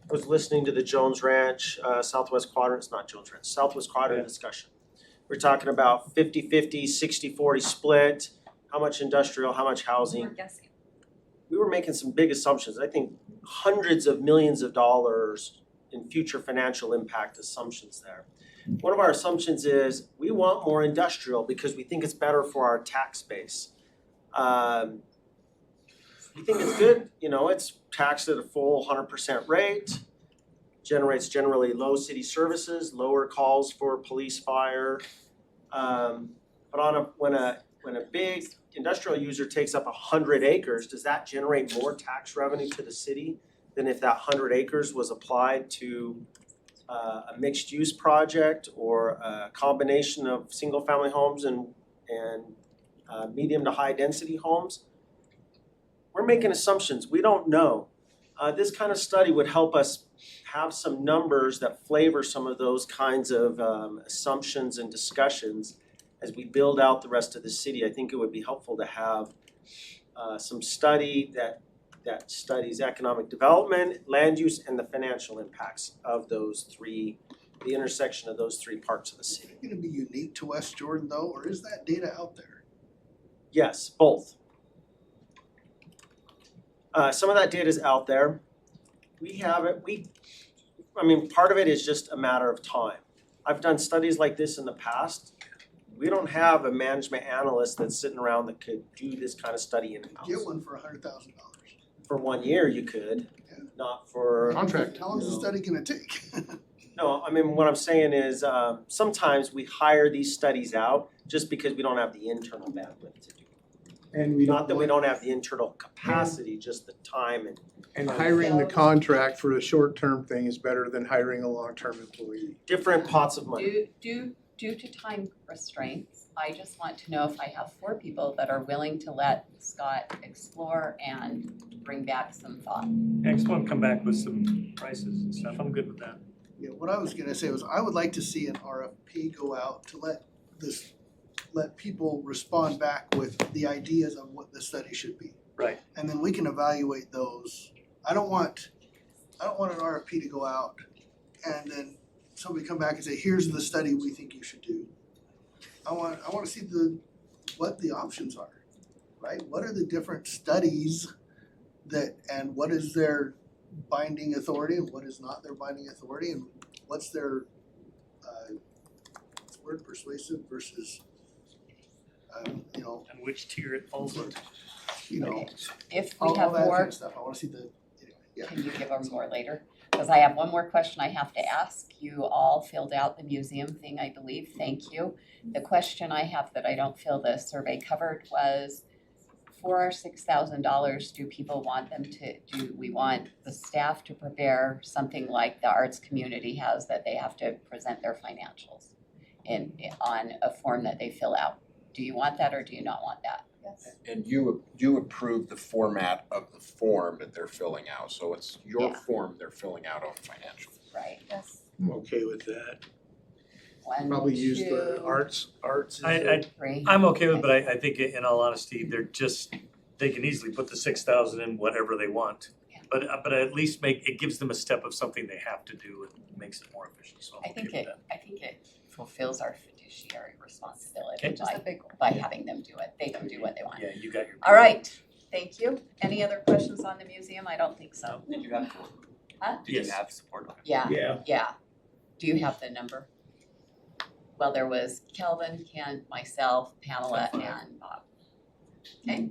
was listening to the Jones Ranch, Southwest Quadrant, it's not Jones Ranch, Southwest Quadrant discussion. We're talking about 50-50, 60-40 split, how much industrial, how much housing. We're guessing. We were making some big assumptions, I think hundreds of millions of dollars in future financial impact assumptions there. One of our assumptions is we want more industrial because we think it's better for our tax base. We think it's good, it's taxed at a full 100% rate, generates generally low city services, lower calls for police, fire. But when a big industrial user takes up 100 acres, does that generate more tax revenue to the city than if that 100 acres was applied to a mixed use project or a combination of single family homes and medium to high density homes? We're making assumptions, we don't know. This kind of study would help us have some numbers that flavor some of those kinds of assumptions and discussions as we build out the rest of the city. I think it would be helpful to have some study that studies economic development, land use, and the financial impacts of those 3, the intersection of those 3 parts of the city. Is it gonna be unique to West Jordan though, or is that data out there? Yes, both. Some of that data is out there. We have it, part of it is just a matter of time. I've done studies like this in the past. We don't have a management analyst that's sitting around that could do this kind of study in-house. Get one for $100,000. For 1 year you could, not for. Contract. How long is the study gonna take? No, what I'm saying is, sometimes we hire these studies out just because we don't have the internal bandwidth to do it. And we Not that we don't have the internal capacity, just the time And hiring the contract for a short-term thing is better than hiring a long-term employee. different pots of money. due to time restraints, I just want to know if I have 4 people that are willing to let Scott explore and bring back some thought. Next one, come back with some prices and stuff. I'm good with that. Yeah, what I was gonna say was I would like to see an RFP go out to let people respond back with the ideas of what the study should be. Right. And then we can evaluate those. I don't want an RFP to go out and then somebody come back and say, here's the study we think you should do. I wanna see what the options are, right? What are the different studies and what is their binding authority and what is not their binding authority, and what's their what's the word, persuasive versus You know, And which tier it falls into. you know, If all we have that kind more, of stuff, I wanna see the, yeah. can you give them more later? Because I have one more question I have to ask. You all filled out the museum thing, I believe. Thank you. The question I have that I don't feel the survey covered was, for our $6,000, do people want them to, do we want the staff to prepare something like the arts community has, that they have to present their financials on a form that they fill out? Do you want that or do you not want that? Yes. And you approve the format of the form that they're filling out, so it's your Yeah. form they're filling out on financials. Right. Yes. I'm okay with that. One, Probably use the two, arts is three. I'm okay with, but I think in all honesty, they can easily put the 6,000 in whatever they want. But at least it gives them a step of something they have to do and makes it more efficient, so I'm I okay think with it, that. I think it fulfills our fiduciary responsibility Okay. Which is a big one. by having them do it. They can do what they want. Yeah, you got your. All right, thank you. Any other questions on the museum? I don't think so. Did you have, Huh? did you have support on it? Yeah, Yeah. yeah. Do you have the number? Well, there was Kelvin, Kent, myself, Pamela, and Bob. Okay,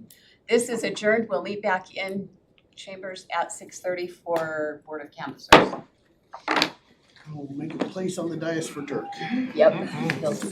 this is adjourned. We'll meet back in chambers at 6:30 for Board of Canvassers. We'll make a place on the dais for Dirk. Yep. He'll sit